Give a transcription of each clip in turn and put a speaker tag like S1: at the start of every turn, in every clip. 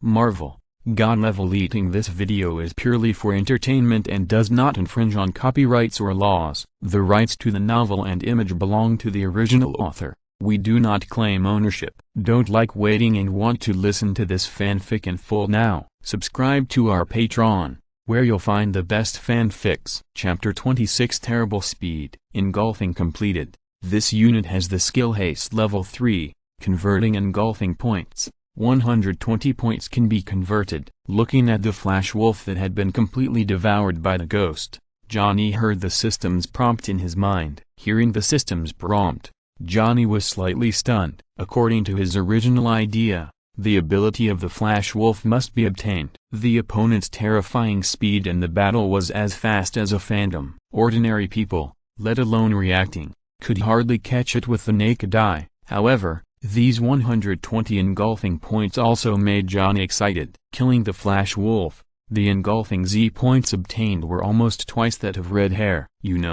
S1: Marvel, God level eating. This video is purely for entertainment and does not infringe on copyrights or laws. The rights to the novel and image belong to the original author. We do not claim ownership. Don't like waiting and want to listen to this fanfic in full now? Subscribe to our Patreon, where you'll find the best fanfics. Chapter 26 Terrible Speed. Engulfing completed. This unit has the skill haste level 3, converting engulfing points. 120 points can be converted. Looking at the flash wolf that had been completely devoured by the ghost, Johnny heard the system's prompt in his mind. Hearing the system's prompt, Johnny was slightly stunned. According to his original idea, the ability of the flash wolf must be obtained. The opponent's terrifying speed in the battle was as fast as a phantom. Ordinary people, let alone reacting, could hardly catch it with the naked eye. However, these 120 engulfing points also made Johnny excited. Killing the flash wolf, the engulfing Z points obtained were almost twice that of Red Hair. In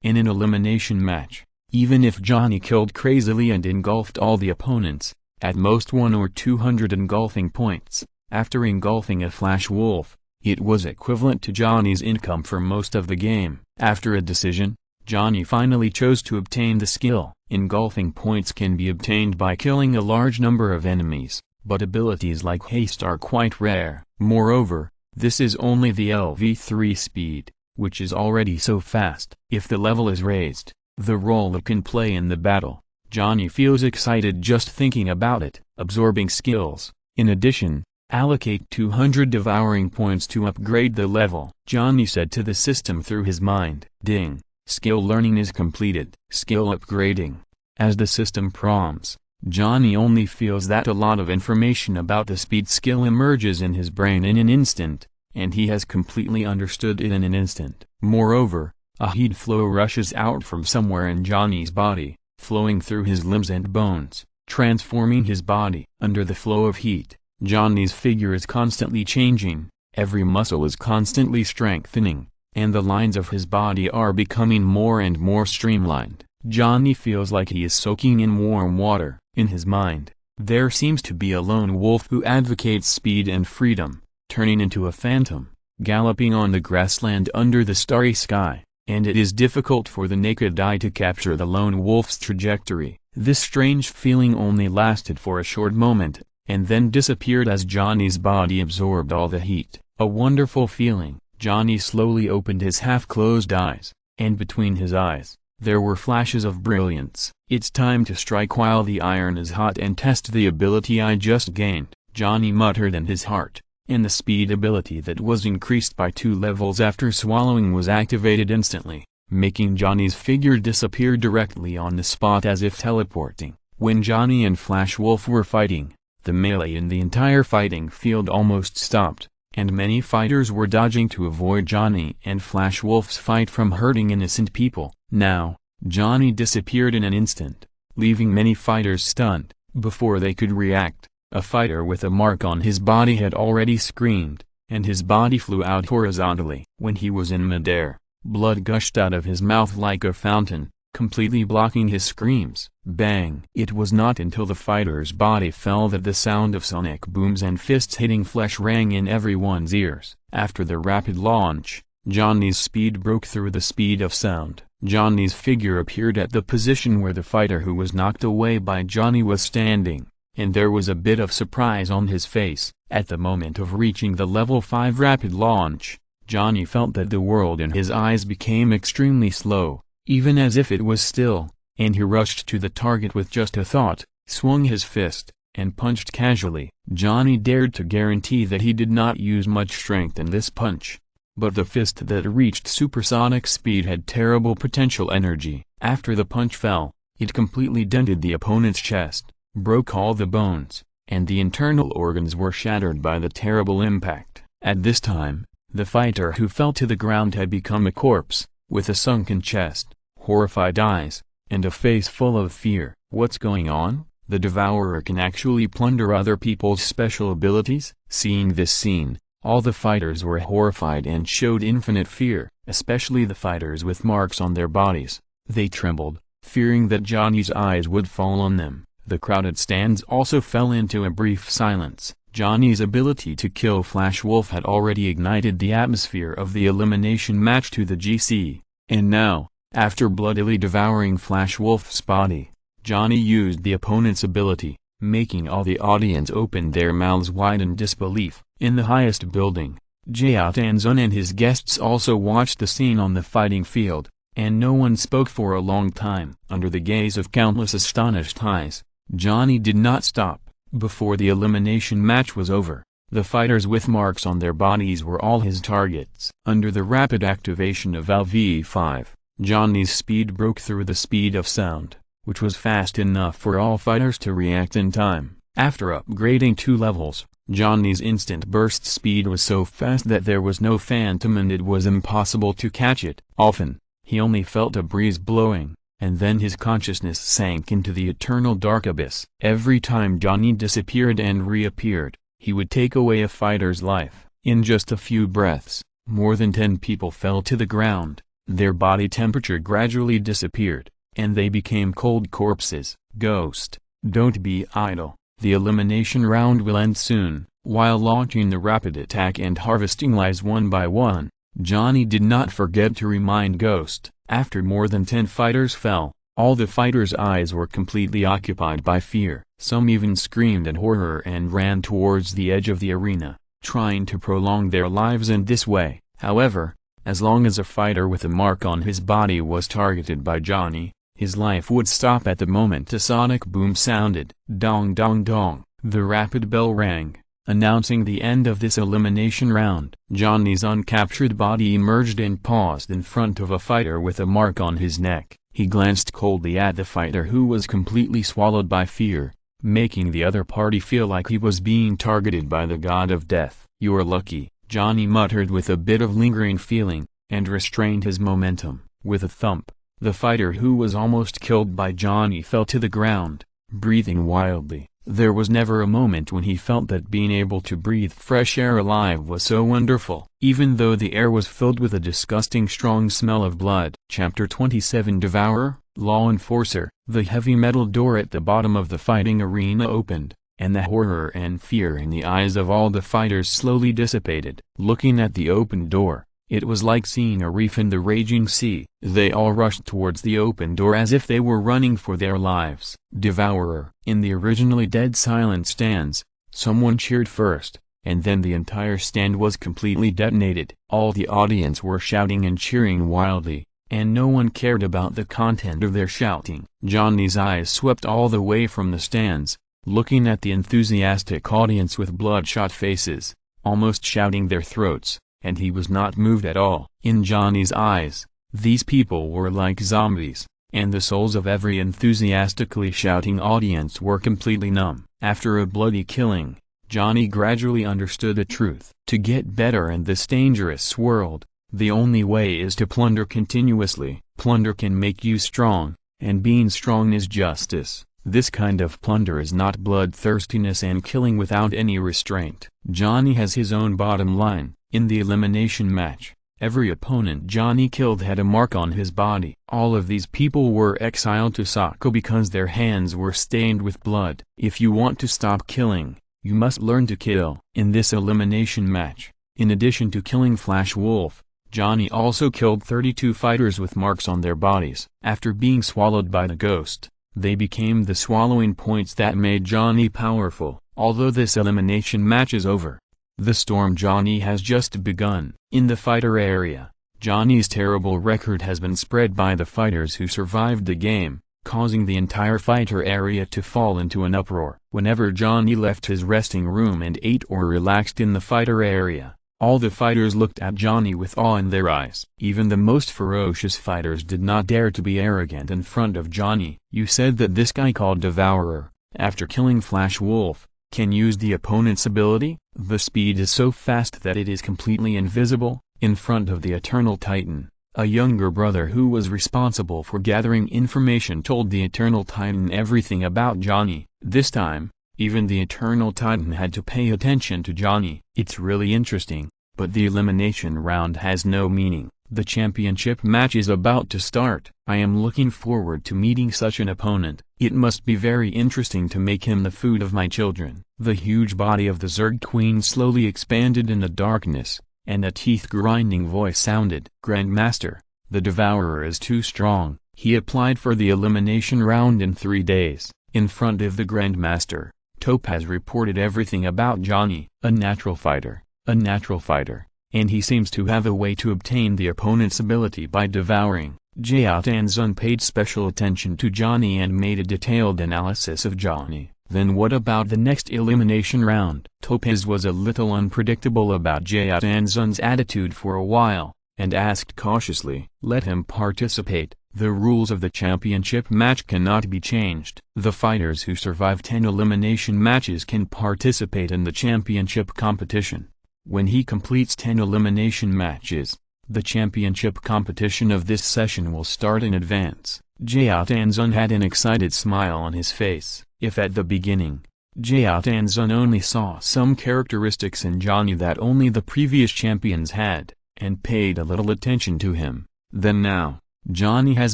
S1: an elimination match, even if Johnny killed crazily and engulfed all the opponents, at most 100 or 200 engulfing points, after engulfing a flash wolf, it was equivalent to Johnny's income for most of the game. After a decision, Johnny finally chose to obtain the skill. Engulfing points can be obtained by killing a large number of enemies, but abilities like haste are quite rare. Moreover, this is only the LV3 speed, which is already so fast. If the level is raised, the role it can play in the battle, Johnny feels excited just thinking about it. Absorbing skills. In addition, allocate 200 devouring points to upgrade the level, Johnny said to the system through his mind. Ding. Skill learning is completed. Skill upgrading. As the system prompts, Johnny only feels that a lot of information about the speed skill emerges in his brain in an instant, and he has completely understood it in an instant. Moreover, a heat flow rushes out from somewhere in Johnny's body, flowing through his limbs and bones, transforming his body. Under the flow of heat, Johnny's figure is constantly changing, every muscle is constantly strengthening, and the lines of his body are becoming more and more streamlined. Johnny feels like he is soaking in warm water. In his mind, there seems to be a lone wolf who advocates speed and freedom, turning into a phantom, galloping on the grassland under the starry sky, and it is difficult for the naked eye to capture the lone wolf's trajectory. This strange feeling only lasted for a short moment, and then disappeared as Johnny's body absorbed all the heat. A wonderful feeling. Johnny slowly opened his half-closed eyes, and between his eyes, there were flashes of brilliance. It's time to strike while the iron is hot and test the ability I just gained, Johnny muttered in his heart, and the speed ability that was increased by 2 levels after swallowing was activated instantly, making Johnny's figure disappear directly on the spot as if teleporting. When Johnny and Flash Wolf were fighting, the melee in the entire fighting field almost stopped, and many fighters were dodging to avoid Johnny and Flash Wolf's fight from hurting innocent people. Now, Johnny disappeared in an instant, leaving many fighters stunned. Before they could react, a fighter with a mark on his body had already screamed, and his body flew out horizontally. When he was in midair, blood gushed out of his mouth like a fountain, completely blocking his screams. Bang! It was not until the fighter's body fell that the sound of sonic booms and fists hitting flesh rang in everyone's ears. After the rapid launch, Johnny's speed broke through the speed of sound. Johnny's figure appeared at the position where the fighter who was knocked away by Johnny was standing, and there was a bit of surprise on his face. At the moment of reaching the level 5 rapid launch, Johnny felt that the world in his eyes became extremely slow, even as if it was still, and he rushed to the target with just a thought, swung his fist, and punched casually. Johnny dared to guarantee that he did not use much strength in this punch, but the fist that reached supersonic speed had terrible potential energy. After the punch fell, it completely dented the opponent's chest, broke all the bones, and the internal organs were shattered by the terrible impact. At this time, the fighter who fell to the ground had become a corpse, with a sunken chest, horrified eyes, and a face full of fear. What's going on? The Devourer can actually plunder other people's special abilities? Seeing this scene, all the fighters were horrified and showed infinite fear, especially the fighters with marks on their bodies. They trembled, fearing that Johnny's eyes would fall on them. The crowded stands also fell into a brief silence. Johnny's ability to kill Flash Wolf had already ignited the atmosphere of the elimination match to the GC, and now, after bloodily devouring Flash Wolf's body, Johnny used the opponent's ability, making all the audience open their mouths wide in disbelief. In the highest building, Jaotanzun and his guests also watched the scene on the fighting field, and no one spoke for a long time. Under the gaze of countless astonished eyes, Johnny did not stop. Before the elimination match was over, the fighters with marks on their bodies were all his targets. Under the rapid activation of LV5, Johnny's speed broke through the speed of sound, which was fast enough for all fighters to react in time. After upgrading 2 levels, Johnny's instant burst speed was so fast that there was no phantom and it was impossible to catch it. Often, he only felt a breeze blowing, and then his consciousness sank into the eternal dark abyss. Every time Johnny disappeared and reappeared, he would take away a fighter's life. In just a few breaths, more than 10 people fell to the ground, their body temperature gradually disappeared, and they became cold corpses. Ghost, don't be idle. The elimination round will end soon. While launching the rapid attack and harvesting lives one by one, Johnny did not forget to remind Ghost. After more than 10 fighters fell, all the fighters' eyes were completely occupied by fear. Some even screamed in horror and ran towards the edge of the arena, trying to prolong their lives in this way. However, as long as a fighter with a mark on his body was targeted by Johnny, his life would stop at the moment a sonic boom sounded. Dong dong dong. The rapid bell rang, announcing the end of this elimination round. Johnny's uncaptured body emerged and paused in front of a fighter with a mark on his neck. He glanced coldly at the fighter who was completely swallowed by fear, making the other party feel like he was being targeted by the god of death. "You're lucky," Johnny muttered with a bit of lingering feeling, and restrained his momentum. With a thump, the fighter who was almost killed by Johnny fell to the ground, breathing wildly. There was never a moment when he felt that being able to breathe fresh air alive was so wonderful, even though the air was filled with a disgusting strong smell of blood. Chapter 27 Devourer, Law Enforcer. The heavy metal door at the bottom of the fighting arena opened, and the horror and fear in the eyes of all the fighters slowly dissipated. Looking at the open door, it was like seeing a reef in the raging sea. They all rushed towards the open door as if they were running for their lives. Devourer. In the originally dead silent stands, someone cheered first, and then the entire stand was completely detonated. All the audience were shouting and cheering wildly, and no one cared about the content of their shouting. Johnny's eyes swept all the way from the stands, looking at the enthusiastic audience with bloodshot faces, almost shouting their throats, and he was not moved at all. In Johnny's eyes, these people were like zombies, and the souls of every enthusiastically shouting audience were completely numb. After a bloody killing, Johnny gradually understood a truth. To get better in this dangerous world, the only way is to plunder continuously. Plunder can make you strong, and being strong is justice. This kind of plunder is not bloodthirstiness and killing without any restraint. Johnny has his own bottom line. In the elimination match, every opponent Johnny killed had a mark on his body. All of these people were exiled to Sako because their hands were stained with blood. If you want to stop killing, you must learn to kill. In this elimination match, in addition to killing Flash Wolf, Johnny also killed 32 fighters with marks on their bodies. After being swallowed by the ghost, they became the swallowing points that made Johnny powerful. Although this elimination match is over, the storm Johnny has just begun. In the fighter area, Johnny's terrible record has been spread by the fighters who survived the game, causing the entire fighter area to fall into an uproar. Whenever Johnny left his resting room and ate or relaxed in the fighter area, all the fighters looked at Johnny with awe in their eyes. Even the most ferocious fighters did not dare to be arrogant in front of Johnny. "You said that this guy called Devourer, after killing Flash Wolf, can use the opponent's ability? The speed is so fast that it is completely invisible." In front of the Eternal Titan, a younger brother who was responsible for gathering information told the Eternal Titan everything about Johnny. This time, even the Eternal Titan had to pay attention to Johnny. "It's really interesting, but the elimination round has no meaning. The championship match is about to start. I am looking forward to meeting such an opponent. It must be very interesting to make him the food of my children." The huge body of the Zerg Queen slowly expanded in the darkness, and a teeth-grinding voice sounded. "Grandmaster, the Devourer is too strong. He applied for the elimination round in 3 days." In front of the Grandmaster, Topaz reported everything about Johnny. A natural fighter, and he seems to have a way to obtain the opponent's ability by devouring. Jiaotanzun paid special attention to Johnny and made a detailed analysis of Johnny. "Then what about the next elimination round?" Topaz was a little unpredictable about Jiaotanzun's attitude for a while, and asked cautiously. "Let him participate. The rules of the championship match cannot be changed. The fighters who survive 10 elimination matches can participate in the championship competition. When he completes 10 elimination matches, the championship competition of this session will start in advance." Jiaotanzun had an excited smile on his face. If at the beginning, Jiaotanzun only saw some characteristics in Johnny that only the previous champions had, and paid a little attention to him, then now, Johnny has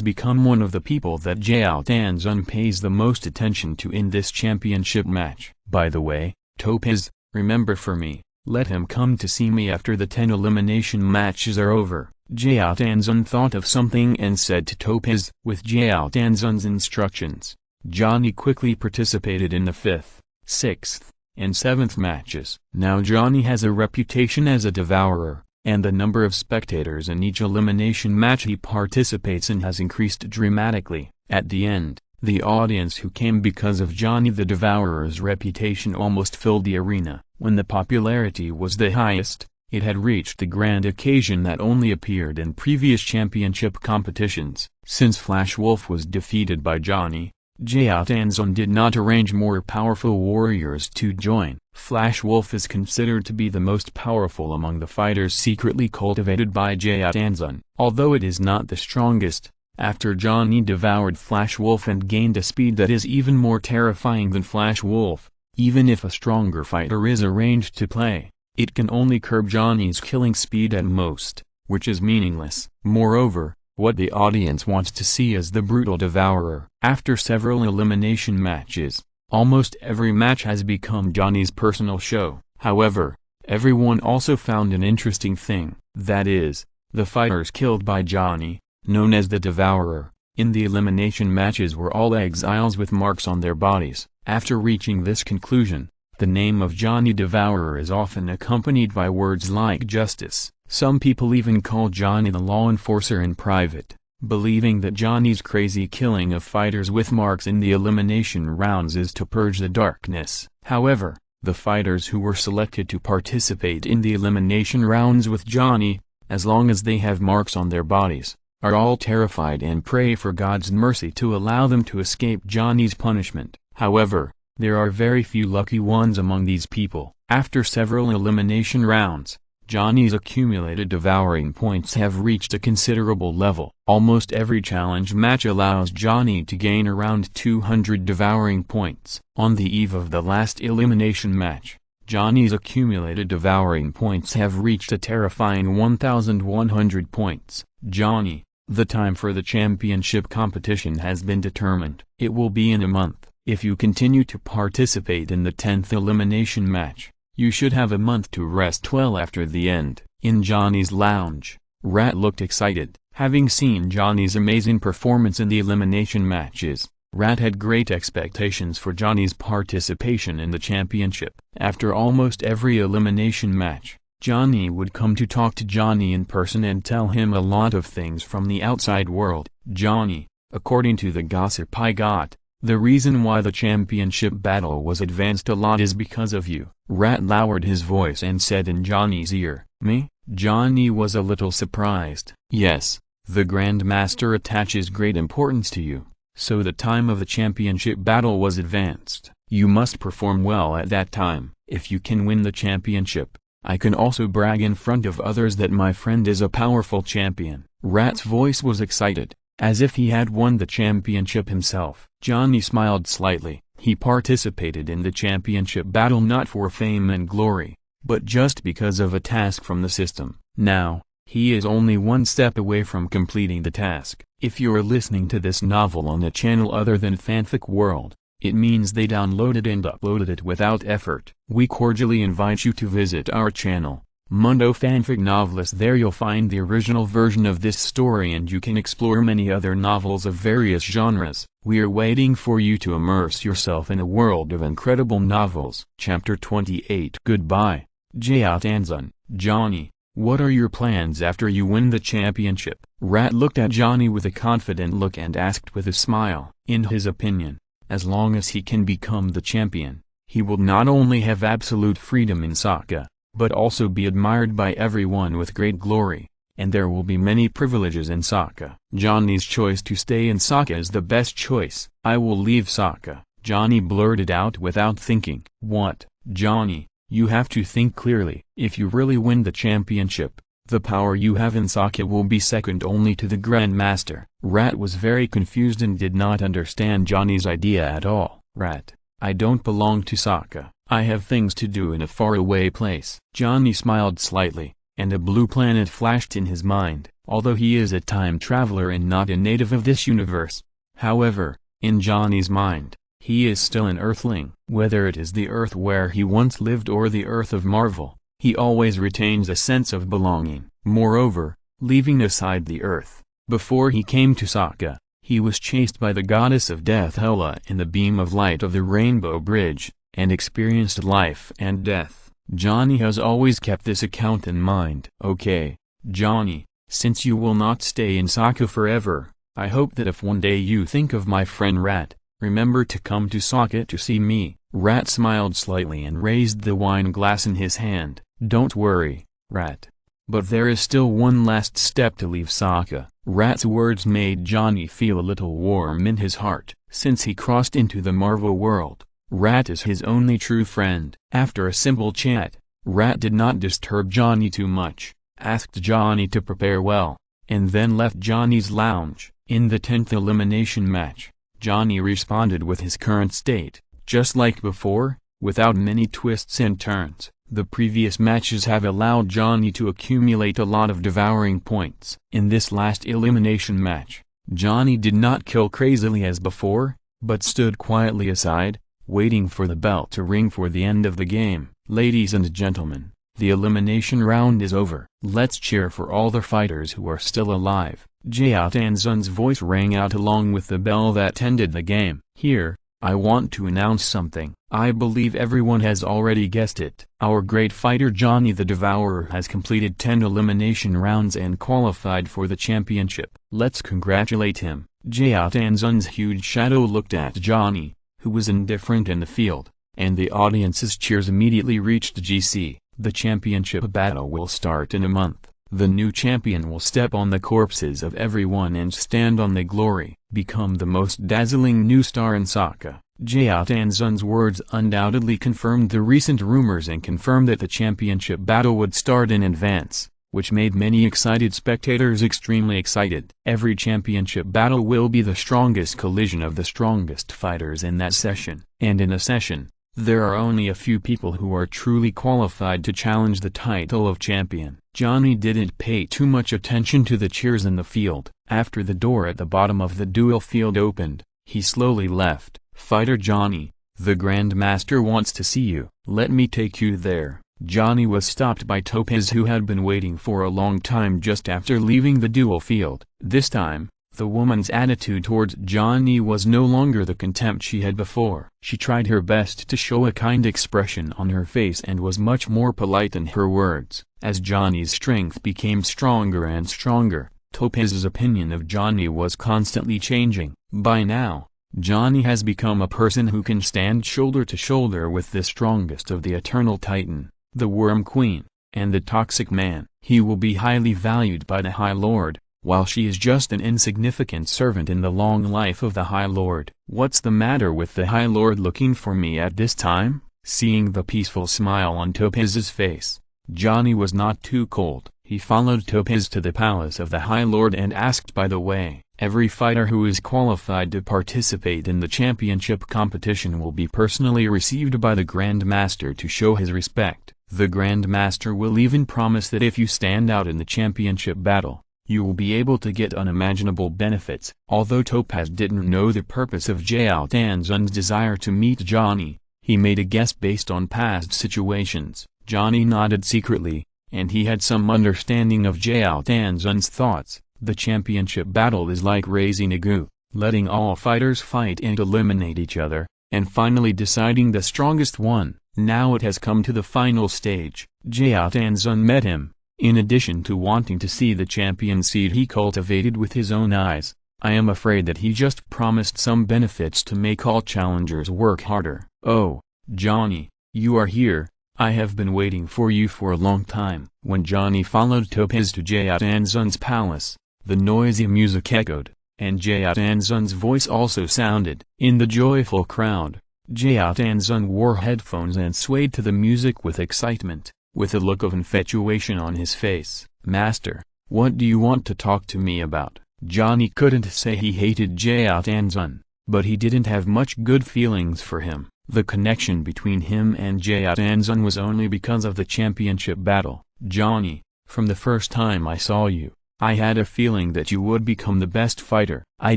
S1: become one of the people that Jiaotanzun pays the most attention to in this championship match. "By the way, Topaz, remember for me, let him come to see me after the 10 elimination matches are over." Jiaotanzun thought of something and said to Topaz. With Jiaotanzun's instructions, Johnny quickly participated in the 5th, 6th, and 7th matches. Now Johnny has a reputation as a devourer, and the number of spectators in each elimination match he participates in has increased dramatically. At the end, the audience who came because of Johnny the Devourer's reputation almost filled the arena. When the popularity was the highest, it had reached the grand occasion that only appeared in previous championship competitions. Since Flash Wolf was defeated by Johnny, Jiaotanzun did not arrange more powerful warriors to join. Flash Wolf is considered to be the most powerful among the fighters secretly cultivated by Jiaotanzun. Although it is not the strongest, after Johnny devoured Flash Wolf and gained a speed that is even more terrifying than Flash Wolf, even if a stronger fighter is arranged to play, it can only curb Johnny's killing speed at most, which is meaningless. Moreover, what the audience wants to see is the brutal devourer. After several elimination matches, almost every match has become Johnny's personal show. However, everyone also found an interesting thing, that is, the fighters killed by Johnny, known as the Devourer, in the elimination matches were all exiles with marks on their bodies. After reaching this conclusion, the name of Johnny Devourer is often accompanied by words like justice. Some people even call Johnny the law enforcer in private, believing that Johnny's crazy killing of fighters with marks in the elimination rounds is to purge the darkness. However, the fighters who were selected to participate in the elimination rounds with Johnny, as long as they have marks on their bodies, are all terrified and pray for God's mercy to allow them to escape Johnny's punishment. However, there are very few lucky ones among these people. After several elimination rounds, Johnny's accumulated devouring points have reached a considerable level. Almost every challenge match allows Johnny to gain around 200 devouring points. On the eve of the last elimination match, Johnny's accumulated devouring points have reached a terrifying 1,100 points. Johnny, the time for the championship competition has been determined. It will be in a month. If you continue to participate in the 10th elimination match, you should have a month to rest well after the end. In Johnny's lounge, Rat looked excited. Having seen Johnny's amazing performance in the elimination matches, Rat had great expectations for Johnny's participation in the championship. After almost every elimination match, Johnny would come to talk to Johnny in person and tell him a lot of things from the outside world. "Johnny, according to the gossip I got, the reason why the championship battle was advanced a lot is because of you." Rat lowered his voice and said in Johnny's ear, "Me?" Johnny was a little surprised. "Yes, the Grand Master attaches great importance to you, so the time of the championship battle was advanced. You must perform well at that time. If you can win the championship, I can also brag in front of others that my friend is a powerful champion." Rat's voice was excited, as if he had won the championship himself. Johnny smiled slightly. He participated in the championship battle not for fame and glory, but just because of a task from the system. Now, He is only one step away from completing the task. If you are listening to this novel on a channel other than Fanfic World, it means they downloaded and uploaded it without effort. We cordially invite you to visit our channel, Mundo Fanfic Novelist. There you'll find the original version of this story and you can explore many other novels of various genres. We are waiting for you to immerse yourself in a world of incredible novels. Chapter 28. Goodbye, Jaotanzun. Johnny, what are your plans after you win the championship? Rat looked at Johnny with a confident look and asked with a smile. In his opinion, as long as he can become the champion, he will not only have absolute freedom in Sokka, but also be admired by everyone with great glory, and there will be many privileges in Sokka. Johnny's choice to stay in Sokka is the best choice. I will leave Sokka, Johnny blurted out without thinking. What, Johnny, you have to think clearly. If you really win the championship, the power you have in Sokka will be second only to the Grand Master. Rat was very confused and did not understand Johnny's idea at all. Rat, I don't belong to Sokka. I have things to do in a faraway place. Johnny smiled slightly, and a blue planet flashed in his mind. Although he is a time traveler and not a native of this universe, however, in Johnny's mind, he is still an Earthling. Whether it is the Earth where he once lived or the Earth of Marvel, he always retains a sense of belonging. Moreover, leaving aside the Earth, before he came to Sokka, he was chased by the goddess of death Hela in the beam of light of the Rainbow Bridge, and experienced life and death. Johnny has always kept this account in mind. Okay, Johnny, since you will not stay in Sokka forever, I hope that if one day you think of my friend Rat, remember to come to Sokka to see me. Rat smiled slightly and raised the wine glass in his hand. Don't worry, Rat. But there is still one last step to leave Sokka. Rat's words made Johnny feel a little warm in his heart. Since he crossed into the Marvel world, Rat is his only true friend. After a simple chat, Rat did not disturb Johnny too much, asked Johnny to prepare well, and then left Johnny's lounge. In the 10th elimination match, Johnny responded with his current state, just like before, without many twists and turns. The previous matches have allowed Johnny to accumulate a lot of devouring points. In this last elimination match, Johnny did not kill crazily as before, but stood quietly aside, waiting for the bell to ring for the end of the game. Ladies and gentlemen, the elimination round is over. Let's cheer for all the fighters who are still alive. Jaotanzun's voice rang out along with the bell that ended the game. Here, I want to announce something. I believe everyone has already guessed it. Our great fighter Johnny the Devourer has completed 10 elimination rounds and qualified for the championship. Let's congratulate him. Jaotanzun's huge shadow looked at Johnny, who was indifferent in the field, and the audience's cheers immediately reached GC. The championship battle will start in a month. The new champion will step on the corpses of everyone and stand on the glory. Become the most dazzling new star in Sokka. Jaotanzun's words undoubtedly confirmed the recent rumors and confirmed that the championship battle would start in advance, which made many excited spectators extremely excited. Every championship battle will be the strongest collision of the strongest fighters in that session. And in a session, there are only a few people who are truly qualified to challenge the title of champion. Johnny didn't pay too much attention to the cheers in the field. After the door at the bottom of the duel field opened, he slowly left. Fighter Johnny, the Grand Master wants to see you. Let me take you there. Johnny was stopped by Topaz, who had been waiting for a long time just after leaving the duel field. This time, the woman's attitude towards Johnny was no longer the contempt she had before. She tried her best to show a kind expression on her face and was much more polite in her words. As Johnny's strength became stronger and stronger, Topaz's opinion of Johnny was constantly changing. By now, Johnny has become a person who can stand shoulder to shoulder with the strongest of the Eternal Titan, the Worm Queen, and the Toxic Man. He will be highly valued by the High Lord, while she is just an insignificant servant in the long life of the High Lord. What's the matter with the High Lord looking for me at this time? Seeing the peaceful smile on Topaz's face, Johnny was not too cold. He followed Topaz to the palace of the High Lord and asked, by the way, every fighter who is qualified to participate in the championship competition will be personally received by the Grand Master to show his respect. The Grandmaster will even promise that if you stand out in the championship battle, you will be able to get unimaginable benefits. Although Topaz didn't know the purpose of Jiao Tanzun's desire to meet Johnny, he made a guess based on past situations. Johnny nodded secretly, and he had some understanding of Jiao Tanzun's thoughts. The championship battle is like raising a goo, letting all fighters fight and eliminate each other, and finally deciding the strongest one. Now it has come to the final stage. Jiao Tanzun met him. In addition to wanting to see the champion seed he cultivated with his own eyes, I am afraid that he just promised some benefits to make all challengers work harder. Oh, Johnny, you are here. I have been waiting for you for a long time. When Johnny followed Topaz to Jiao Tanzun's palace, the noisy music echoed, and Jiao Tanzun's voice also sounded. In the joyful crowd, Jiao Tanzun wore headphones and swayed to the music with excitement, with a look of infatuation on his face. "Master, what do you want to talk to me about?" Johnny couldn't say he hated Jiao Tanzun, but he didn't have much good feelings for him. The connection between him and Jiao Tanzun was only because of the championship battle. "Johnny, from the first time I saw you, I had a feeling that you would become the best fighter. I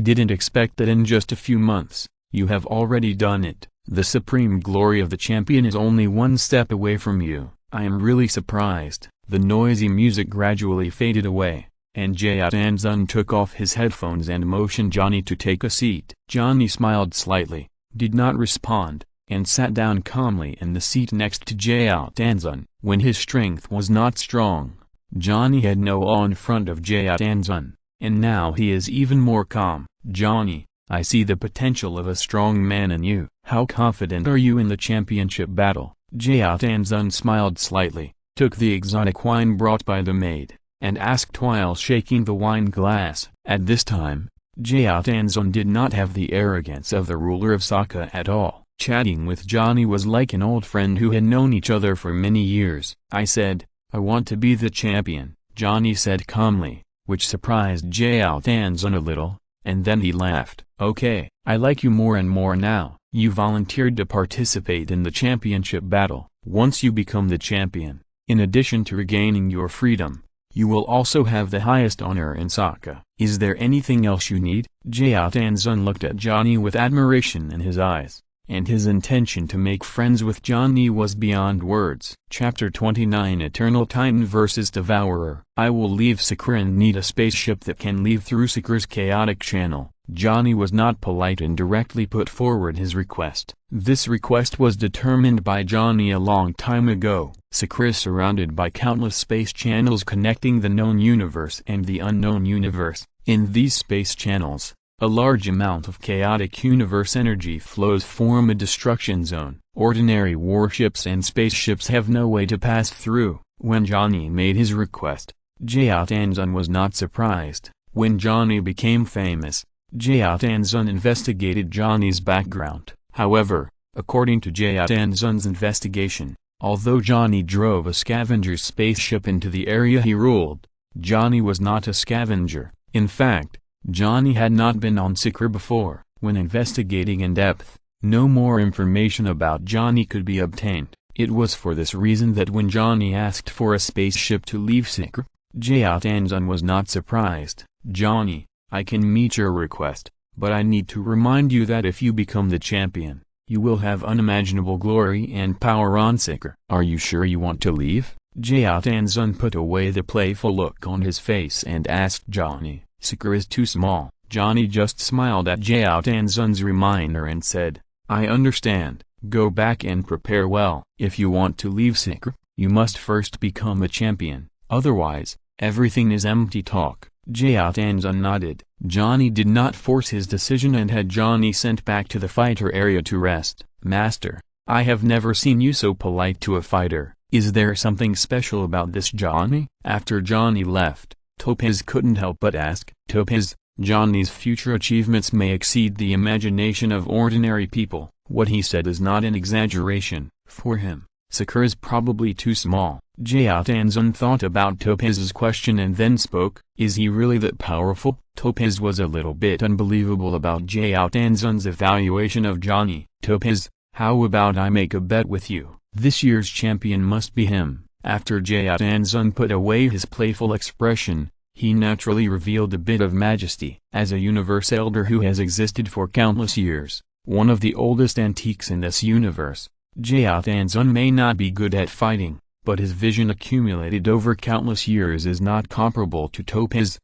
S1: didn't expect that in just a few months, you have already done it. The supreme glory of the champion is only one step away from you. I am really surprised." The noisy music gradually faded away, and Jiao Tanzun took off his headphones and motioned Johnny to take a seat. Johnny smiled slightly, did not respond, and sat down calmly in the seat next to Jiao Tanzun. When his strength was not strong, Johnny had no awe in front of Jiao Tanzun, and now he is even more calm. "Johnny, I see the potential of a strong man in you. How confident are you in the championship battle?" Jiao Tanzun smiled slightly, took the exotic wine brought by the maid, and asked while shaking the wine glass. At this time, Jiao Tanzun did not have the arrogance of the ruler of Sokka at all. Chatting with Johnny was like an old friend who had known each other for many years. "I said, I want to be the champion," Johnny said calmly, which surprised Jiao Tanzun a little, and then he laughed. "Okay, I like you more and more now. You volunteered to participate in the championship battle. Once you become the champion, in addition to regaining your freedom, you will also have the highest honor in Sokka. Is there anything else you need?" Jiao Tanzun looked at Johnny with admiration in his eyes, and his intention to make friends with Johnny was beyond words. Chapter 29 Eternal Titan vs. Devourer. "I will leave Sakura and need a spaceship that can leave through Sakura's chaotic channel." Johnny was not polite and directly put forward his request. This request was determined by Johnny a long time ago. Sakura is surrounded by countless space channels connecting the known universe and the unknown universe. In these space channels, a large amount of chaotic universe energy flows form a destruction zone. Ordinary warships and spaceships have no way to pass through. When Johnny made his request, Jiao Tanzun was not surprised. When Johnny became famous, Jiao Tanzun investigated Johnny's background. However, according to Jiao Tanzun's investigation, although Johnny drove a scavenger's spaceship into the area he ruled, Johnny was not a scavenger. In fact, Johnny had not been on Sakura before. When investigating in depth, no more information about Johnny could be obtained. It was for this reason that when Johnny asked for a spaceship to leave Sakura, Jiao Tanzun was not surprised. "Johnny, I can meet your request, but I need to remind you that if you become the champion, you will have unimaginable glory and power on Sakura." "Are you sure you want to leave?" Jiao Tanzun put away the playful look on his face and asked Johnny. "Sakura is too small." Johnny just smiled at Jiao Tanzun's reminder and said, "I understand, go back and prepare well. If you want to leave Sakura, you must first become a champion, otherwise, everything is empty talk." Jiao Tanzun nodded. Johnny did not force his decision and had Johnny sent back to the fighter area to rest. "Master, I have never seen you so polite to a fighter. Is there something special about this Johnny?" After Johnny left, Topaz couldn't help but ask. "Topaz, Johnny's future achievements may exceed the imagination of ordinary people. What he said is not an exaggeration. For him, Sakura is probably too small." Jiao Tanzun thought about Topaz's question and then spoke. "Is he really that powerful?" Topaz was a little bit unbelievable about Jiao Tanzun's evaluation of Johnny. "Topaz, how about I make a bet with you?" This year's champion must be him. After Jayat put away his playful expression, he naturally revealed a bit of majesty. As a universe elder who has existed for countless years, one of the oldest antiques in this universe, Jayat may not be good at fighting, but his vision accumulated over countless years is not comparable to Topaz.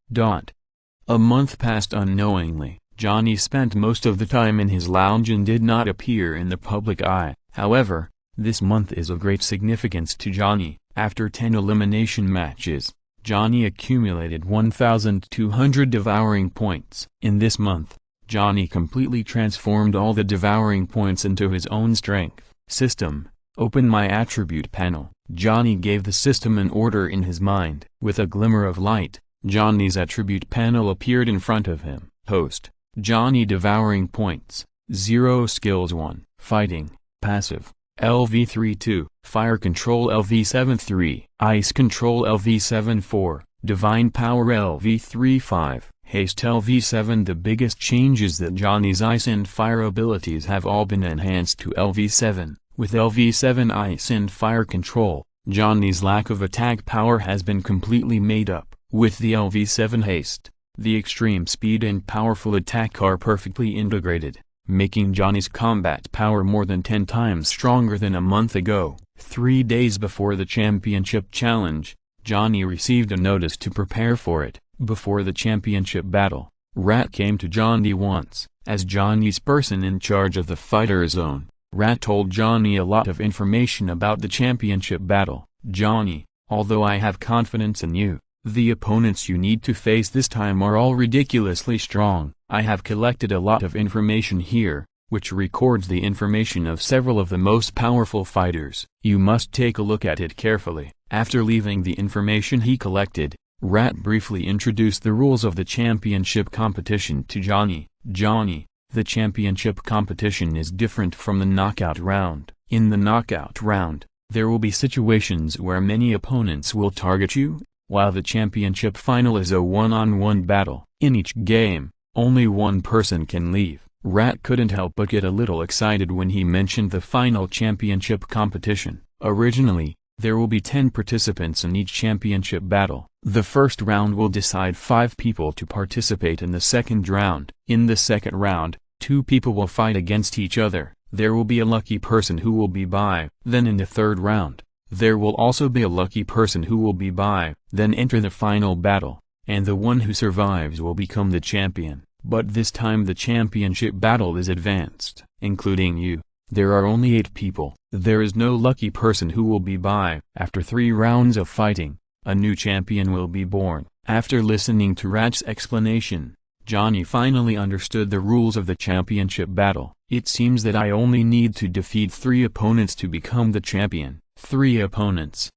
S1: A month passed unknowingly. Johnny spent most of the time in his lounge and did not appear in the public eye. However, this month is of great significance to Johnny. After 10 elimination matches, Johnny accumulated 1,200 devouring points. In this month, Johnny completely transformed all the devouring points into his own strength. System, open my attribute panel. Johnny gave the system an order in his mind. With a glimmer of light, Johnny's attribute panel appeared in front of him. Host, Johnny devouring points, 0 skills 1, fighting, passive, LV32, fire control LV73, ice control LV74, divine power LV35, haste LV7. The biggest change is that Johnny's ice and fire abilities have all been enhanced to LV7. With LV7 ice and fire control, Johnny's lack of attack power has been completely made up. With the LV7 haste, the extreme speed and powerful attack are perfectly integrated, making Johnny's combat power more than 10 times stronger than a month ago. 3 days before the championship challenge, Johnny received a notice to prepare for it. Before the championship battle, Rat came to Johnny once. As Johnny's person in charge of the fighter zone, Rat told Johnny a lot of information about the championship battle. Johnny, although I have confidence in you, the opponents you need to face this time are all ridiculously strong. I have collected a lot of information here, which records the information of several of the most powerful fighters. You must take a look at it carefully. After leaving the information he collected, Rat briefly introduced the rules of the championship competition to Johnny. Johnny, the championship competition is different from the knockout round. In the knockout round, there will be situations where many opponents will target you, while the championship final is a one-on-one battle. In each game, only one person can leave. Rat couldn't help but get a little excited when he mentioned the final championship competition. Originally, there will be 10 participants in each championship battle. The first round will decide 5 people to participate in the second round. In the second round, 2 people will fight against each other. There will be a lucky person who will be by. Then in the third round, there will also be a lucky person who will be by. Then enter the final battle, and the one who survives will become the champion. But this time the championship battle is advanced, including you. There are only 8 people. There is no lucky person who will be by. After 3 rounds of fighting, a new champion will be born. After listening to Rat's explanation, Johnny finally understood the rules of the championship battle. It seems that I only need to defeat 3 opponents to become the champion. 3 opponents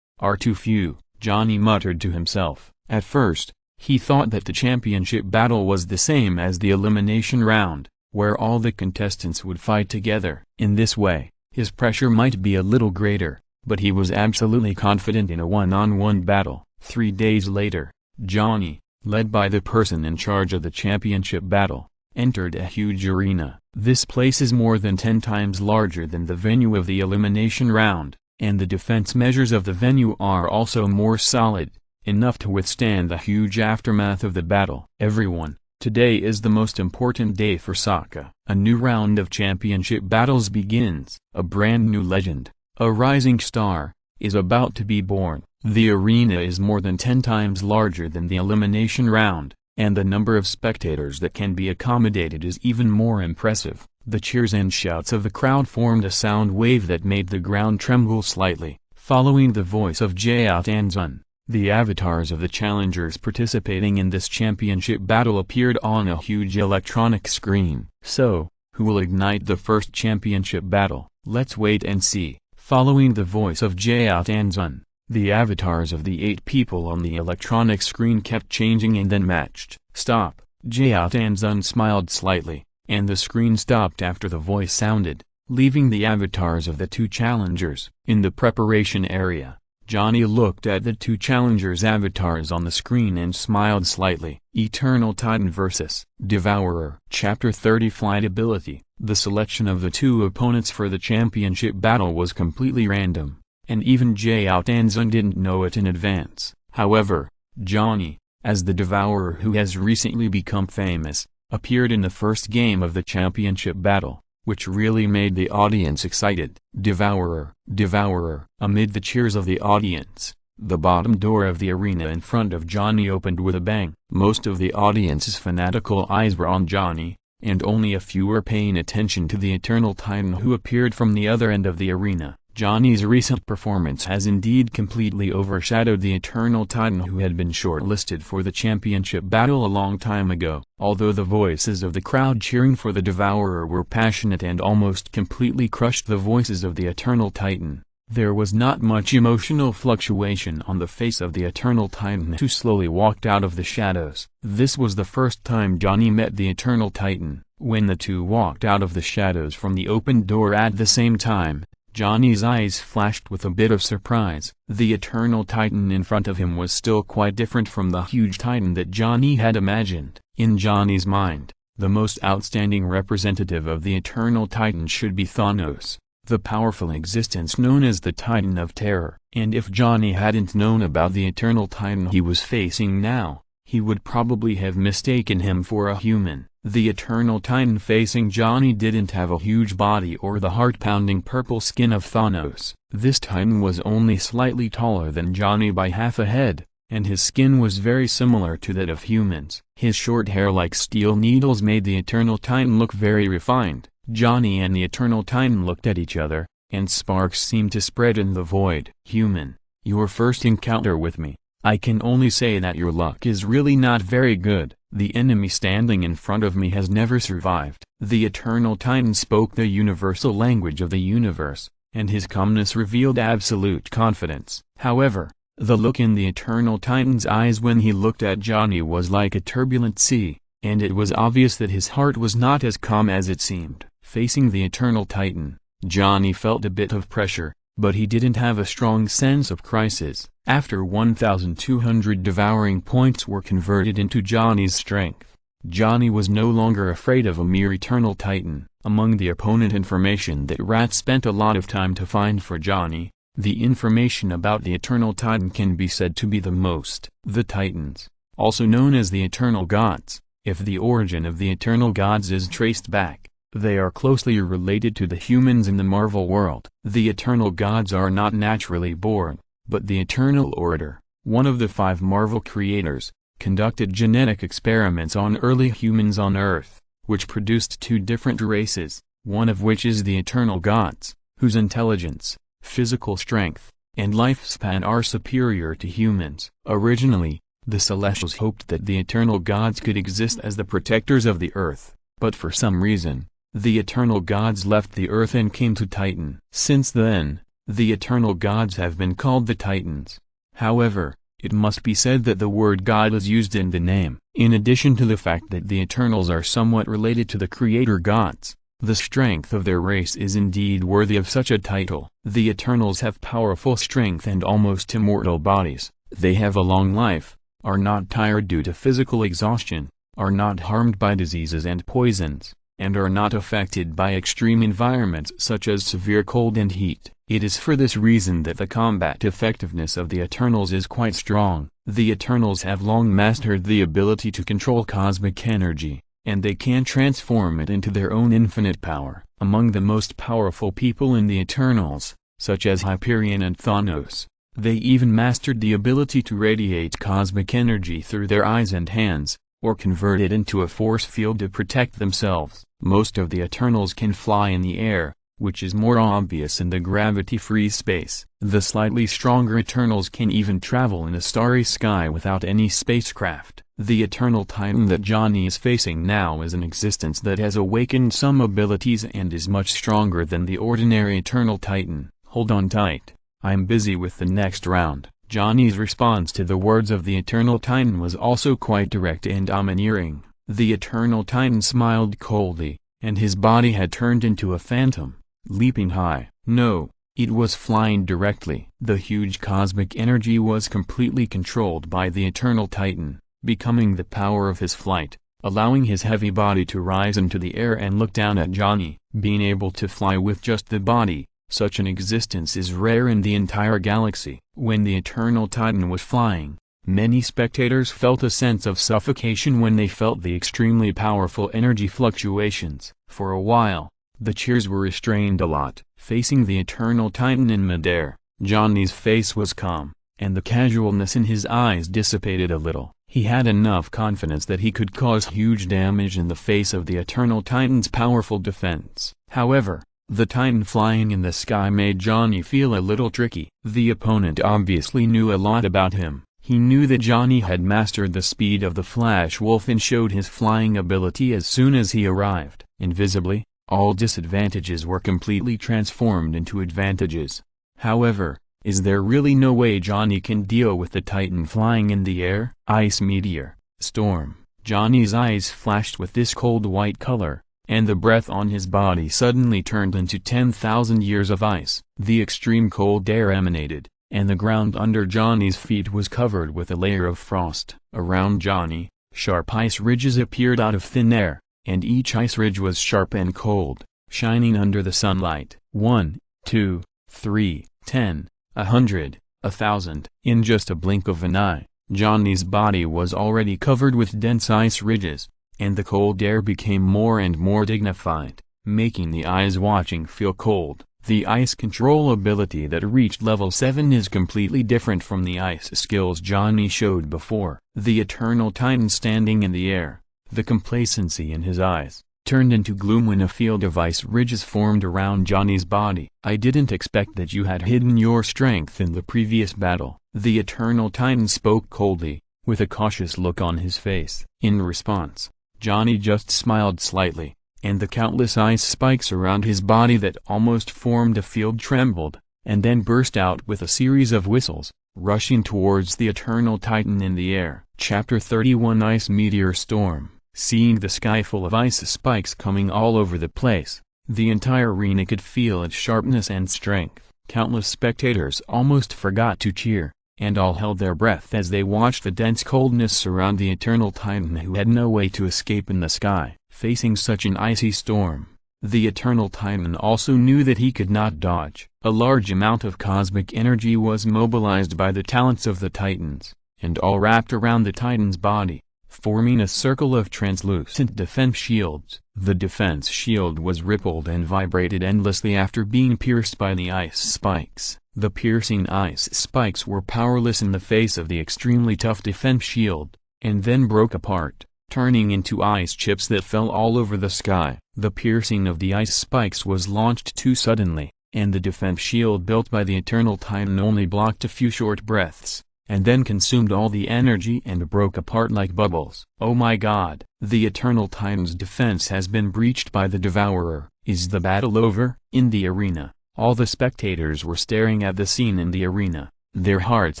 S1: are too few, Johnny muttered to himself. At first, he thought that the championship battle was the same as the elimination round, where all the contestants would fight together. In this way, his pressure might be a little greater, but he was absolutely confident in a one-on-one battle. 3 days later, Johnny, led by the person in charge of the championship battle, entered a huge arena. This place is more than 10 times larger than the venue of the elimination round, and the defense measures of the venue are also more solid, enough to withstand the huge aftermath of the battle. Everyone, today is the most important day for Sokka. A new round of championship battles begins. A brand new legend, a rising star, is about to be born. The arena is more than 10 times larger than the elimination round, and the number of spectators that can be accommodated is even more impressive. The cheers and shouts of the crowd formed a sound wave that made the ground tremble slightly. Following the voice of Jayat, the avatars of the challengers participating in this championship battle appeared on a huge electronic screen. So, who will ignite the first championship battle? Let's wait and see. Following the voice of Jayat, the avatars of the 8 people on the electronic screen kept changing and then matched. Stop. Jayat smiled slightly, and the screen stopped after the voice sounded, leaving the avatars of the 2 challengers. In the preparation area, Johnny looked at the 2 challengers' avatars on the screen and smiled slightly. Eternal Titan vs. Devourer. Chapter 30 Flight Ability. The selection of the two opponents for the championship battle was completely random, and even Jay Outanzan didn't know it in advance. However, Johnny, as the Devourer who has recently become famous, appeared in the first game of the championship battle, which really made the audience excited. Devourer, Devourer. Amid the cheers of the audience, the bottom door of the arena in front of Johnny opened with a bang. Most of the audience's fanatical eyes were on Johnny, and only a few were paying attention to the Eternal Titan who appeared from the other end of the arena. Johnny's recent performance has indeed completely overshadowed the Eternal Titan who had been shortlisted for the championship battle a long time ago. Although the voices of the crowd cheering for the Devourer were passionate and almost completely crushed the voices of the Eternal Titan, there was not much emotional fluctuation on the face of the Eternal Titan who slowly walked out of the shadows. This was the first time Johnny met the Eternal Titan. When the two walked out of the shadows from the open door at the same time, Johnny's eyes flashed with a bit of surprise. The Eternal Titan in front of him was still quite different from the huge Titan that Johnny had imagined. In Johnny's mind, the most outstanding representative of the Eternal Titan should be Thanos, the powerful existence known as the Titan of Terror. And if Johnny hadn't known about the Eternal Titan he was facing now, he would probably have mistaken him for a human. The Eternal Titan facing Johnny didn't have a huge body or the heart-pounding purple skin of Thanos. This Titan was only slightly taller than Johnny by half a head, and his skin was very similar to that of humans. His short hair like steel needles made the Eternal Titan look very refined. Johnny and the Eternal Titan looked at each other, and sparks seemed to spread in the void. Human, your first encounter with me. I can only say that your luck is really not very good. The enemy standing in front of me has never survived. The Eternal Titan spoke the universal language of the universe, and his calmness revealed absolute confidence. However, the look in the Eternal Titan's eyes when he looked at Johnny was like a turbulent sea, and it was obvious that his heart was not as calm as it seemed. Facing the Eternal Titan, Johnny felt a bit of pressure, but he didn't have a strong sense of crisis. After 1,200 devouring points were converted into Johnny's strength, Johnny was no longer afraid of a mere Eternal Titan. Among the opponent information that Rat spent a lot of time to find for Johnny, the information about the Eternal Titan can be said to be the most. The Titans, also known as the Eternal Gods, if the origin of the Eternal Gods is traced back, they are closely related to the humans in the Marvel world. The Eternal Gods are not naturally born, but the Eternal Order, one of the 5 Marvel creators, conducted genetic experiments on early humans on Earth, which produced 2 different races, one of which is the Eternal Gods, whose intelligence, physical strength, and lifespan are superior to humans. Originally, the Celestials hoped that the Eternal Gods could exist as the protectors of the Earth, but for some reason, the Eternal Gods left the Earth and came to Titan. Since then, the Eternal Gods have been called the Titans. However, it must be said that the word God is used in the name. In addition to the fact that the Eternals are somewhat related to the Creator Gods, the strength of their race is indeed worthy of such a title. The Eternals have powerful strength and almost immortal bodies. They have a long life, are not tired due to physical exhaustion, are not harmed by diseases and poisons, and are not affected by extreme environments such as severe cold and heat. It is for this reason that the combat effectiveness of the Eternals is quite strong. The Eternals have long mastered the ability to control cosmic energy, and they can transform it into their own infinite power. Among the most powerful people in the Eternals, such as Hyperion and Thanos, they even mastered the ability to radiate cosmic energy through their eyes and hands, or convert it into a force field to protect themselves. Most of the Eternals can fly in the air, which is more obvious in the gravity-free space. The slightly stronger Eternals can even travel in a starry sky without any spacecraft. The Eternal Titan that Johnny is facing now is an existence that has awakened some abilities and is much stronger than the ordinary Eternal Titan. Hold on tight, I'm busy with the next round. Johnny's response to the words of the Eternal Titan was also quite direct and domineering. The Eternal Titan smiled coldly, and his body had turned into a phantom, leaping high. No, it was flying directly. The huge cosmic energy was completely controlled by the Eternal Titan, becoming the power of his flight. allowing his heavy body to rise into the air and look down at Johnny. Being able to fly with just the body, such an existence is rare in the entire galaxy. When the Eternal Titan was flying, many spectators felt a sense of suffocation when they felt the extremely powerful energy fluctuations. For a while, the cheers were restrained a lot. Facing the Eternal Titan in midair, Johnny's face was calm, and the casualness in his eyes dissipated a little. He had enough confidence that he could cause huge damage in the face of the Eternal Titan's powerful defense. However, the Titan flying in the sky made Johnny feel a little tricky. The opponent obviously knew a lot about him. He knew that Johnny had mastered the speed of the Flash Wolf and showed his flying ability as soon as he arrived. Invisibly, all disadvantages were completely transformed into advantages. However, is there really no way Johnny can deal with the Titan flying in the air? Ice meteor, storm. Johnny's eyes flashed with this cold white color, and the breath on his body suddenly turned into 10,000 years of ice. The extreme cold air emanated, and the ground under Johnny's feet was covered with a layer of frost. Around Johnny, sharp ice ridges appeared out of thin air, and each ice ridge was sharp and cold, shining under the sunlight. 1, 2, 3, 10, 100, 1,000. In just a blink of an eye, Johnny's body was already covered with dense ice ridges, and the cold air became more and more dignified, making the eyes watching feel cold. The ice control ability that reached level 7 is completely different from the ice skills Johnny showed before. The Eternal Titan standing in the air, the complacency in his eyes, turned into gloom when a field of ice ridges formed around Johnny's body. "I didn't expect that you had hidden your strength in the previous battle," the Eternal Titan spoke coldly, with a cautious look on his face. In response, Johnny just smiled slightly, and the countless ice spikes around his body that almost formed a field trembled, and then burst out with a series of whistles, rushing towards the Eternal Titan in the air. Chapter 31 Ice Meteor Storm. Seeing the sky full of ice spikes coming all over the place, the entire arena could feel its sharpness and strength. Countless spectators almost forgot to cheer, and all held their breath as they watched the dense coldness surround the Eternal Titan who had no way to escape in the sky. Facing such an icy storm, the Eternal Titan also knew that he could not dodge. A large amount of cosmic energy was mobilized by the talents of the Titans, and all wrapped around the Titan's body, forming a circle of translucent defense shields. The defense shield was rippled and vibrated endlessly after being pierced by the ice spikes. The piercing ice spikes were powerless in the face of the extremely tough defense shield, and then broke apart, turning into ice chips that fell all over the sky. The piercing of the ice spikes was launched too suddenly, and the defense shield built by the Eternal Titan only blocked a few short breaths, and then consumed all the energy and broke apart like bubbles. "Oh my god, the Eternal Titan's defense has been breached by the Devourer. Is the battle over?" In the arena, all the spectators were staring at the scene in the arena, their hearts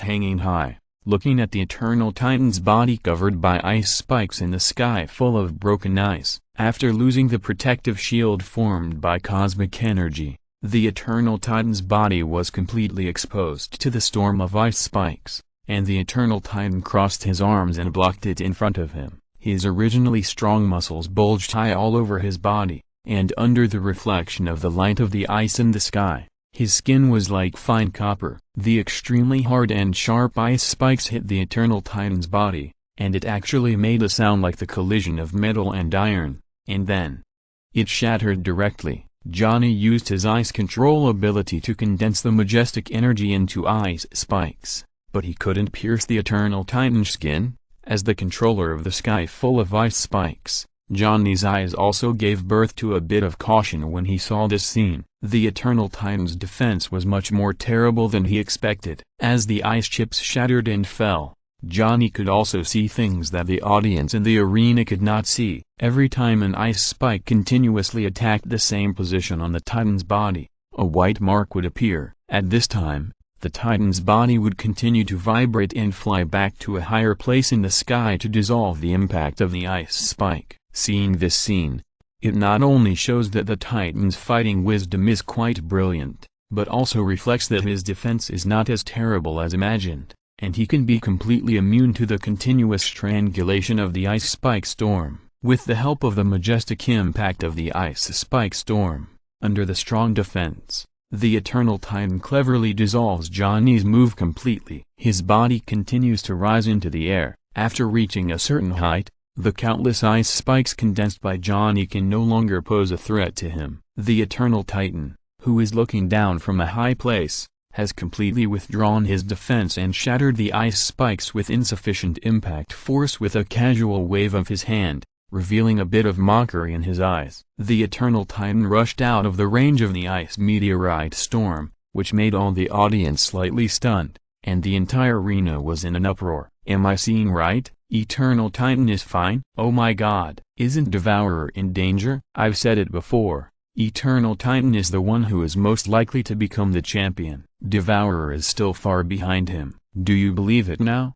S1: hanging high, looking at the Eternal Titan's body covered by ice spikes in the sky full of broken ice. After losing the protective shield formed by cosmic energy, the Eternal Titan's body was completely exposed to the storm of ice spikes, and the Eternal Titan crossed his arms and blocked it in front of him. His originally strong muscles bulged high all over his body, and under the reflection of the light of the ice in the sky, his skin was like fine copper. The extremely hard and sharp ice spikes hit the Eternal Titan's body, and it actually made a sound like the collision of metal and iron, and then it shattered directly. Johnny used his ice control ability to condense the majestic energy into ice spikes, but he couldn't pierce the Eternal Titan's skin. As the controller of the sky full of ice spikes, Johnny's eyes also gave birth to a bit of caution when he saw this scene. The Eternal Titan's defense was much more terrible than he expected. As the ice chips shattered and fell, Johnny could also see things that the audience in the arena could not see. Every time an ice spike continuously attacked the same position on the Titan's body, a white mark would appear. At this time, the Titan's body would continue to vibrate and fly back to a higher place in the sky to dissolve the impact of the ice spike. Seeing this scene, it not only shows that the Titan's fighting wisdom is quite brilliant, but also reflects that his defense is not as terrible as imagined, and he can be completely immune to the continuous strangulation of the ice spike storm. With the help of the majestic impact of the ice spike storm, under the strong defense, the Eternal Titan cleverly dissolves Johnny's move completely. His body continues to rise into the air. After reaching a certain height, the countless ice spikes condensed by Johnny can no longer pose a threat to him. The Eternal Titan, who is looking down from a high place, has completely withdrawn his defense and shattered the ice spikes with insufficient impact force with a casual wave of his hand, revealing a bit of mockery in his eyes. The Eternal Titan rushed out of the range of the ice meteorite storm, which made all the audience slightly stunned, and the entire arena was in an uproar. Am I seeing right? Eternal Titan is fine? Oh my god, isn't Devourer in danger? I've said it before, Eternal Titan is the one who is most likely to become the champion. Devourer is still far behind him. Do you believe it now?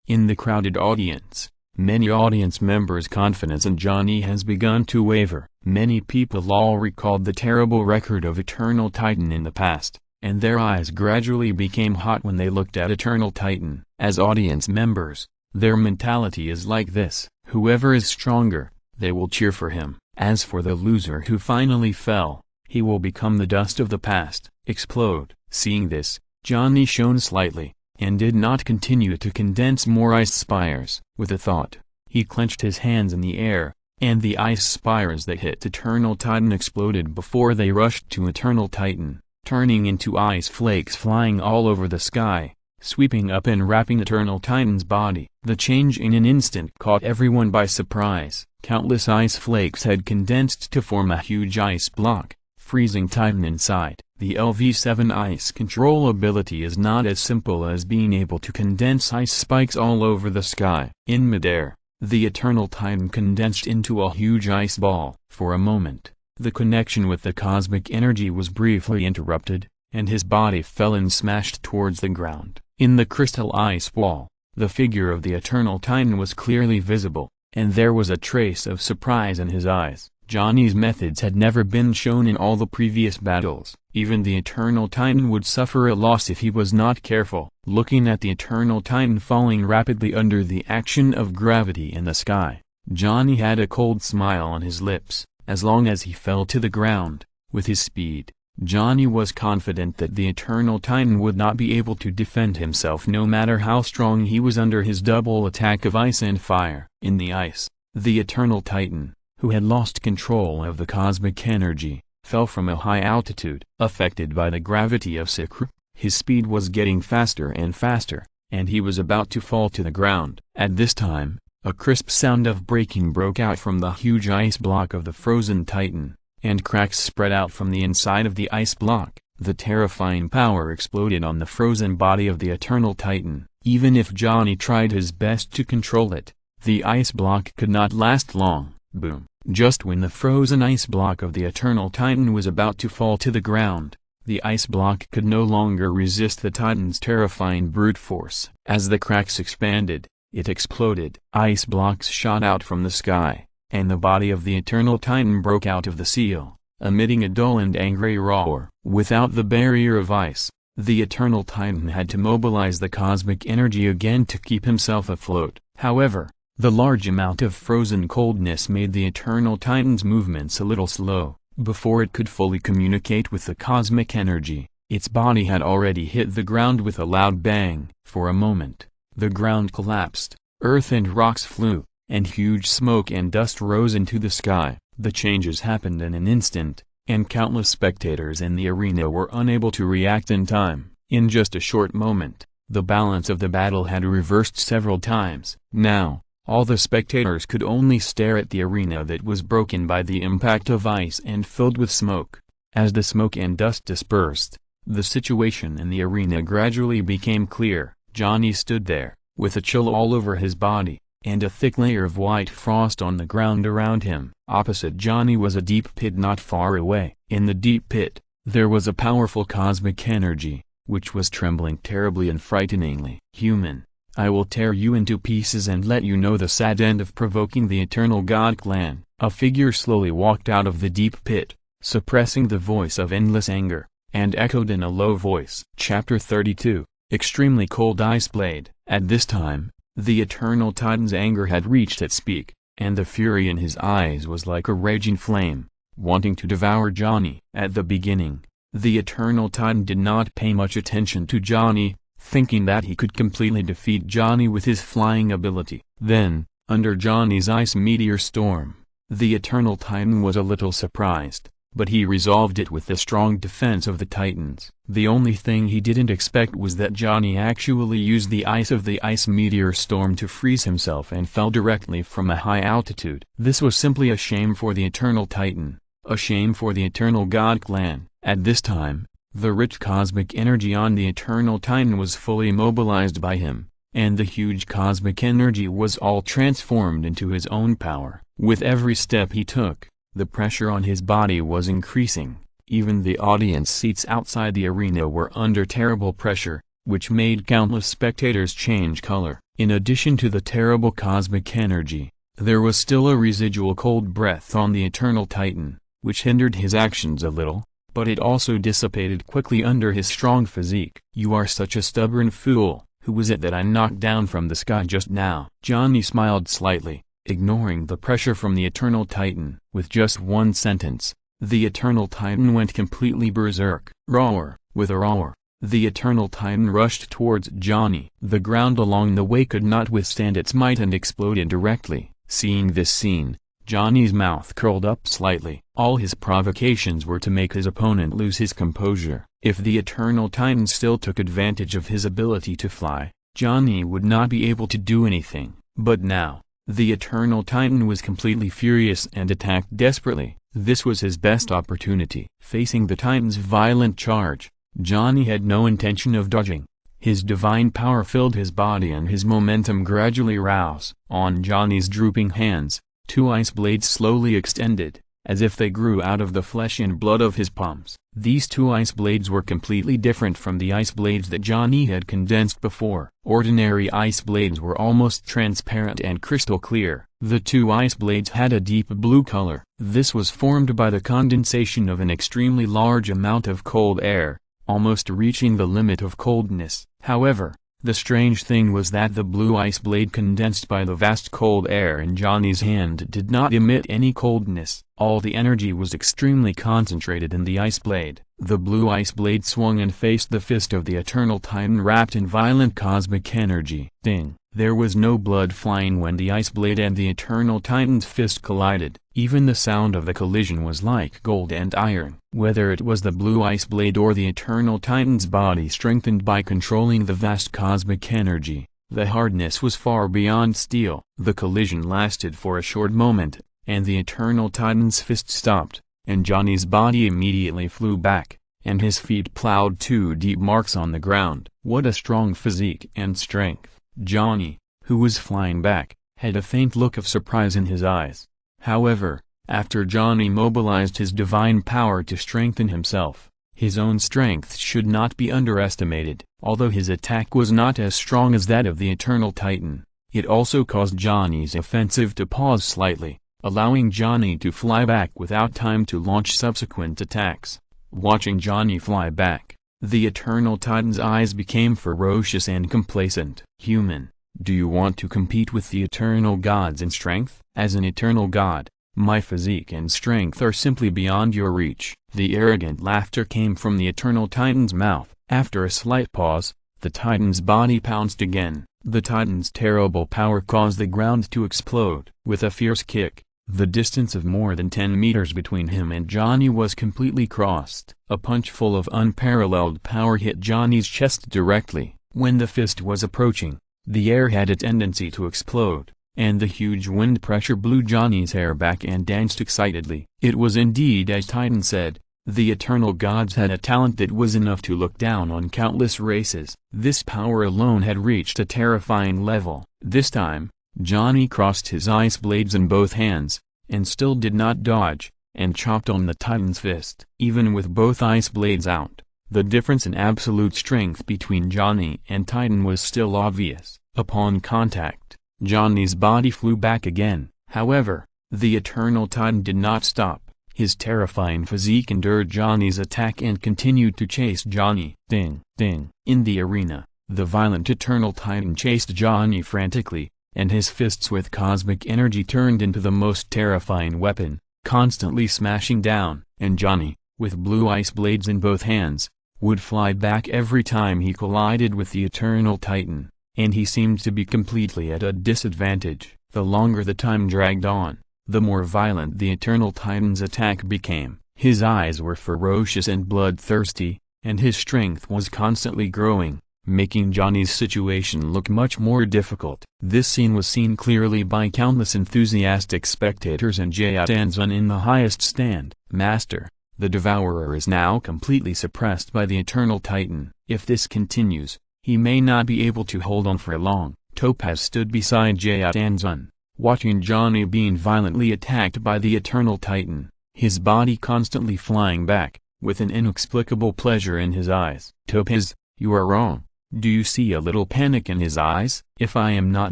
S1: In the crowded audience, many audience members' confidence in Johnny has begun to waver. Many people all recalled the terrible record of Eternal Titan in the past, and their eyes gradually became hot when they looked at Eternal Titan. As audience members, their mentality is like this: whoever is stronger, they will cheer for him. As for the loser who finally fell, he will become the dust of the past, explode. Seeing this, Johnny shone slightly, and did not continue to condense more ice spires. With a thought, he clenched his hands in the air, and the ice spires that hit Eternal Titan exploded before they rushed to Eternal Titan, turning into ice flakes flying all over the sky, sweeping up and wrapping Eternal Titan's body. The change in an instant caught everyone by surprise. Countless ice flakes had condensed to form a huge ice block, freezing Titan inside. The LV7 ice control ability is not as simple as being able to condense ice spikes all over the sky. In midair, the Eternal Titan condensed into a huge ice ball. For a moment, the connection with the cosmic energy was briefly interrupted, and his body fell and smashed towards the ground. In the crystal ice wall, the figure of the Eternal Titan was clearly visible, and there was a trace of surprise in his eyes. Johnny's methods had never been shown in all the previous battles. Even the Eternal Titan would suffer a loss if he was not careful. Looking at the Eternal Titan falling rapidly under the action of gravity in the sky, Johnny had a cold smile on his lips. As long as he fell to the ground, with his speed, Johnny was confident that the Eternal Titan would not be able to defend himself no matter how strong he was under his double attack of ice and fire. In the ice, the Eternal Titan, who had lost control of the cosmic energy, fell from a high altitude. Affected by the gravity of Sakura, his speed was getting faster and faster, and he was about to fall to the ground. At this time, a crisp sound of breaking broke out from the huge ice block of the frozen Titan, and cracks spread out from the inside of the ice block. The terrifying power exploded on the frozen body of the Eternal Titan. Even if Johnny tried his best to control it, the ice block could not last long. Boom. Just when the frozen ice block of the Eternal Titan was about to fall to the ground, the ice block could no longer resist the Titan's terrifying brute force. As the cracks expanded, it exploded. Ice blocks shot out from the sky, and the body of the Eternal Titan broke out of the seal, emitting a dull and angry roar. Without the barrier of ice, the Eternal Titan had to mobilize the cosmic energy again to keep himself afloat. However, the large amount of frozen coldness made the Eternal Titan's movements a little slow. Before it could fully communicate with the cosmic energy, its body had already hit the ground with a loud bang. For a moment, the ground collapsed, earth and rocks flew, and huge smoke and dust rose into the sky. The changes happened in an instant, and countless spectators in the arena were unable to react in time. In just a short moment, the balance of the battle had reversed several times. Now, all the spectators could only stare at the arena that was broken by the impact of ice and filled with smoke. As the smoke and dust dispersed, the situation in the arena gradually became clear. Johnny stood there, with a chill all over his body, and a thick layer of white frost on the ground around him. Opposite Johnny was a deep pit not far away. In the deep pit, there was a powerful cosmic energy, which was trembling terribly and frighteningly. Human, I will tear you into pieces and let you know the sad end of provoking the Eternal God Clan. A figure slowly walked out of the deep pit, suppressing the voice of endless anger, and echoed in a low voice. Chapter 32, Extremely Cold Ice Blade. At this time, the Eternal Titan's anger had reached its peak. and the fury in his eyes was like a raging flame, wanting to devour Johnny. At the beginning, the Eternal Titan did not pay much attention to Johnny, thinking that he could completely defeat Johnny with his flying ability. Then, under Johnny's ice meteor storm, the Eternal Titan was a little surprised, but he resolved it with the strong defense of the Titans. The only thing he didn't expect was that Johnny actually used the ice of the ice meteor storm to freeze himself and fell directly from a high altitude. This was simply a shame for the Eternal Titan, a shame for the Eternal God clan. At this time, the rich cosmic energy on the Eternal Titan was fully mobilized by him, and the huge cosmic energy was all transformed into his own power. With every step he took, the pressure on his body was increasing. Even the audience seats outside the arena were under terrible pressure, which made countless spectators change color. In addition to the terrible cosmic energy, there was still a residual cold breath on the Eternal Titan, which hindered his actions a little, but it also dissipated quickly under his strong physique. "You are such a stubborn fool. Who was it that I knocked down from the sky just now?" Johnny smiled slightly, ignoring the pressure from the Eternal Titan. With just one sentence, the Eternal Titan went completely berserk. Roar! With a roar, the Eternal Titan rushed towards Johnny. The ground along the way could not withstand its might and exploded directly. Seeing this scene, Johnny's mouth curled up slightly. All his provocations were to make his opponent lose his composure. If the Eternal Titan still took advantage of his ability to fly, Johnny would not be able to do anything. But now, the Eternal Titan was completely furious and attacked desperately. This was his best opportunity. Facing the Titan's violent charge, Johnny had no intention of dodging. His divine power filled his body and his momentum gradually rose. On Johnny's drooping hands, two ice blades slowly extended, as if they grew out of the flesh and blood of his palms. These two ice blades were completely different from the ice blades that Johnny had condensed before. Ordinary ice blades were almost transparent and crystal clear. The two ice blades had a deep blue color. This was formed by the condensation of an extremely large amount of cold air, almost reaching the limit of coldness. However, the strange thing was that the blue ice blade condensed by the vast cold air in Johnny's hand did not emit any coldness. All the energy was extremely concentrated in the ice blade. The blue ice blade swung and faced the fist of the Eternal Titan wrapped in violent cosmic energy. Ding! There was no blood flying when the ice blade and the Eternal Titan's fist collided. Even the sound of the collision was like gold and iron. Whether it was the blue ice blade or the Eternal Titan's body strengthened by controlling the vast cosmic energy, the hardness was far beyond steel. The collision lasted for a short moment, and the Eternal Titan's fist stopped, and Johnny's body immediately flew back, and his feet plowed two deep marks on the ground. What a strong physique and strength! Johnny, who was flying back, had a faint look of surprise in his eyes. However, after Johnny mobilized his divine power to strengthen himself, his own strength should not be underestimated. Although his attack was not as strong as that of the Eternal Titan, it also caused Johnny's offensive to pause slightly, allowing Johnny to fly back without time to launch subsequent attacks. Watching Johnny fly back, the Eternal Titan's eyes became ferocious and complacent. "Human, do you want to compete with the eternal gods in strength? As an eternal god, my physique and strength are simply beyond your reach." The arrogant laughter came from the Eternal Titan's mouth. After a slight pause, the Titan's body pounced again. The Titan's terrible power caused the ground to explode. With a fierce kick, the distance of more than 10 meters between him and Johnny was completely crossed. A punch full of unparalleled power hit Johnny's chest directly. When the fist was approaching, the air had a tendency to explode, and the huge wind pressure blew Johnny's hair back and danced excitedly. It was indeed as Titan said, the eternal gods had a talent that was enough to look down on countless races. This power alone had reached a terrifying level. This time, Johnny crossed his ice blades in both hands, and still did not dodge, and chopped on the Titan's fist. Even with both ice blades out, the difference in absolute strength between Johnny and Titan was still obvious. Upon contact, Johnny's body flew back again. However, the Eternal Titan did not stop. His terrifying physique endured Johnny's attack and continued to chase Johnny. Ding, ding. In the arena, the violent Eternal Titan chased Johnny frantically, and his fists with cosmic energy turned into the most terrifying weapon, constantly smashing down. And Johnny, with blue ice blades in both hands, would fly back every time he collided with the Eternal Titan, and he seemed to be completely at a disadvantage. The longer the time dragged on, the more violent the Eternal Titan's attack became. His eyes were ferocious and bloodthirsty, and his strength was constantly growing, making Johnny's situation look much more difficult. This scene was seen clearly by countless enthusiastic spectators and Jayatanzan in the highest stand. Master, the Devourer is now completely suppressed by the Eternal Titan. If this continues, he may not be able to hold on for long. Topaz stood beside Jayatanzan, watching Johnny being violently attacked by the Eternal Titan, his body constantly flying back, with an inexplicable pleasure in his eyes. Topaz, you are wrong. Do you see a little panic in his eyes? If I am not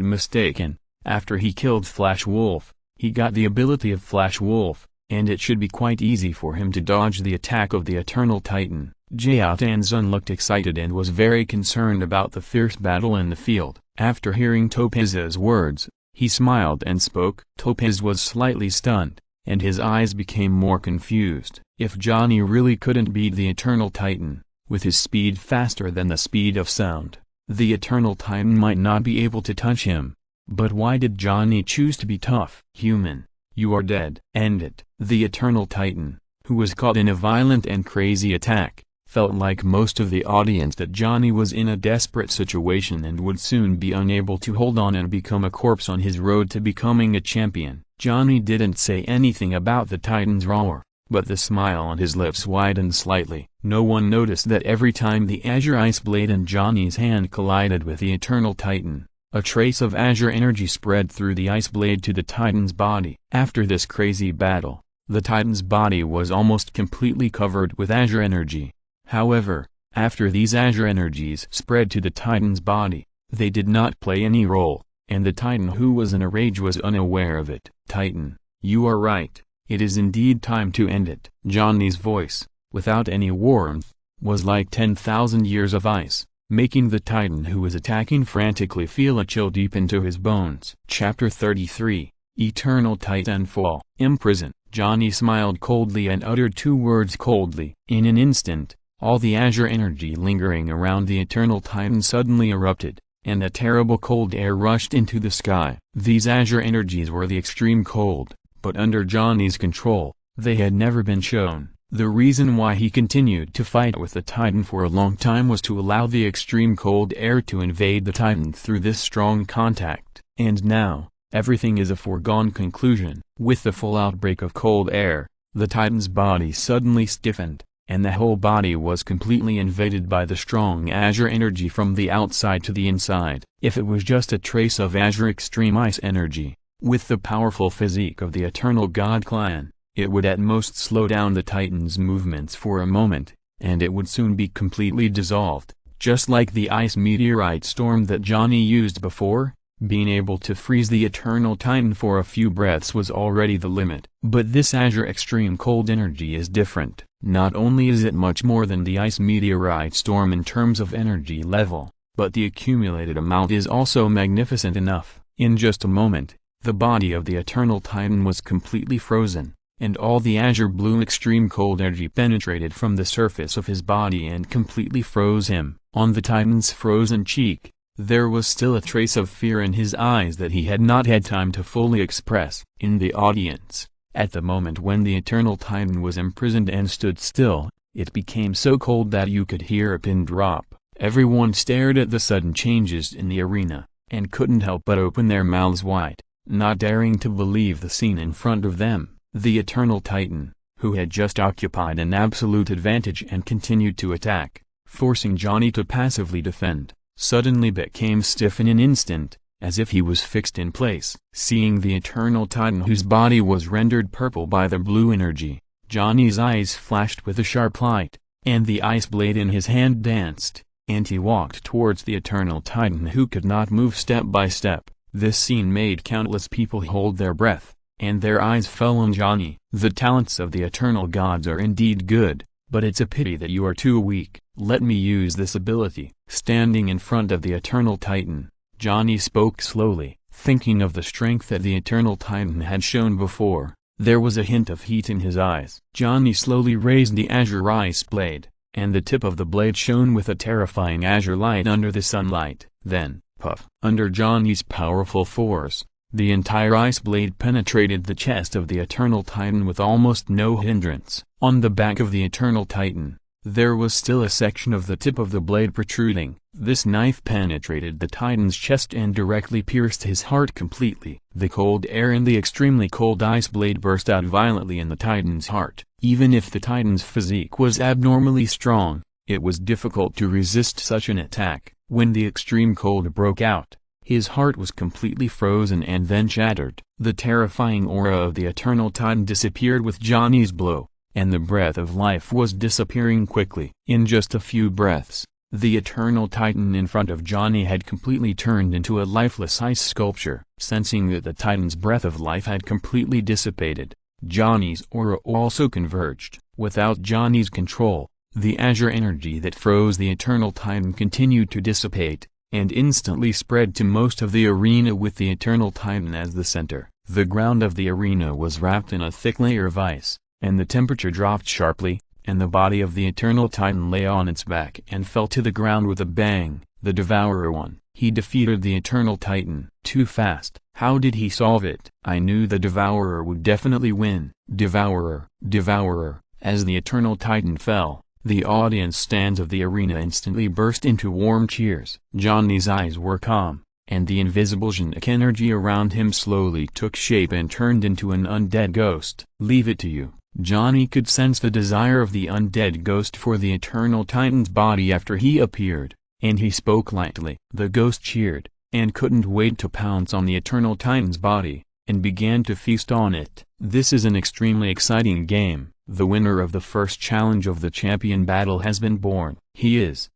S1: mistaken, after he killed Flash Wolf, he got the ability of Flash Wolf, and it should be quite easy for him to dodge the attack of the Eternal Titan. Jayatanzan looked excited and was very concerned about the fierce battle in the field. After hearing Topaz's words, he smiled and spoke. Topaz was slightly stunned, and his eyes became more confused. If Johnny really couldn't beat the Eternal Titan, with his speed faster than the speed of sound, the Eternal Titan might not be able to touch him. But why did Johnny choose to be tough? Human, you are dead. End it. The Eternal Titan, who was caught in a violent and crazy attack, felt like most of the audience that Johnny was in a desperate situation and would soon be unable to hold on and become a corpse on his road to becoming a champion. Johnny didn't say anything about the Titan's roar, but the smile on his lips widened slightly. No one noticed that every time the Azure Ice Blade in Johnny's hand collided with the Eternal Titan, a trace of Azure energy spread through the Ice Blade to the Titan's body. After this crazy battle, the Titan's body was almost completely covered with Azure energy. However, after these Azure energies spread to the Titan's body, they did not play any role, and the Titan who was in a rage was unaware of it. Titan, you are right. It is indeed time to end it. Johnny's voice, without any warmth, was like 10,000 years of ice, making the Titan who was attacking frantically feel a chill deep into his bones. Chapter 33, Eternal Titanfall. Imprisoned. Johnny smiled coldly and uttered two words coldly. In an instant, all the Azure energy lingering around the Eternal Titan suddenly erupted, and a terrible cold air rushed into the sky. These Azure energies were the extreme cold, but under Johnny's control, they had never been shown. The reason why he continued to fight with the Titan for a long time was to allow the extreme cold air to invade the Titan through this strong contact. And now, everything is a foregone conclusion. With the full outbreak of cold air, the Titan's body suddenly stiffened, and the whole body was completely invaded by the strong Azure energy from the outside to the inside. If it was just a trace of Azure extreme ice energy, with the powerful physique of the Eternal God Clan, it would at most slow down the Titan's movements for a moment, and it would soon be completely dissolved. Just like the ice meteorite storm that Johnny used before, being able to freeze the Eternal Titan for a few breaths was already the limit. But this Azure extreme cold energy is different. Not only is it much more than the ice meteorite storm in terms of energy level, but the accumulated amount is also magnificent enough. In just a moment, the body of the Eternal Titan was completely frozen, and all the Azure blue extreme cold energy penetrated from the surface of his body and completely froze him. On the Titan's frozen cheek, there was still a trace of fear in his eyes that he had not had time to fully express. In the audience, at the moment when the Eternal Titan was imprisoned and stood still, it became so cold that you could hear a pin drop. Everyone stared at the sudden changes in the arena, and couldn't help but open their mouths wide, not daring to believe the scene in front of them. The Eternal Titan, who had just occupied an absolute advantage and continued to attack, forcing Johnny to passively defend, suddenly became stiff in an instant, as if he was fixed in place. Seeing the Eternal Titan whose body was rendered purple by the blue energy, Johnny's eyes flashed with a sharp light, and the ice blade in his hand danced, and he walked towards the Eternal Titan who could not move step by step. This scene made countless people hold their breath, and their eyes fell on Johnny. The talents of the Eternal Gods are indeed good, but it's a pity that you are too weak. Let me use this ability. Standing in front of the Eternal Titan, Johnny spoke slowly. Thinking of the strength that the Eternal Titan had shown before, there was a hint of heat in his eyes. Johnny slowly raised the azure ice blade, and the tip of the blade shone with a terrifying azure light under the sunlight. Then, puff! Under Johnny's powerful force, the entire ice blade penetrated the chest of the Eternal Titan with almost no hindrance. On the back of the Eternal Titan, there was still a section of the tip of the blade protruding. This knife penetrated the Titan's chest and directly pierced his heart completely. The cold air in the extremely cold ice blade burst out violently in the Titan's heart. Even if the Titan's physique was abnormally strong, it was difficult to resist such an attack. When the extreme cold broke out, his heart was completely frozen and then shattered. The terrifying aura of the Eternal Titan disappeared with Johnny's blow, and the breath of life was disappearing quickly. In just a few breaths, the Eternal Titan in front of Johnny had completely turned into a lifeless ice sculpture. Sensing that the Titan's breath of life had completely dissipated, Johnny's aura also converged. Without Johnny's control, the azure energy that froze the Eternal Titan continued to dissipate, and instantly spread to most of the arena with the Eternal Titan as the center. The ground of the arena was wrapped in a thick layer of ice, and the temperature dropped sharply, and the body of the Eternal Titan lay on its back and fell to the ground with a bang. The Devourer won. He defeated the Eternal Titan. Too fast. How did he solve it? I knew the Devourer would definitely win. Devourer, Devourer. As the Eternal Titan fell, the audience stands of the arena instantly burst into warm cheers. Johnny's eyes were calm, and the invisible genetic energy around him slowly took shape and turned into an undead ghost. Leave it to you. Johnny could sense the desire of the undead ghost for the Eternal Titan's body after he appeared, and he spoke lightly. The ghost cheered, and couldn't wait to pounce on the Eternal Titan's body, and began to feast on it. This is an extremely exciting game. The winner of the first challenge of the champion battle has been born. He is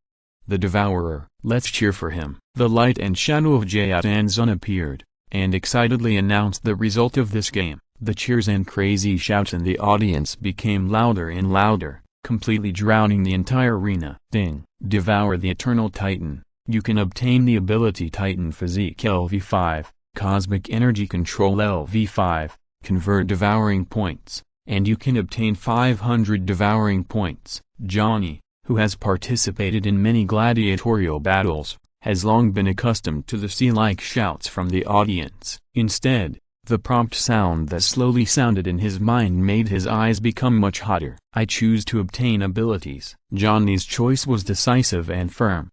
S1: the Devourer. Let's cheer for him. The light and shadow of Jayatanzun appeared, and excitedly announced the result of this game. The cheers and crazy shouts in the audience became louder and louder, completely drowning the entire arena. Ding! Devour the Eternal Titan. You can obtain the ability Titan Physique LV5, Cosmic Energy Control LV5, convert devouring points, and you can obtain 500 devouring points. Johnny, who has participated in many gladiatorial battles, has long been accustomed to the sea-like shouts from the audience. Instead, the prompt sound that slowly sounded in his mind made his eyes become much hotter. I choose to obtain abilities. Johnny's choice was decisive and firm.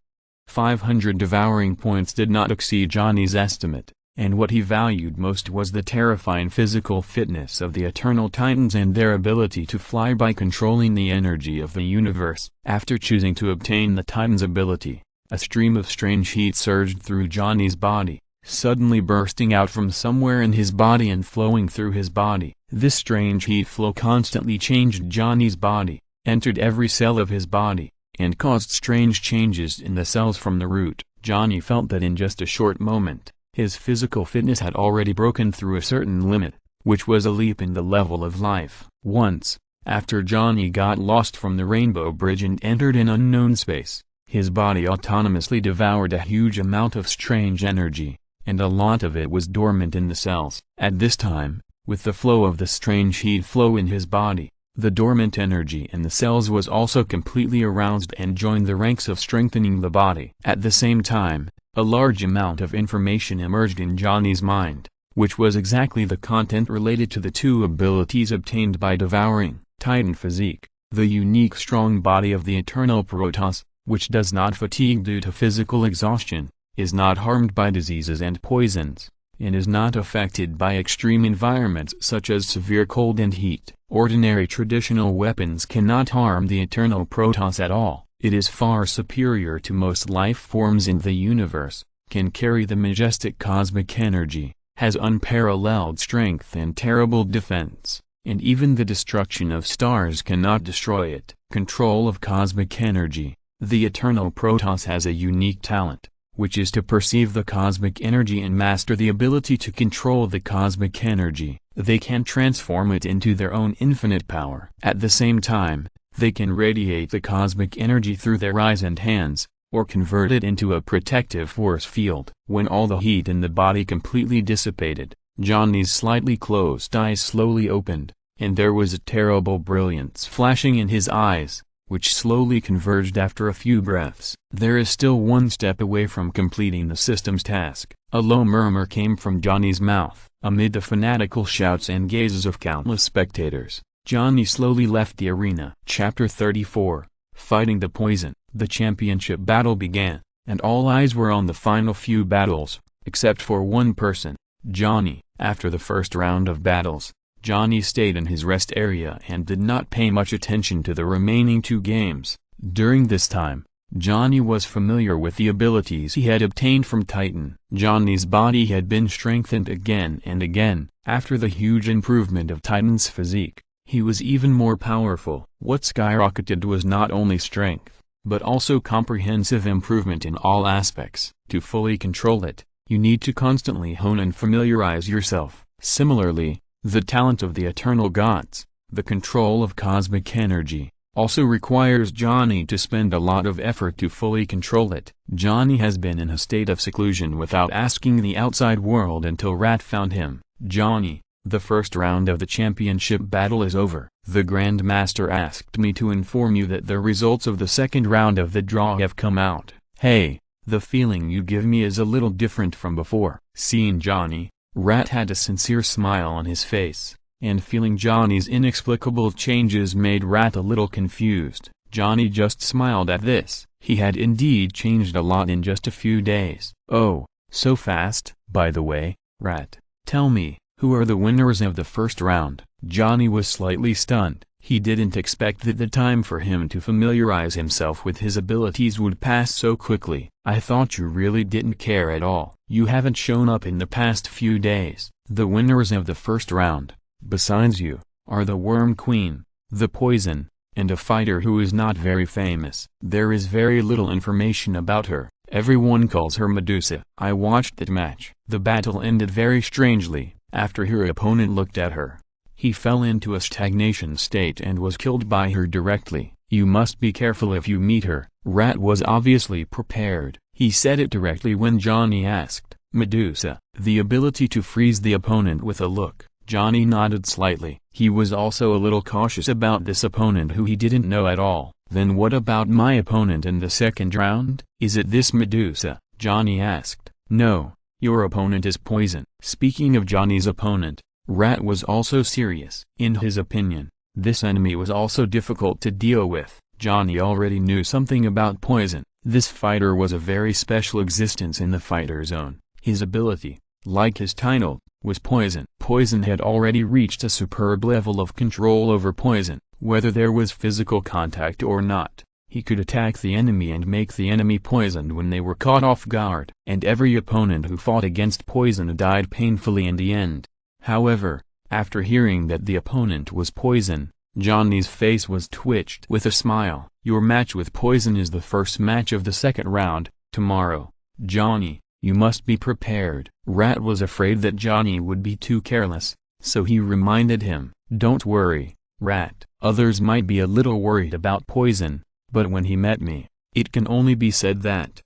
S1: 500 devouring points did not exceed Johnny's estimate, and what he valued most was the terrifying physical fitness of the Eternal Titans and their ability to fly by controlling the energy of the universe. After choosing to obtain the Titan's ability, a stream of strange heat surged through Johnny's body, suddenly bursting out from somewhere in his body and flowing through his body. This strange heat flow constantly changed Johnny's body, entered every cell of his body, and caused strange changes in the cells from the root. Johnny felt that in just a short moment, his physical fitness had already broken through a certain limit, which was a leap in the level of life. Once, after Johnny got lost from the Rainbow Bridge and entered an unknown space, his body autonomously devoured a huge amount of strange energy, and a lot of it was dormant in the cells. At this time, with the flow of the strange heat flow in his body, the dormant energy in the cells was also completely aroused and joined the ranks of strengthening the body. At the same time, a large amount of information emerged in Johnny's mind, which was exactly the content related to the two abilities obtained by devouring. Titan Physique, the unique strong body of the Eternal Protoss, which does not fatigue due to physical exhaustion, is not harmed by diseases and poisons, and is not affected by extreme environments such as severe cold and heat. Ordinary traditional weapons cannot harm the Eternal Protoss at all. It is far superior to most life forms in the universe, can carry the majestic cosmic energy, has unparalleled strength and terrible defense, and even the destruction of stars cannot destroy it. Control of cosmic energy. The Eternal Protoss has a unique talent, which is to perceive the cosmic energy and master the ability to control the cosmic energy. They can transform it into their own infinite power. At the same time, they can radiate the cosmic energy through their eyes and hands, or convert it into a protective force field. When all the heat in the body completely dissipated, Johnny's slightly closed eyes slowly opened, and there was a terrible brilliance flashing in his eyes, which slowly converged after a few breaths. There is still one step away from completing the system's task. A low murmur came from Johnny's mouth. Amid the fanatical shouts and gazes of countless spectators, Johnny slowly left the arena. Chapter 34, Fighting the Poison. The championship battle began, and all eyes were on the final few battles, except for one person, Johnny. After the first round of battles, Johnny stayed in his rest area and did not pay much attention to the remaining two games. During this time, Johnny was familiar with the abilities he had obtained from Titan. Johnny's body had been strengthened again and again. After the huge improvement of Titan's physique, he was even more powerful. What skyrocketed was not only strength, but also comprehensive improvement in all aspects. To fully control it, you need to constantly hone and familiarize yourself. Similarly, the talent of the eternal gods, the control of cosmic energy, also requires Johnny to spend a lot of effort to fully control it. Johnny has been in a state of seclusion without asking the outside world until Rat found him. Johnny, the first round of the championship battle is over. The Grand Master asked me to inform you that the results of the second round of the draw have come out. Hey, the feeling you give me is a little different from before. Seeing Johnny, Rat had a sincere smile on his face, and feeling Johnny's inexplicable changes made Rat a little confused. Johnny just smiled at this. He had indeed changed a lot in just a few days. Oh, so fast? By the way, Rat, tell me, who are the winners of the first round? Johnny was slightly stunned. He didn't expect that the time for him to familiarize himself with his abilities would pass so quickly. I thought you really didn't care at all. You haven't shown up in the past few days. The winners of the first round, besides you, are the Worm Queen, the Poison, and a fighter who is not very famous. There is very little information about her. Everyone calls her Medusa. I watched that match. The battle ended very strangely. After her opponent looked at her, he fell into a stagnation state and was killed by her directly. You must be careful if you meet her. Rat was obviously prepared. He said it directly when Johnny asked. Medusa, the ability to freeze the opponent with a look. Johnny nodded slightly. He was also a little cautious about this opponent who he didn't know at all. Then what about my opponent in the second round? Is it this Medusa? Johnny asked. No, your opponent is Poison. Speaking of Johnny's opponent, Rat was also serious. In his opinion, this enemy was also difficult to deal with. Johnny already knew something about Poison. This fighter was a very special existence in the fighter zone. His ability, like his title, was Poison. Poison had already reached a superb level of control over Poison. Whether there was physical contact or not, he could attack the enemy and make the enemy poisoned when they were caught off guard. And every opponent who fought against Poison died painfully in the end. However, after hearing that the opponent was Poison, Johnny's face was twitched with a smile. Your match with Poison is the first match of the second round, tomorrow. Johnny, you must be prepared. Rat was afraid that Johnny would be too careless, so he reminded him. Don't worry, Rat. Others might be a little worried about Poison, but when he met me, it can only be said that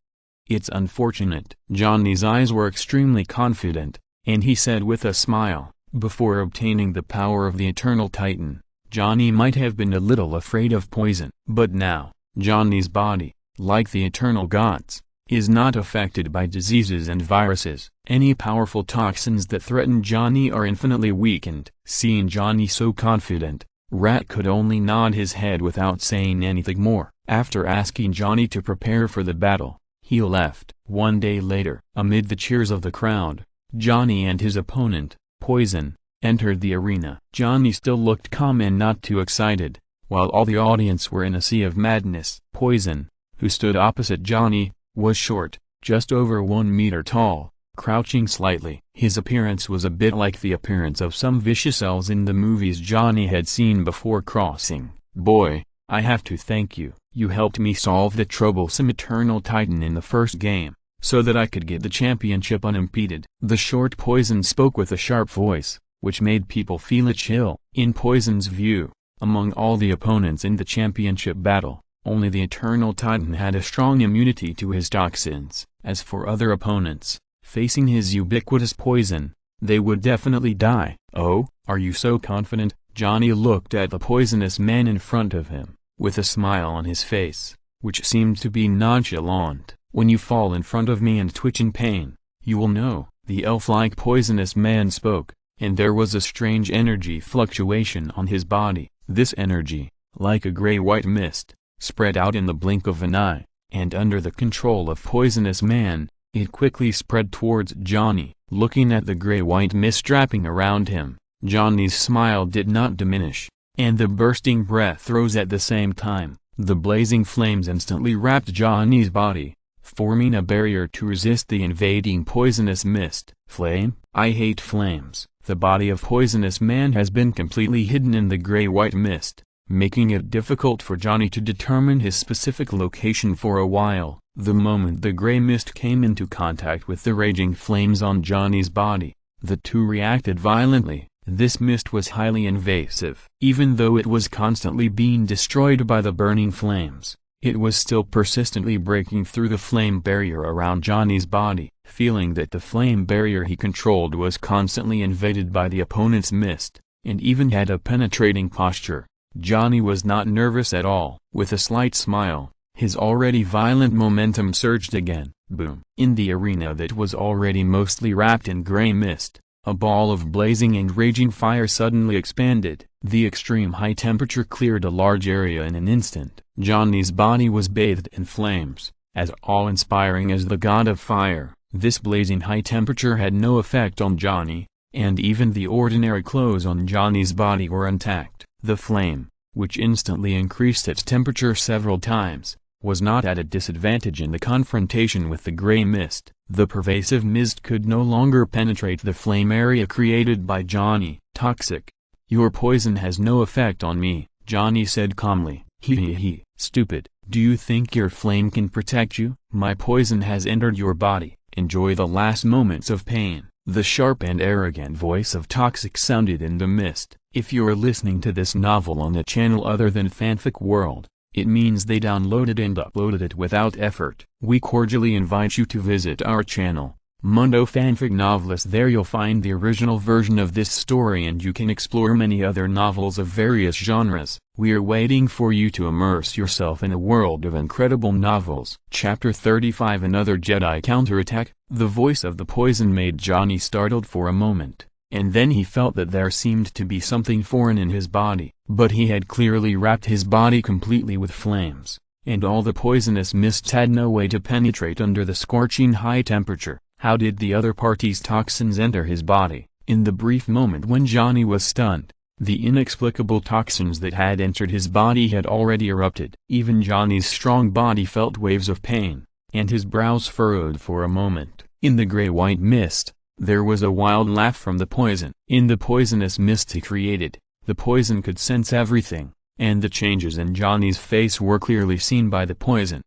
S1: it's unfortunate. Johnny's eyes were extremely confident, and he said with a smile, before obtaining the power of the Eternal Titan, Johnny might have been a little afraid of Poison. But now, Johnny's body, like the eternal gods, is not affected by diseases and viruses. Any powerful toxins that threaten Johnny are infinitely weakened. Seeing Johnny so confident, Rat could only nod his head without saying anything more. After asking Johnny to prepare for the battle, he left. One day later, amid the cheers of the crowd, Johnny and his opponent, Poison, entered the arena. Johnny still looked calm and not too excited, while all the audience were in a sea of madness. Poison, who stood opposite Johnny, was short, just over 1 meter tall, crouching slightly. His appearance was a bit like the appearance of some vicious elves in the movies Johnny had seen before crossing. Boy, I have to thank you. You helped me solve the troublesome Eternal Titan in the first game, so that I could get the championship unimpeded. The short Poison spoke with a sharp voice, which made people feel a chill. In Poison's view, among all the opponents in the championship battle, Only the Eternal Titan had a strong immunity to his toxins. As for other opponents, facing his ubiquitous poison, they would definitely die. "Oh, are you so confident?" Johnny looked at the poisonous man in front of him, with a smile on his face, which seemed to be nonchalant. "When you fall in front of me and twitch in pain, you will know." The elf-like poisonous man spoke, and there was a strange energy fluctuation on his body. This energy, like a gray-white mist, spread out in the blink of an eye, and under the control of poisonous man, it quickly spread towards Johnny. Looking at the gray-white mist wrapping around him, Johnny's smile did not diminish, and the bursting breath rose at the same time. The blazing flames instantly wrapped Johnny's body, forming a barrier to resist the invading poisonous mist. Flame? I hate flames. The body of poisonous man has been completely hidden in the gray-white mist, making it difficult for Johnny to determine his specific location for a while. The moment the gray mist came into contact with the raging flames on Johnny's body, the two reacted violently. This mist was highly invasive. Even though it was constantly being destroyed by the burning flames, it was still persistently breaking through the flame barrier around Johnny's body. Feeling that the flame barrier he controlled was constantly invaded by the opponent's mist, and even had a penetrating posture, Johnny was not nervous at all. With a slight smile, his already violent momentum surged again. Boom! In the arena that was already mostly wrapped in gray mist, a ball of blazing and raging fire suddenly expanded. The extreme high temperature cleared a large area in an instant. Johnny's body was bathed in flames. As awe-inspiring as the god of fire, this blazing high temperature had no effect on Johnny, and even the ordinary clothes on Johnny's body were intact. The flame, which instantly increased its temperature several times, was not at a disadvantage in the confrontation with the gray mist. The pervasive mist could no longer penetrate the flame area created by Johnny. "Toxic. Your poison has no effect on me," Johnny said calmly. He, stupid. Do you think your flame can protect you? My poison has entered your body. Enjoy the last moments of pain. The sharp and arrogant voice of Toxic sounded in the mist. If you're listening to this novel on a channel other than Fanfic World, it means they downloaded and uploaded it without effort. We cordially invite you to visit our channel, Mundo Fanfic Novelist. There you'll find the original version of this story and you can explore many other novels of various genres. We're waiting for you to immerse yourself in a world of incredible novels. Chapter 35 Another Jedi Counterattack. The voice of the poison made Johnny startled for a moment, and then he felt that there seemed to be something foreign in his body. But he had clearly wrapped his body completely with flames, and all the poisonous mists had no way to penetrate under the scorching high temperature. How did the other party's toxins enter his body? In the brief moment when Johnny was stunned, the inexplicable toxins that had entered his body had already erupted. Even Johnny's strong body felt waves of pain, and his brows furrowed for a moment. In the gray-white mist, there was a wild laugh from the poison. In the poisonous mist he created, the poison could sense everything, and the changes in Johnny's face were clearly seen by the poison.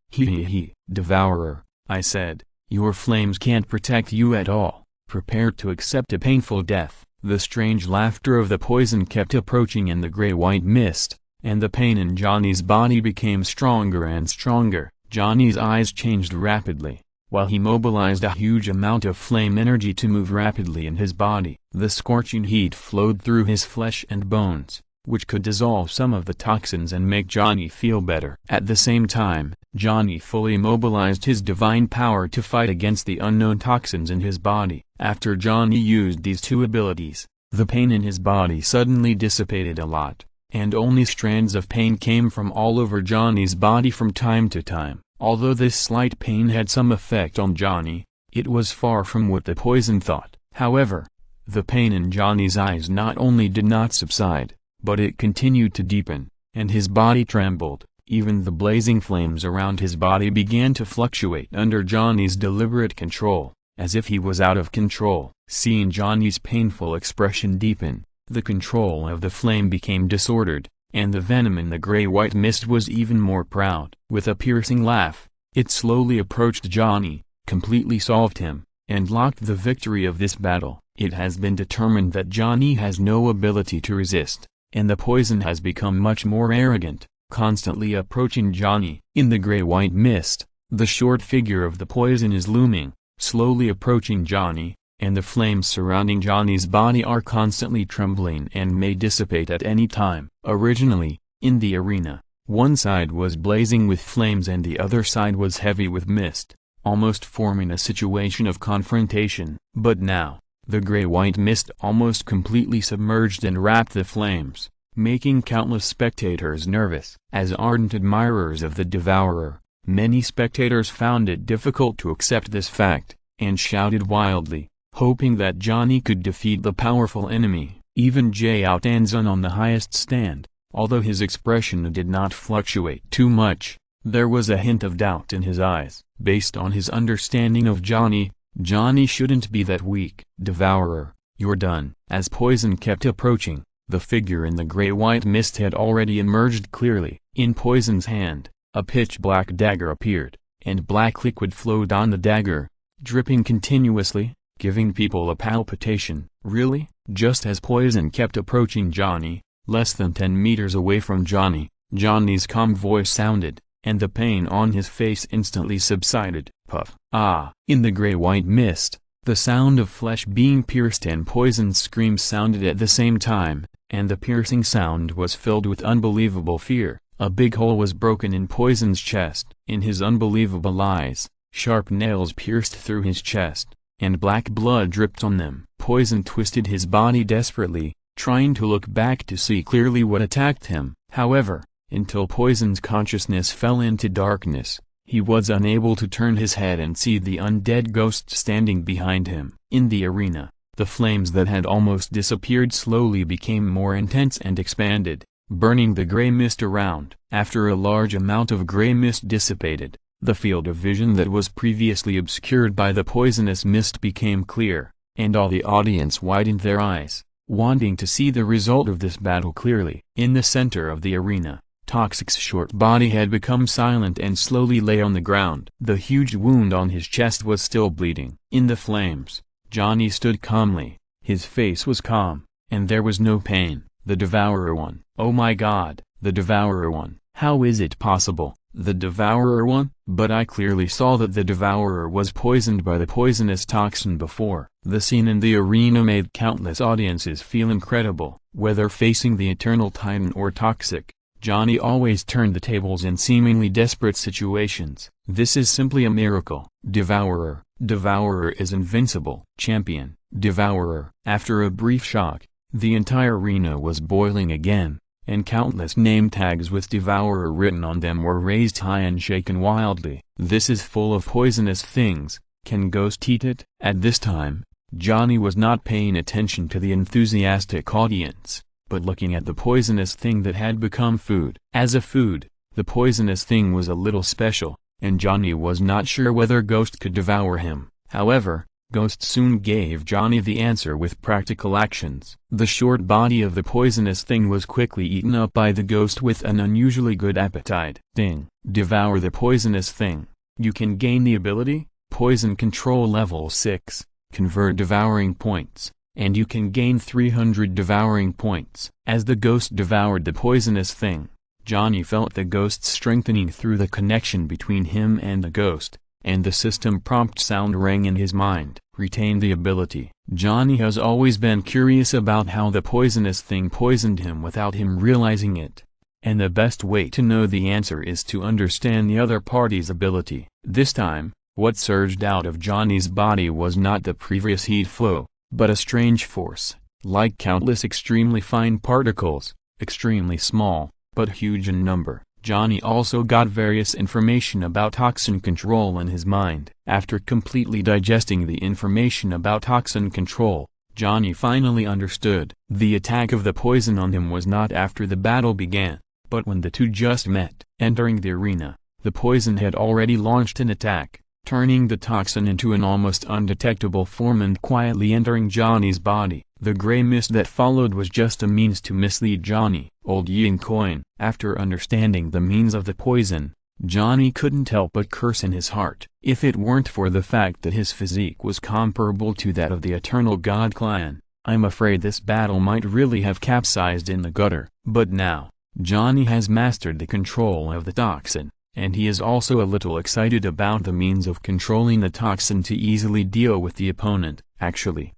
S1: Devourer, I said, your flames can't protect you at all. Prepared to accept a painful death. The strange laughter of the poison kept approaching in the gray-white mist, and the pain in Johnny's body became stronger and stronger. Johnny's eyes changed rapidly, while he mobilized a huge amount of flame energy to move rapidly in his body. The scorching heat flowed through his flesh and bones, which could dissolve some of the toxins and make Johnny feel better. At the same time, Johnny fully mobilized his divine power to fight against the unknown toxins in his body. After Johnny used these two abilities, the pain in his body suddenly dissipated a lot, and only strands of pain came from all over Johnny's body from time to time. Although this slight pain had some effect on Johnny, it was far from what the poison thought. However, the pain in Johnny's eyes not only did not subside, but it continued to deepen, and his body trembled. Even the blazing flames around his body began to fluctuate under Johnny's deliberate control, as if he was out of control. Seeing Johnny's painful expression deepen, the control of the flame became disordered, and the venom in the gray-white mist was even more proud. With a piercing laugh, it slowly approached Johnny, completely solved him, and locked the victory of this battle. It has been determined that Johnny has no ability to resist, and the poison has become much more arrogant. constantly approaching Johnny. In the gray-white mist, the short figure of the poison is looming, slowly approaching Johnny, and the flames surrounding Johnny's body are constantly trembling and may dissipate at any time. Originally, in the arena, one side was blazing with flames and the other side was heavy with mist, almost forming a situation of confrontation. But now, the gray-white mist almost completely submerged and wrapped the flames, making countless spectators nervous. As ardent admirers of the Devourer, many spectators found it difficult to accept this fact, and shouted wildly, hoping that Johnny could defeat the powerful enemy. Even Jay Outanzan on the highest stand, although his expression did not fluctuate too much, there was a hint of doubt in his eyes. Based on his understanding of Johnny, Johnny shouldn't be that weak. Devourer, you're done. As Poison kept approaching, the figure in the gray-white mist had already emerged clearly. In Poison's hand, a pitch-black dagger appeared, and black liquid flowed on the dagger, dripping continuously, giving people a palpitation. Really? Just as Poison kept approaching Johnny, less than 10 meters away from Johnny, Johnny's calm voice sounded, and the pain on his face instantly subsided. Puff. Ah! In the gray-white mist, the sound of flesh being pierced and Poison's screams sounded at the same time, and the piercing sound was filled with unbelievable fear. A big hole was broken in Poison's chest. In his unbelievable eyes, sharp nails pierced through his chest, and black blood dripped on them. Poison twisted his body desperately, trying to look back to see clearly what attacked him. However, until Poison's consciousness fell into darkness, he was unable to turn his head and see the undead ghost standing behind him. In the arena, the flames that had almost disappeared slowly became more intense and expanded, burning the gray mist around. After a large amount of gray mist dissipated, the field of vision that was previously obscured by the poisonous mist became clear, and all the audience widened their eyes, wanting to see the result of this battle clearly. In the center of the arena, Toxic's short body had become silent and slowly lay on the ground. The huge wound on his chest was still bleeding. In the flames, Johnny stood calmly, his face was calm, and there was no pain. The Devourer won. Oh my God, the Devourer won. How is it possible? The Devourer won? But I clearly saw that the Devourer was poisoned by the poisonous toxin before. The scene in the arena made countless audiences feel incredible. Whether facing the Eternal Titan or Toxic, Johnny always turned the tables in seemingly desperate situations. This is simply a miracle. Devourer. Devourer is invincible. Champion. Devourer. After a brief shock, the entire arena was boiling again, and countless name tags with Devourer written on them were raised high and shaken wildly. This is full of poisonous things. Can Ghost eat it? At this time, Johnny was not paying attention to the enthusiastic audience, but looking at the poisonous thing that had become food. As a food, the poisonous thing was a little special, and Johnny was not sure whether Ghost could devour him. However, Ghost soon gave Johnny the answer with practical actions. The short body of the poisonous thing was quickly eaten up by the Ghost with an unusually good appetite. Thing. Devour the poisonous thing. You can gain the ability, Poison Control Level 6, convert devouring points, and you can gain 300 devouring points. As the Ghost devoured the poisonous thing, Johnny felt the Ghost strengthening through the connection between him and the Ghost, and the system prompt sound rang in his mind. Retain the ability. Johnny has always been curious about how the poisonous thing poisoned him without him realizing it, and the best way to know the answer is to understand the other party's ability. This time, what surged out of Johnny's body was not the previous heat flow, but a strange force, like countless extremely fine particles, extremely small, but huge in number. Johnny also got various information about toxin control in his mind. After completely digesting the information about toxin control, Johnny finally understood. The attack of the poison on him was not after the battle began, but when the two just met. Entering the arena, the poison had already launched an attack, turning the toxin into an almost undetectable form and quietly entering Johnny's body. The gray mist that followed was just a means to mislead Johnny. Old yin coin. After understanding the means of the poison, Johnny couldn't help but curse in his heart. If it weren't for the fact that his physique was comparable to that of the Eternal God clan, I'm afraid this battle might really have capsized in the gutter. But now, Johnny has mastered the control of the toxin, and he is also a little excited about the means of controlling the toxin to easily deal with the opponent. Actually,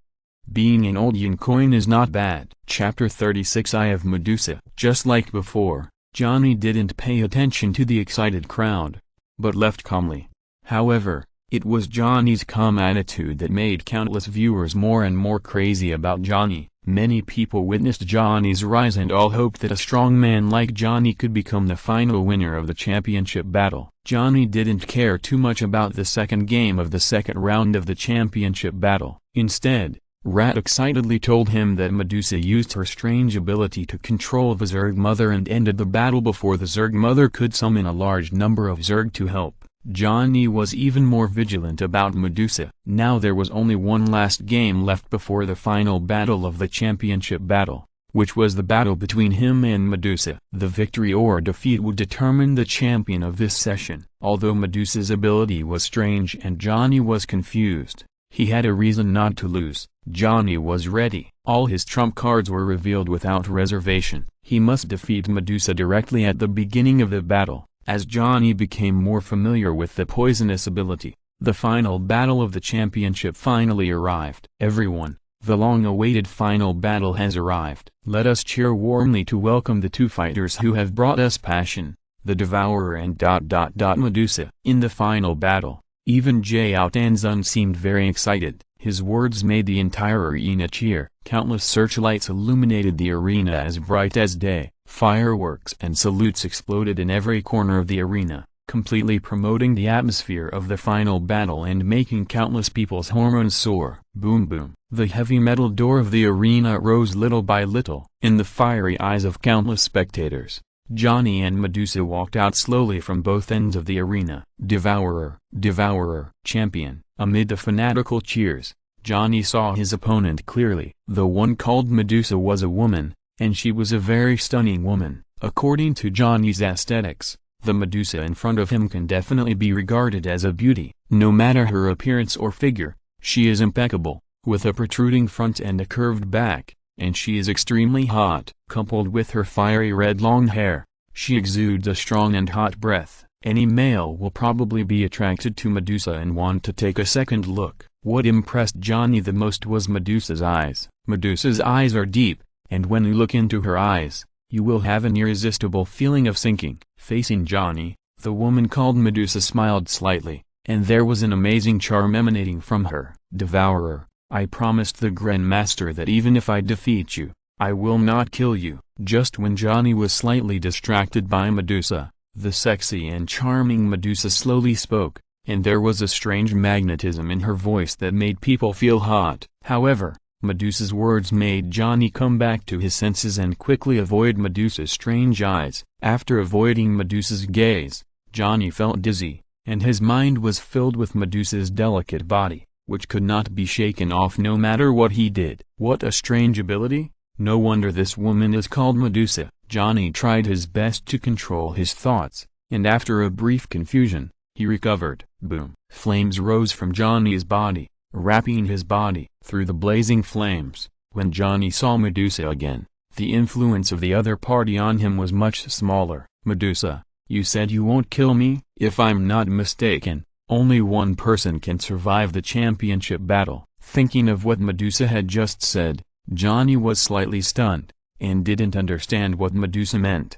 S1: being an old Yincoin is not bad. Chapter 36 Eye of Medusa. Just like before, Johnny didn't pay attention to the excited crowd, but left calmly. However, it was Johnny's calm attitude that made countless viewers more and more crazy about Johnny. Many people witnessed Johnny's rise and all hoped that a strong man like Johnny could become the final winner of the championship battle. Johnny didn't care too much about the second game of the second round of the championship battle. Instead, Rat excitedly told him that Medusa used her strange ability to control the Zerg Mother and ended the battle before the Zerg Mother could summon a large number of Zerg to help. Johnny was even more vigilant about Medusa. Now there was only one last game left before the final battle of the championship battle, which was the battle between him and Medusa. The victory or defeat would determine the champion of this session. Although Medusa's ability was strange and Johnny was confused, he had a reason not to lose. Johnny was ready. All his trump cards were revealed without reservation. He must defeat Medusa directly at the beginning of the battle. As Johnny became more familiar with the poisonous ability, the final battle of the championship finally arrived. Everyone, the long-awaited final battle has arrived. Let us cheer warmly to welcome the two fighters who have brought us passion, the Devourer and Medusa. In the final battle, even Jiao Tanzun seemed very excited. His words made the entire arena cheer. Countless searchlights illuminated the arena as bright as day. Fireworks and salutes exploded in every corner of the arena, completely promoting the atmosphere of the final battle and making countless people's hormones soar. Boom boom. The heavy metal door of the arena rose little by little. In the fiery eyes of countless spectators, Johnny and Medusa walked out slowly from both ends of the arena. Devourer, Devourer, champion. Amid the fanatical cheers, Johnny saw his opponent clearly. The one called Medusa was a woman, and she was a very stunning woman. According to Johnny's aesthetics, the Medusa in front of him can definitely be regarded as a beauty. No matter her appearance or figure, she is impeccable, with a protruding front and a curved back, and she is extremely hot. Coupled with her fiery red long hair, she exudes a strong and hot breath. Any male will probably be attracted to Medusa and want to take a second look. What impressed Johnny the most was Medusa's eyes. Medusa's eyes are deep, and when you look into her eyes, you will have an irresistible feeling of sinking. Facing Johnny, the woman called Medusa smiled slightly, and there was an amazing charm emanating from her. Devourer, I promised the Grandmaster that even if I defeat you, I will not kill you. Just when Johnny was slightly distracted by Medusa, the sexy and charming Medusa slowly spoke, and there was a strange magnetism in her voice that made people feel hot. However, Medusa's words made Johnny come back to his senses and quickly avoid Medusa's strange eyes. After avoiding Medusa's gaze, Johnny felt dizzy, and his mind was filled with Medusa's delicate body, which could not be shaken off no matter what he did. What a strange ability! No wonder this woman is called Medusa. Johnny tried his best to control his thoughts, and after a brief confusion, he recovered. Boom! Flames rose from Johnny's body, wrapping his body. Through the blazing flames, when Johnny saw Medusa again, the influence of the other party on him was much smaller. Medusa, you said you won't kill me? If I'm not mistaken, only one person can survive the championship battle. Thinking of what Medusa had just said, Johnny was slightly stunned, and didn't understand what Medusa meant.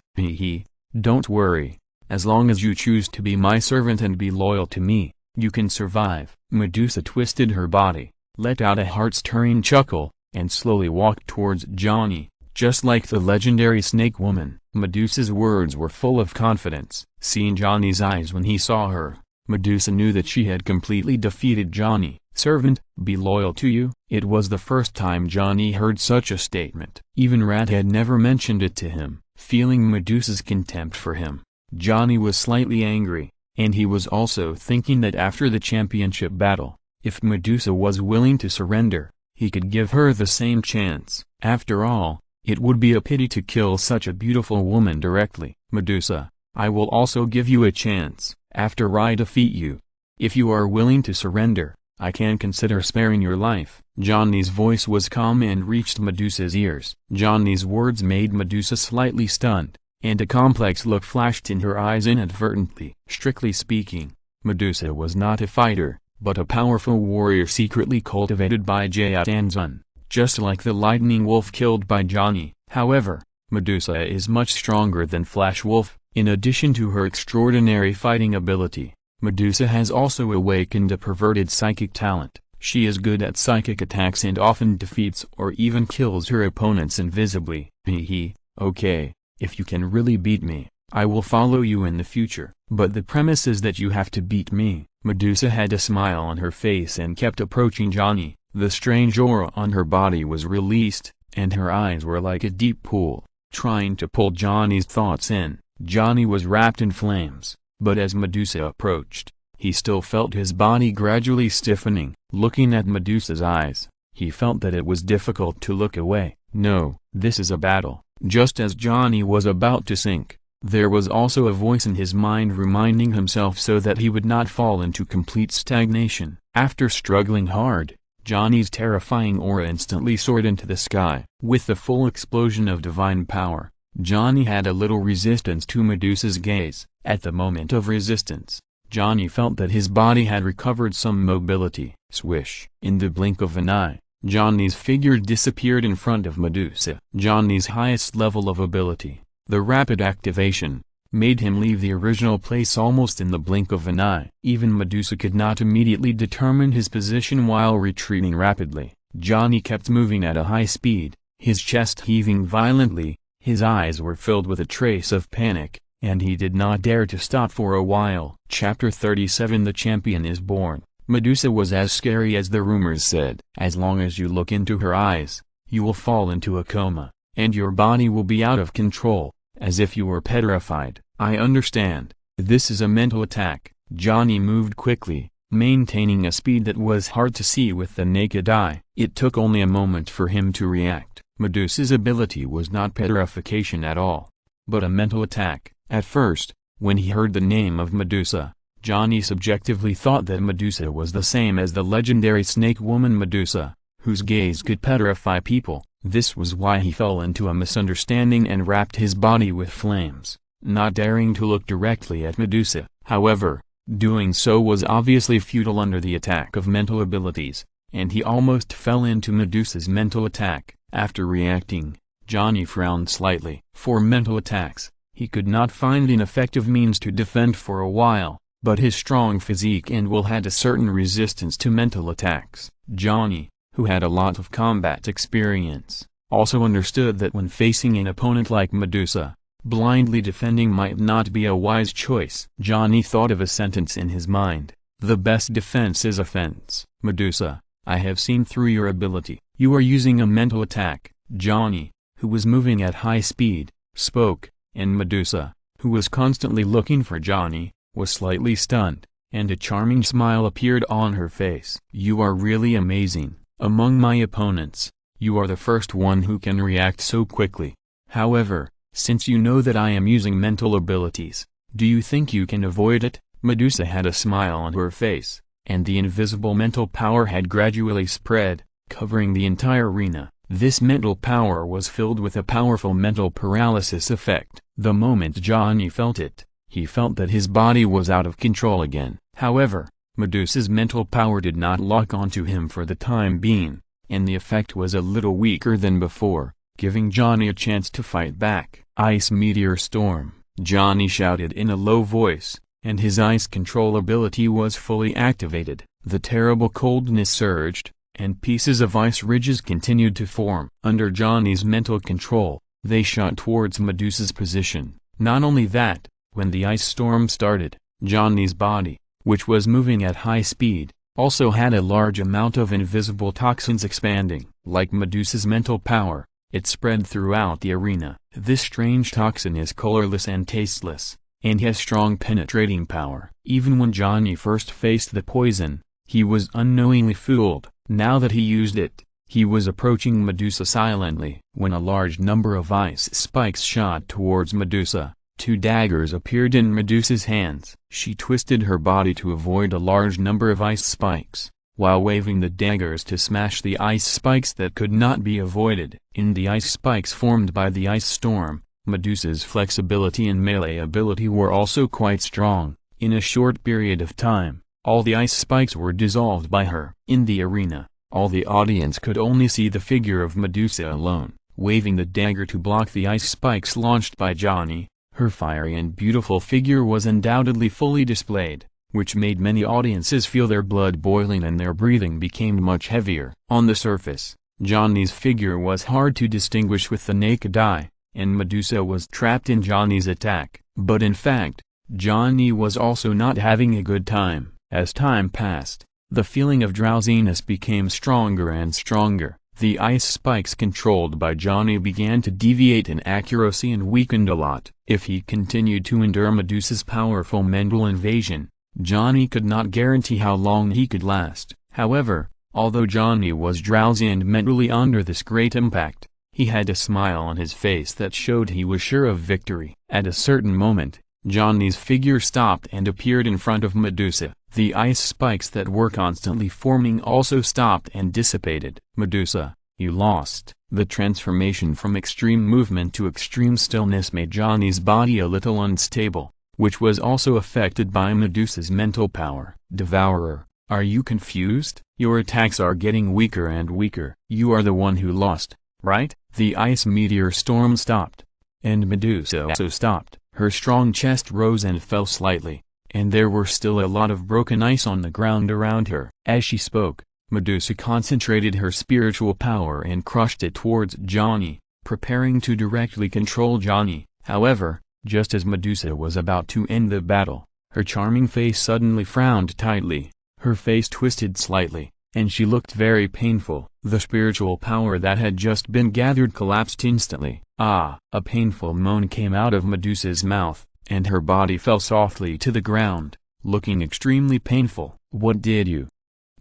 S1: Don't worry. As long as you choose to be my servant and be loyal to me, you can survive. Medusa twisted her body, let out a heart-stirring chuckle, and slowly walked towards Johnny, just like the legendary snake woman. Medusa's words were full of confidence. Seeing Johnny's eyes when he saw her, Medusa knew that she had completely defeated Johnny. Servant, be loyal to you? It was the first time Johnny heard such a statement. Even Rat had never mentioned it to him. Feeling Medusa's contempt for him, Johnny was slightly angry, and he was also thinking that after the championship battle, if Medusa was willing to surrender, he could give her the same chance. After all, it would be a pity to kill such a beautiful woman directly. Medusa, I will also give you a chance, after I defeat you. If you are willing to surrender, I can consider sparing your life. Johnny's voice was calm and reached Medusa's ears. Johnny's words made Medusa slightly stunned, and a complex look flashed in her eyes inadvertently. Strictly speaking, Medusa was not a fighter, but a powerful warrior secretly cultivated by Jayat, just like the lightning wolf killed by Johnny. However, Medusa is much stronger than Flash Wolf. In addition to her extraordinary fighting ability, Medusa has also awakened a perverted psychic talent. She is good at psychic attacks and often defeats or even kills her opponents invisibly. Okay, if you can really beat me, I will follow you in the future. But the premise is that you have to beat me. Medusa had a smile on her face and kept approaching Johnny. The strange aura on her body was released, and her eyes were like a deep pool, trying to pull Johnny's thoughts in. Johnny was wrapped in flames, but as Medusa approached, he still felt his body gradually stiffening. Looking at Medusa's eyes, he felt that it was difficult to look away. No, this is a battle. Just as Johnny was about to sink, there was also a voice in his mind reminding himself so that he would not fall into complete stagnation. After struggling hard, Johnny's terrifying aura instantly soared into the sky. With the full explosion of divine power, Johnny had a little resistance to Medusa's gaze. At the moment of resistance, Johnny felt that his body had recovered some mobility. Swish! In the blink of an eye, Johnny's figure disappeared in front of Medusa. Johnny's highest level of ability, the rapid activation, made him leave the original place almost in the blink of an eye. Even Medusa could not immediately determine his position while retreating rapidly. Johnny kept moving at a high speed, his chest heaving violently, his eyes were filled with a trace of panic, and he did not dare to stop for a while. Chapter 37 The Champion is Born. Medusa was as scary as the rumors said. As long as you look into her eyes, you will fall into a coma, and your body will be out of control, as if you were petrified. I understand. This is a mental attack. Johnny moved quickly, maintaining a speed that was hard to see with the naked eye. It took only a moment for him to react. Medusa's ability was not petrification at all, but a mental attack. At first, when he heard the name of Medusa, Johnny subjectively thought that Medusa was the same as the legendary snake woman Medusa, whose gaze could petrify people. This was why he fell into a misunderstanding and wrapped his body with flames, not daring to look directly at Medusa. However, doing so was obviously futile under the attack of mental abilities, and he almost fell into Medusa's mental attack. After reacting, Johnny frowned slightly. For mental attacks, he could not find an effective means to defend for a while, but his strong physique and will had a certain resistance to mental attacks. Johnny, who had a lot of combat experience, also understood that when facing an opponent like Medusa, blindly defending might not be a wise choice. Johnny thought of a sentence in his mind: the best defense is offense. Medusa, I have seen through your ability. You are using a mental attack. Johnny, who was moving at high speed, spoke, and Medusa, who was constantly looking for Johnny, was slightly stunned, and a charming smile appeared on her face. You are really amazing. Among my opponents, you are the first one who can react so quickly. However, since you know that I am using mental abilities, do you think you can avoid it? Medusa had a smile on her face, and the invisible mental power had gradually spread, covering the entire arena. This mental power was filled with a powerful mental paralysis effect. The moment Johnny felt it, he felt that his body was out of control again. However, Medusa's mental power did not lock onto him for the time being, and the effect was a little weaker than before, giving Johnny a chance to fight back. Ice Meteor Storm. Johnny shouted in a low voice, and his ice control ability was fully activated. The terrible coldness surged, and pieces of ice ridges continued to form. Under Johnny's mental control, they shot towards Medusa's position. Not only that, when the ice storm started, Johnny's body, which was moving at high speed, also had a large amount of invisible toxins expanding. Like Medusa's mental power, it spread throughout the arena. This strange toxin is colorless and tasteless, and has strong penetrating power. Even when Johnny first faced the poison, he was unknowingly fooled. Now that he used it, he was approaching Medusa silently. When a large number of ice spikes shot towards Medusa, two daggers appeared in Medusa's hands. She twisted her body to avoid a large number of ice spikes, while waving the daggers to smash the ice spikes that could not be avoided. In the ice spikes formed by the ice storm, Medusa's flexibility and melee ability were also quite strong. In a short period of time, all the ice spikes were dissolved by her. In the arena, all the audience could only see the figure of Medusa alone, waving the dagger to block the ice spikes launched by Johnny. Her fiery and beautiful figure was undoubtedly fully displayed, which made many audiences feel their blood boiling and their breathing became much heavier. On the surface, Johnny's figure was hard to distinguish with the naked eye, and Medusa was trapped in Johnny's attack. But in fact, Johnny was also not having a good time. As time passed, the feeling of drowsiness became stronger and stronger. The ice spikes controlled by Johnny began to deviate in accuracy and weakened a lot. If he continued to endure Medusa's powerful mental invasion, Johnny could not guarantee how long he could last. However, although Johnny was drowsy and mentally under this great impact, he had a smile on his face that showed he was sure of victory. At a certain moment, Johnny's figure stopped and appeared in front of Medusa. The ice spikes that were constantly forming also stopped and dissipated. "Medusa, you lost." The transformation from extreme movement to extreme stillness made Johnny's body a little unstable, which was also affected by Medusa's mental power. "Devourer, are you confused? Your attacks are getting weaker and weaker. You are the one who lost, right?" The ice meteor storm stopped, and Medusa also stopped. Her strong chest rose and fell slightly, and there were still a lot of broken ice on the ground around her. As she spoke, Medusa concentrated her spiritual power and crushed it towards Johnny, preparing to directly control Johnny. However, just as Medusa was about to end the battle, her charming face suddenly frowned tightly, her face twisted slightly, and she looked very painful. The spiritual power that had just been gathered collapsed instantly. Ah! A painful moan came out of Medusa's mouth, and her body fell softly to the ground, looking extremely painful. "What did you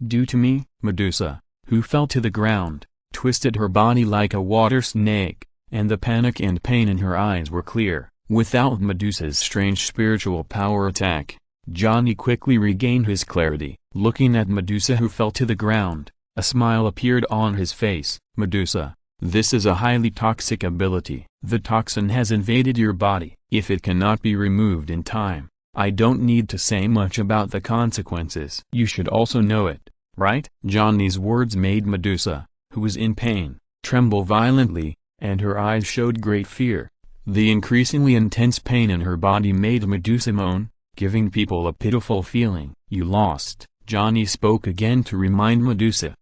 S1: do to me?" Medusa, who fell to the ground, twisted her body like a water snake, and the panic and pain in her eyes were clear. Without Medusa's strange spiritual power attack, Johnny quickly regained his clarity. Looking at Medusa who fell to the ground, a smile appeared on his face. "Medusa, this is a highly toxic ability. The toxin has invaded your body. If it cannot be removed in time, I don't need to say much about the consequences. You should also know it, right?" Johnny's words made Medusa, who was in pain, tremble violently, and her eyes showed great fear. The increasingly intense pain in her body made Medusa moan, giving people a pitiful feeling. "You lost." Johnny spoke again to remind Medusa.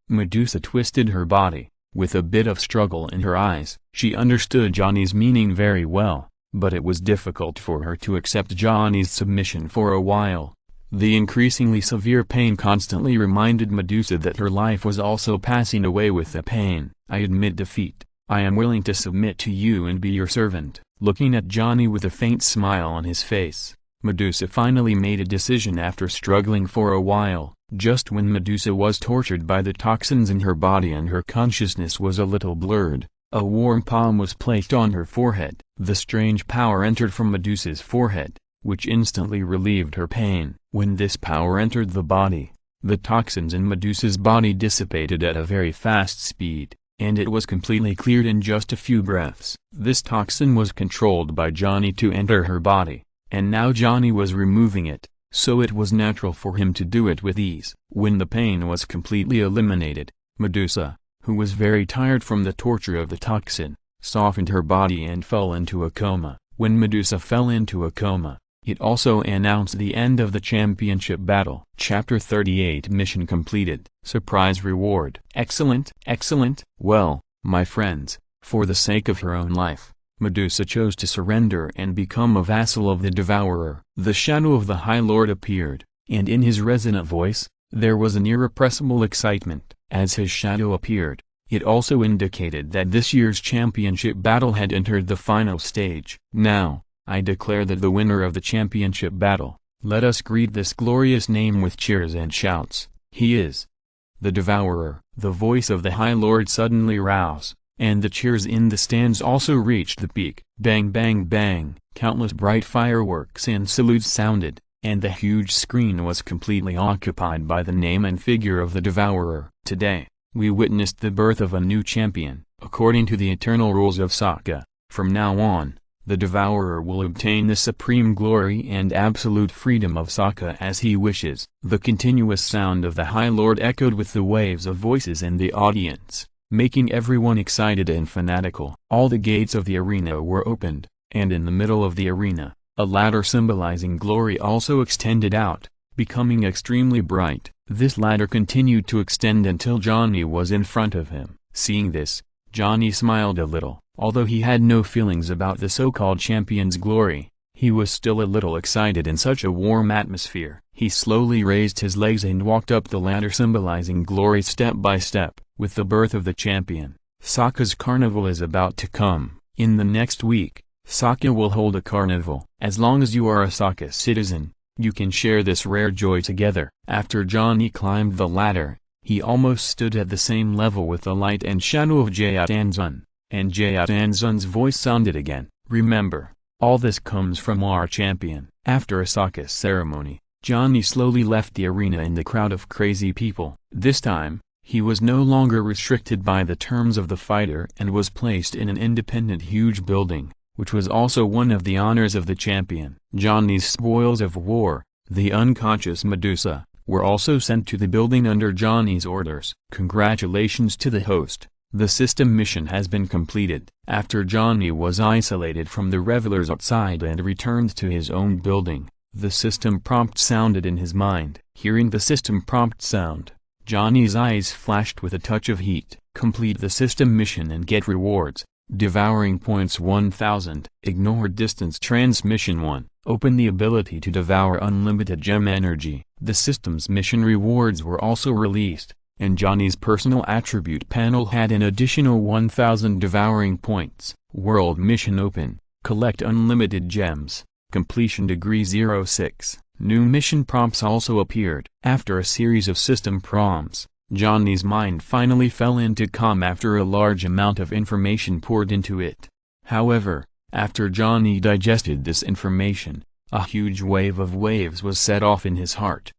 S1: Medusa twisted her body, with a bit of struggle in her eyes. She understood Johnny's meaning very well, but it was difficult for her to accept Johnny's submission for a while. The increasingly severe pain constantly reminded Medusa that her life was also passing away with the pain. "I admit defeat. I am willing to submit to you and be your servant." Looking at Johnny with a faint smile on his face, Medusa finally made a decision after struggling for a while. Just when Medusa was tortured by the toxins in her body and her consciousness was a little blurred, a warm palm was placed on her forehead. The strange power entered from Medusa's forehead, which instantly relieved her pain. When this power entered the body, the toxins in Medusa's body dissipated at a very fast speed, and it was completely cleared in just a few breaths. This toxin was controlled by Johnny to enter her body, and now Johnny was removing it, so it was natural for him to do it with ease. When the pain was completely eliminated, Medusa, who was very tired from the torture of the toxin, softened her body and fell into a coma. When Medusa fell into a coma, it also announced the end of the championship battle. Chapter 38 Mission completed. Surprise reward. Excellent, excellent. Well, my friends, for the sake of her own life, Medusa chose to surrender and become a vassal of the Devourer. The shadow of the High Lord appeared, and in his resonant voice, there was an irrepressible excitement. As his shadow appeared, it also indicated that this year's championship battle had entered the final stage. "Now, I declare that the winner of the championship battle, let us greet this glorious name with cheers and shouts. He is the Devourer." The voice of the High Lord suddenly rose, and the cheers in the stands also reached the peak. Bang bang bang, countless bright fireworks and salutes sounded, and the huge screen was completely occupied by the name and figure of the Devourer. Today, we witnessed the birth of a new champion. According to the eternal rules of Sokka, From now on, the Devourer will obtain the supreme glory and absolute freedom of Sokka as he wishes. The continuous sound of the High Lord echoed with the waves of voices in the audience, making everyone excited and fanatical. All the gates of the arena were opened, and in the middle of the arena, a ladder symbolizing glory also extended out, becoming extremely bright. This ladder continued to extend until Johnny was in front of him. Seeing this, Johnny smiled a little. Although he had no feelings about the so-called champion's glory, he was still a little excited in such a warm atmosphere. He slowly raised his legs and walked up the ladder symbolizing glory step by step. With the birth of the champion, Sokka's carnival is about to come. In the next week, Sokka will hold a carnival. As long as you are a Sokka citizen, you can share this rare joy together. After Johnny climbed the ladder, he almost stood at the same level with the light and shadow of Jayat-Anzun. And Jayat-Anzun's voice sounded again. Remember, all this comes from our champion. After a Sokka ceremony, Johnny slowly left the arena in the crowd of crazy people. This time, he was no longer restricted by the terms of the fighter and was placed in an independent huge building, which was also one of the honors of the champion. Johnny's spoils of war, the unconscious Medusa, were also sent to the building under Johnny's orders. Congratulations to the host. The system mission has been completed. After Johnny was isolated from the revelers outside and returned to his own building, the system prompt sounded in his mind. Hearing the system prompt sound, Johnny's eyes flashed with a touch of heat. Complete the system mission and get rewards. Devouring points 1000. Ignore distance transmission 1. Open the ability to devour unlimited gem energy. The system's mission rewards were also released, and Johnny's personal attribute panel had an additional 1000 devouring points. World mission open. Collect unlimited gems. Completion degree 06. New mission prompts also appeared. After a series of system prompts, Johnny's mind finally fell into calm after a large amount of information poured into it. However, after Johnny digested this information, a huge wave of waves was set off in his heart.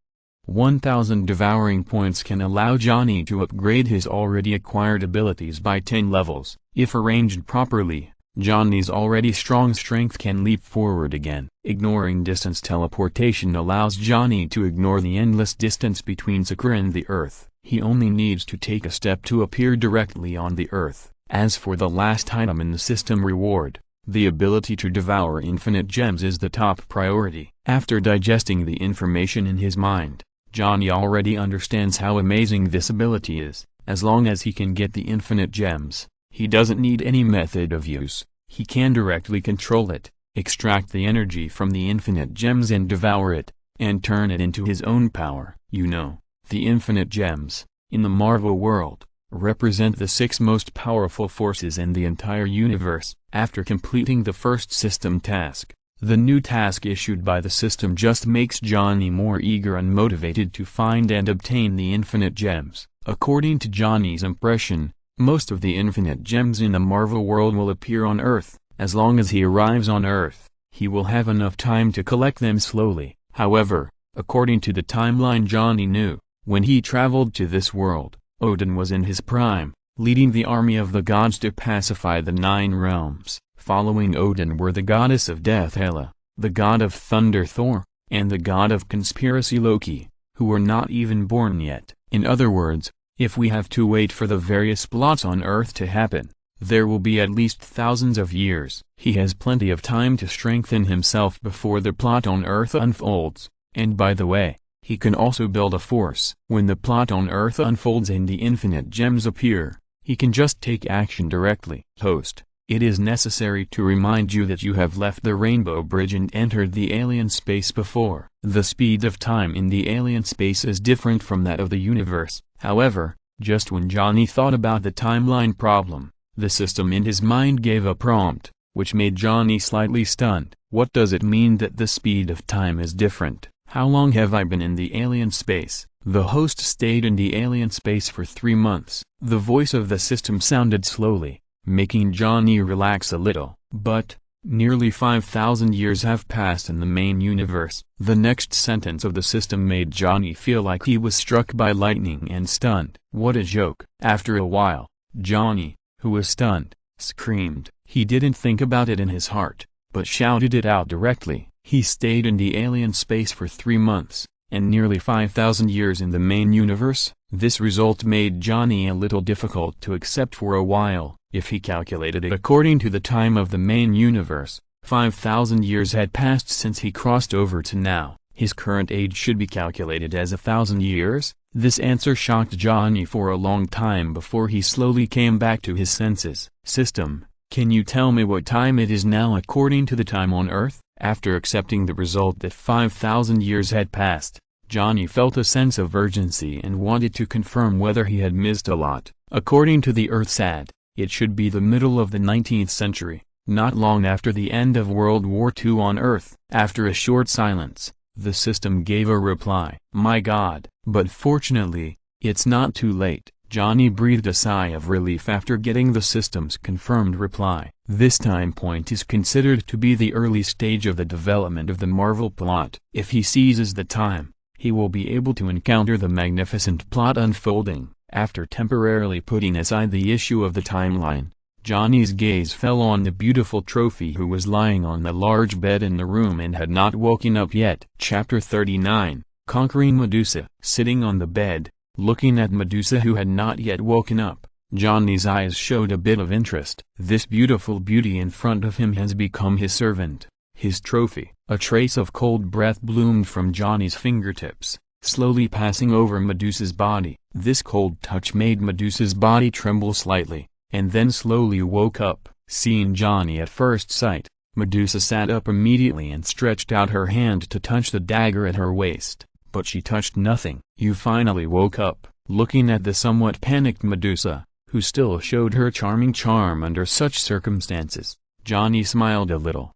S1: 1000 devouring points can allow Johnny to upgrade his already acquired abilities by 10 levels. If arranged properly, Johnny's already strong strength can leap forward again. Ignoring distance teleportation allows Johnny to ignore the endless distance between Sakura and the Earth. He only needs to take a step to appear directly on the Earth. As for the last item in the system reward, the ability to devour infinite gems is the top priority. After digesting the information in his mind, Johnny already understands how amazing this ability is. As long as he can get the infinite gems, he doesn't need any method of use. He can directly control it, extract the energy from the infinite gems and devour it, and turn it into his own power. You know, the infinite gems, in the Marvel world, represent the 6 most powerful forces in the entire universe. After completing the first system task, the new task issued by the system just makes Johnny more eager and motivated to find and obtain the infinite gems. According to Johnny's impression, most of the infinite gems in the Marvel world will appear on Earth. As long as he arrives on Earth, he will have enough time to collect them slowly. However, according to the timeline Johnny knew, when he traveled to this world, Odin was in his prime, leading the army of the gods to pacify the 9 realms. Following Odin were the goddess of death Hela, the god of thunder Thor, and the god of conspiracy Loki, who were not even born yet. In other words, if we have to wait for the various plots on Earth to happen, there will be at least thousands of years. He has plenty of time to strengthen himself before the plot on Earth unfolds, and by the way, he can also build a force. When the plot on Earth unfolds and the infinite gems appear, he can just take action directly. Host, it is necessary to remind you that you have left the Rainbow Bridge and entered the alien space before. The speed of time in the alien space is different from that of the universe. However, just when Johnny thought about the timeline problem, the system in his mind gave a prompt, which made Johnny slightly stunned. What does it mean that the speed of time is different? How long have I been in the alien space? The host stayed in the alien space for 3 months. The voice of the system sounded slowly, making Johnny relax a little. But, nearly 5,000 years have passed in the main universe. The next sentence of the system made Johnny feel like he was struck by lightning and stunned. What a joke. After a while, Johnny, who was stunned, screamed, He didn't think about it in his heart, but shouted it out directly. He stayed in the alien space for 3 months, and nearly 5,000 years in the main universe. This result made Johnny a little difficult to accept for a while. If he calculated it according to the time of the main universe, 5,000 years had passed since he crossed over to now. His current age should be calculated as 1,000 years. This answer shocked Johnny for a long time before he slowly came back to his senses. System, can you tell me what time it is now according to the time on Earth? After accepting the result that 5,000 years had passed, Johnny felt a sense of urgency and wanted to confirm whether he had missed a lot. According to the EarthSat, it should be the middle of the 19th century, not long after the end of World War II on Earth. After a short silence, the system gave a reply. My God, but fortunately, it's not too late. Johnny breathed a sigh of relief after getting the system's confirmed reply. This time point is considered to be the early stage of the development of the Marvel plot. If he seizes the time, he will be able to encounter the magnificent plot unfolding. After temporarily putting aside the issue of the timeline, Johnny's gaze fell on the beautiful trophy who was lying on the large bed in the room and had not woken up yet. Chapter 39, Conquering Medusa. Sitting on the bed, looking at Medusa who had not yet woken up, Johnny's eyes showed a bit of interest. This beautiful beauty in front of him has become his servant, his trophy. A trace of cold breath bloomed from Johnny's fingertips, slowly passing over Medusa's body. This cold touch made Medusa's body tremble slightly, and then slowly woke up. Seeing Johnny at first sight, Medusa sat up immediately and stretched out her hand to touch the dagger at her waist, but she touched nothing. You finally woke up. Looking at the somewhat panicked Medusa, who still showed her charming charm under such circumstances, Johnny smiled a little.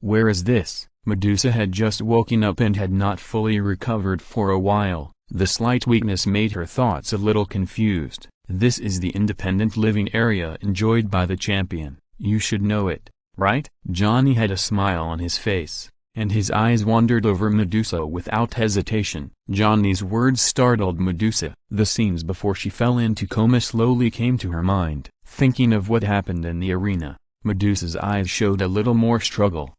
S1: Where is this? Medusa had just woken up and had not fully recovered for a while. The slight weakness made her thoughts a little confused. This is the independent living area enjoyed by the champion. You should know it, right? Johnny had a smile on his face, and his eyes wandered over Medusa without hesitation. Johnny's words startled Medusa. The scenes before she fell into coma slowly came to her mind. Thinking of what happened in the arena, Medusa's eyes showed a little more struggle.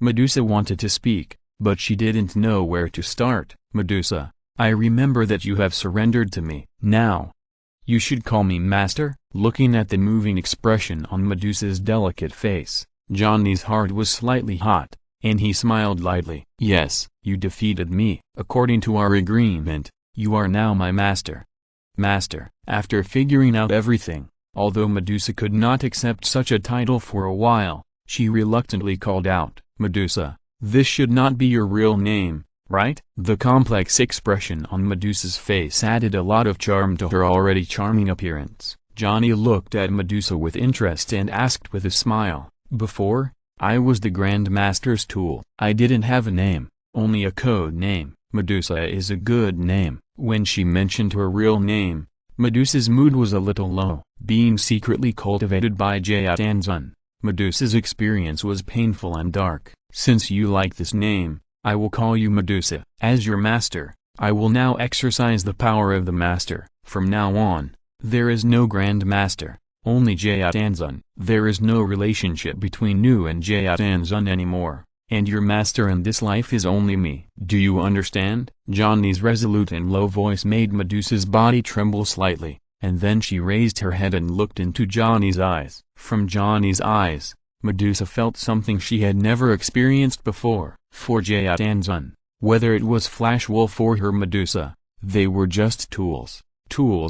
S1: Medusa wanted to speak, but she didn't know where to start. Medusa, I remember that you have surrendered to me. Now, you should call me master. Looking at the moving expression on Medusa's delicate face, Johnny's heart was slightly hot, and he smiled lightly. Yes, you defeated me. According to our agreement, you are now my master. Master. After figuring out everything, although Medusa could not accept such a title for a while, she reluctantly called out, Medusa, this should not be your real name, right? The complex expression on Medusa's face added a lot of charm to her already charming appearance. Johnny looked at Medusa with interest and asked with a smile, before, I was the Grand Master's tool. I didn't have a name, only a code name. Medusa is a good name. When she mentioned her real name, Medusa's mood was a little low. Being secretly cultivated by Jayat, Medusa's experience was painful and dark. Since you like this name, I will call you Medusa. As your master, I will now exercise the power of the master. From now on, there is no Grand Master, only Jayat. There is no relationship between you and Jayat anymore, and your master in this life is only me. Do you understand? Johnny's resolute and low voice made Medusa's body tremble slightly, and then she raised her head and looked into Johnny's eyes. From Johnny's eyes, Medusa felt something she had never experienced before. For Jayat, whether it was Flash Wolf or her Medusa, they were just tools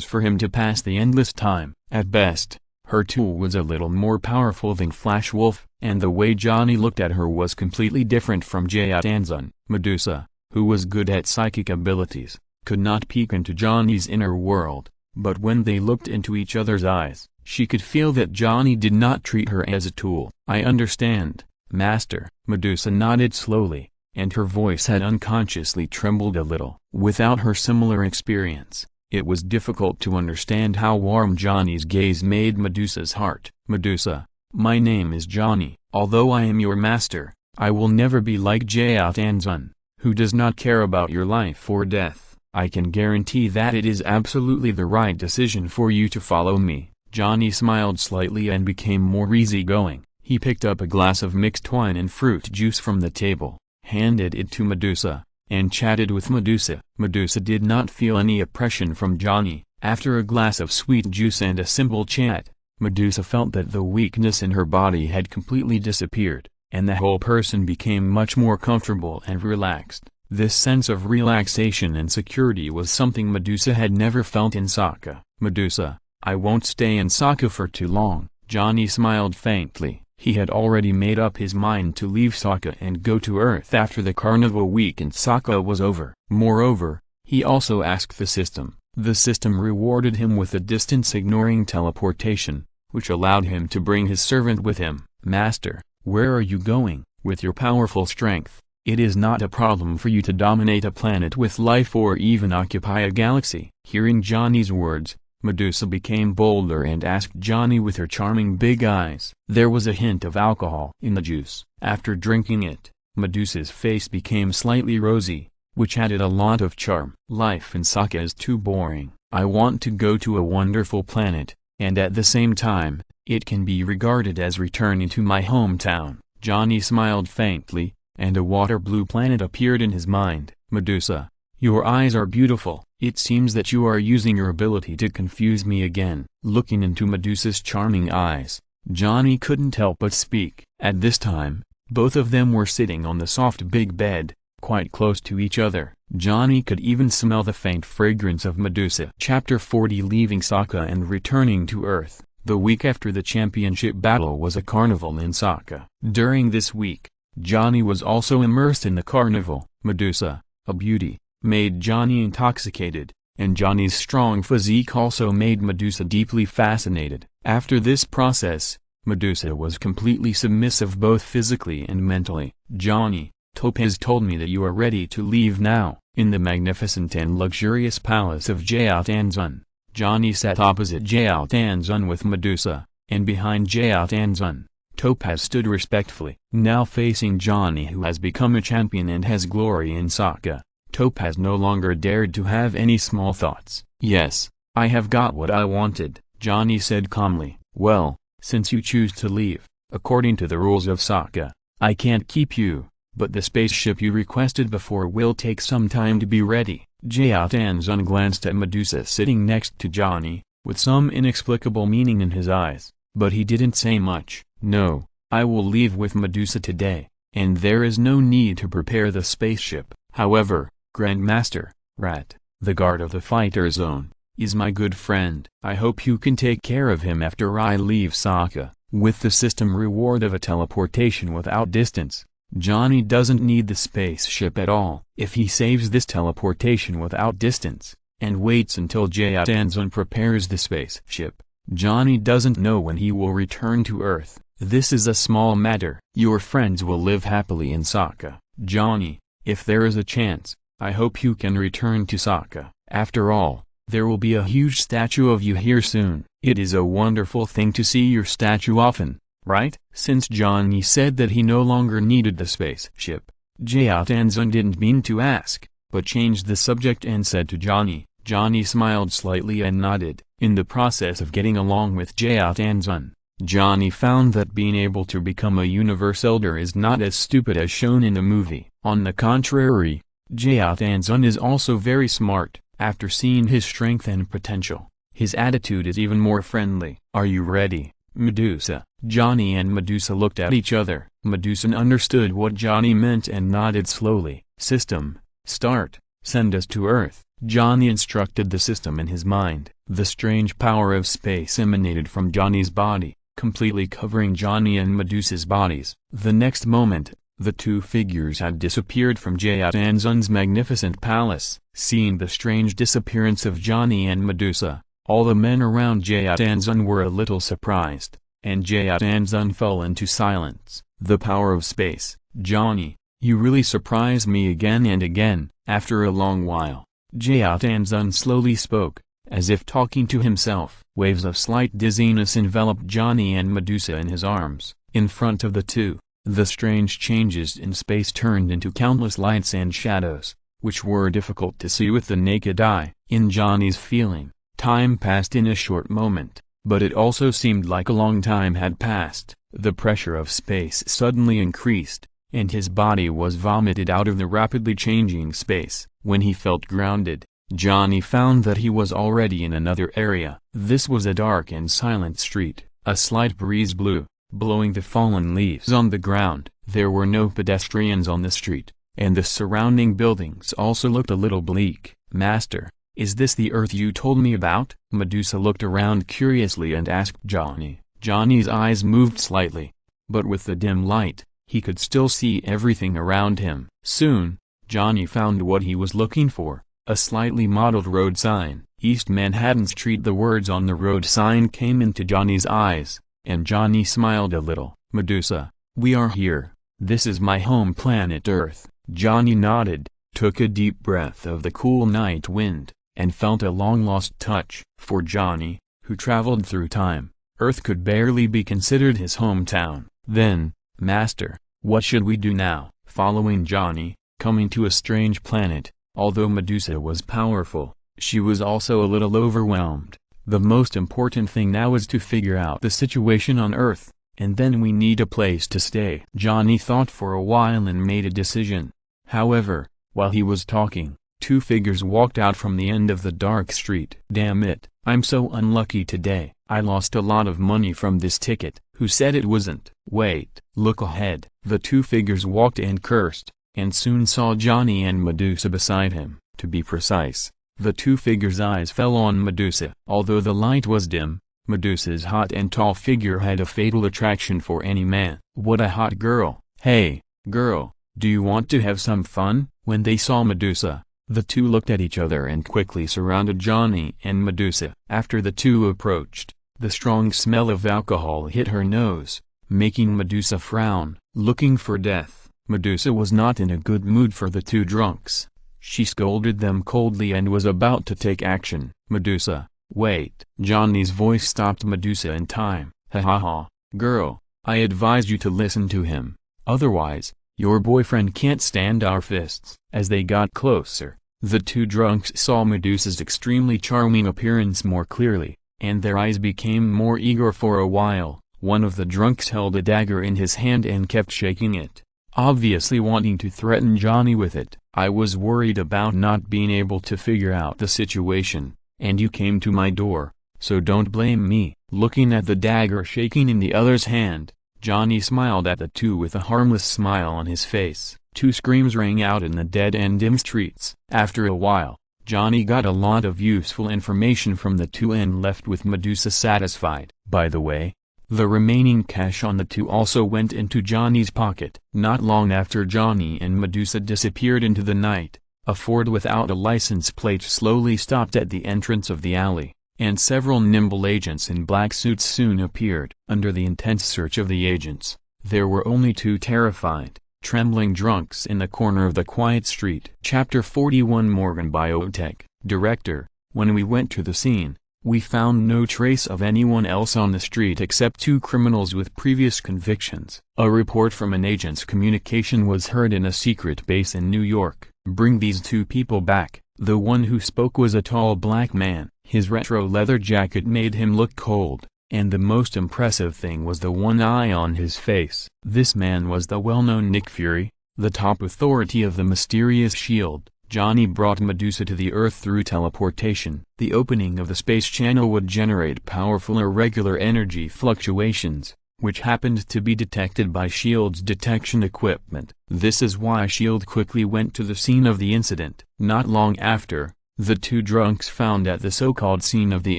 S1: for him to pass the endless time. At best, her tool was a little more powerful than Flash Wolf, and the way Johnny looked at her was completely different from Jayat. Medusa, who was good at psychic abilities, could not peek into Johnny's inner world, but when they looked into each other's eyes, she could feel that Johnny did not treat her as a tool. I understand, Master. Medusa nodded slowly, and her voice had unconsciously trembled a little. Without her similar experience, it was difficult to understand how warm Johnny's gaze made Medusa's heart. Medusa, my name is Johnny. Although I am your master, I will never be like Jayat, who does not care about your life or death. I can guarantee that it is absolutely the right decision for you to follow me. Johnny smiled slightly and became more easygoing. He picked up a glass of mixed wine and fruit juice from the table, handed it to Medusa, and chatted with Medusa. Medusa did not feel any oppression from Johnny. After a glass of sweet juice and a simple chat, Medusa felt that the weakness in her body had completely disappeared, and the whole person became much more comfortable and relaxed. This sense of relaxation and security was something Medusa had never felt in Sokka. "Medusa, I won't stay in Sokka for too long." Johnny smiled faintly. He had already made up his mind to leave Sokka and go to Earth after the carnival week in Sokka was over. Moreover, he also asked the system. The system rewarded him with a distance-ignoring teleportation, which allowed him to bring his servant with him. "Master, where are you going? With your powerful strength, it is not a problem for you to dominate a planet with life or even occupy a galaxy." Hearing Johnny's words, Medusa became bolder and asked Johnny with her charming big eyes. There was a hint of alcohol in the juice. After drinking it, Medusa's face became slightly rosy, which added a lot of charm. "Life in Sokka is too boring. I want to go to a wonderful planet, and at the same time, it can be regarded as returning to my hometown." Johnny smiled faintly, and a water blue planet appeared in his mind. "Medusa, your eyes are beautiful. It seems that you are using your ability to confuse me again." Looking into Medusa's charming eyes, Johnny couldn't help but speak. At this time, both of them were sitting on the soft big bed, quite close to each other. Johnny could even smell the faint fragrance of Medusa. Chapter 40 Leaving Sokka and returning to Earth. The week after the championship battle was a carnival in Sokka. During this week, Johnny was also immersed in the carnival. Medusa, a beauty, made Johnny intoxicated, and Johnny's strong physique also made Medusa deeply fascinated. After this process, Medusa was completely submissive both physically and mentally. "Johnny, Topaz told me that you are ready to leave now." In the magnificent and luxurious palace of Jyaotanzun, Johnny sat opposite Jyaotanzun with Medusa, and behind Jyaotanzun, Topaz stood respectfully. Now facing Johnny, who has become a champion and has glory in Sokka, Topaz no longer dared to have any small thoughts. "Yes, I have got what I wanted," Johnny said calmly. "Well, since you choose to leave, according to the rules of Sokka, I can't keep you, but the spaceship you requested before will take some time to be ready." Jyaotanzun glanced at Medusa sitting next to Johnny, with some inexplicable meaning in his eyes, but he didn't say much. "No, I will leave with Medusa today, and there is no need to prepare the spaceship. However, Grandmaster, Rat, the guard of the fighter zone, is my good friend. I hope you can take care of him after I leave Sokka." With the system reward of a teleportation without distance, Johnny doesn't need the spaceship at all. If he saves this teleportation without distance, and waits until Jyaotanzun prepares the spaceship, Johnny doesn't know when he will return to Earth. This is a small matter. Your friends will live happily in Sokka. Johnny, if there is a chance, I hope you can return to Sokka. After all, there will be a huge statue of you here soon. It is a wonderful thing to see your statue often, right? Since Johnny said that he no longer needed the spaceship, Jyaotanzun didn't mean to ask, but changed the subject and said to Johnny. Johnny smiled slightly and nodded. In the process of getting along with Jyaotanzun, Johnny found that being able to become a universe elder is not as stupid as shown in the movie. On the contrary, Jyaotanzun is also very smart. After seeing his strength and potential, his attitude is even more friendly. "Are you ready, Medusa?" Johnny and Medusa looked at each other. Medusa understood what Johnny meant and nodded slowly. "System, start, send us to Earth." Johnny instructed the system in his mind. The strange power of space emanated from Johnny's body, completely covering Johnny and Medusa's bodies. The next moment, the two figures had disappeared from Jyaotanzun's magnificent palace. Seeing the strange disappearance of Johnny and Medusa, all the men around Jyaotanzun were a little surprised, and Jyaotanzun fell into silence. "The power of space. Johnny, you really surprise me again and again." After a long while, Jyaotanzun slowly spoke, as if talking to himself. Waves of slight dizziness enveloped Johnny and Medusa in his arms. In front of the two, the strange changes in space turned into countless lights and shadows, which were difficult to see with the naked eye. In Johnny's feeling, time passed in a short moment, but it also seemed like a long time had passed. The pressure of space suddenly increased, and his body was vomited out of the rapidly changing space. When he felt grounded, Johnny found that he was already in another area. This was a dark and silent street. A slight breeze blew, blowing the fallen leaves on the ground. There were no pedestrians on the street, and the surrounding buildings also looked a little bleak. "Master, is this the Earth you told me about?" Medusa looked around curiously and asked Johnny. Johnny's eyes moved slightly, but with the dim light, he could still see everything around him. Soon, Johnny found what he was looking for, a slightly modeled road sign. East Manhattan Street. The words on the road sign came into Johnny's eyes, and Johnny smiled a little. "Medusa, we are here. This is my home planet Earth." Johnny nodded, took a deep breath of the cool night wind, and felt a long-lost touch. For Johnny, who traveled through time, Earth could barely be considered his hometown. "Then, Master, what should we do now?" Following Johnny, coming to a strange planet, although Medusa was powerful, she was also a little overwhelmed. The most important thing now is to figure out the situation on Earth, and then we need a place to stay. Johnny thought for a while and made a decision. However, while he was talking, two figures walked out from the end of the dark street. "Damn it, I'm so unlucky today. I lost a lot of money from this ticket." "Who said it wasn't?" "Wait, look ahead." The two figures walked and cursed, and soon saw Johnny and Medusa beside him. To be precise, the two figures' eyes fell on Medusa. Although the light was dim, Medusa's hot and tall figure had a fatal attraction for any man. "What a hot girl. Hey, girl, do you want to have some fun?" When they saw Medusa, the two looked at each other and quickly surrounded Johnny and Medusa. After the two approached, the strong smell of alcohol hit her nose, making Medusa frown. Looking for death, Medusa was not in a good mood for the two drunks. She scolded them coldly and was about to take action. "Medusa, wait." Johnny's voice stopped Medusa in time. "Ha ha ha, girl, I advise you to listen to him. Otherwise, your boyfriend can't stand our fists." As they got closer, the two drunks saw Medusa's extremely charming appearance more clearly, and their eyes became more eager for a while. One of the drunks held a dagger in his hand and kept shaking it, obviously wanting to threaten Johnny with it. "I was worried about not being able to figure out the situation, and you came to my door, so don't blame me." Looking at the dagger shaking in the other's hand, Johnny smiled at the two with a harmless smile on his face. Two screams rang out in the dead and dim streets. After a while, Johnny got a lot of useful information from the two and left with Medusa satisfied. By the way, the remaining cash on the two also went into Johnny's pocket. Not long after Johnny and Medusa disappeared into the night, a Ford without a license plate slowly stopped at the entrance of the alley, and several nimble agents in black suits soon appeared. Under the intense search of the agents, there were only two terrified, trembling drunks in the corner of the quiet street. Chapter 41 Morgan Biotech. Director: When we went to the scene, we found no trace of anyone else on the street except two criminals with previous convictions. A report from an agent's communication was heard in a secret base in New York. "Bring these two people back." The one who spoke was a tall black man. His retro leather jacket made him look cold, and the most impressive thing was the one eye on his face. This man was the well-known Nick Fury, the top authority of the mysterious shield. Johnny brought Medusa to the Earth through teleportation. The opening of the space channel would generate powerful irregular energy fluctuations, which happened to be detected by S.H.I.E.L.'s detection equipment. This is why S.H.I.E.L.D. quickly went to the scene of the incident. Not long after, the two drunks found at the so-called scene of the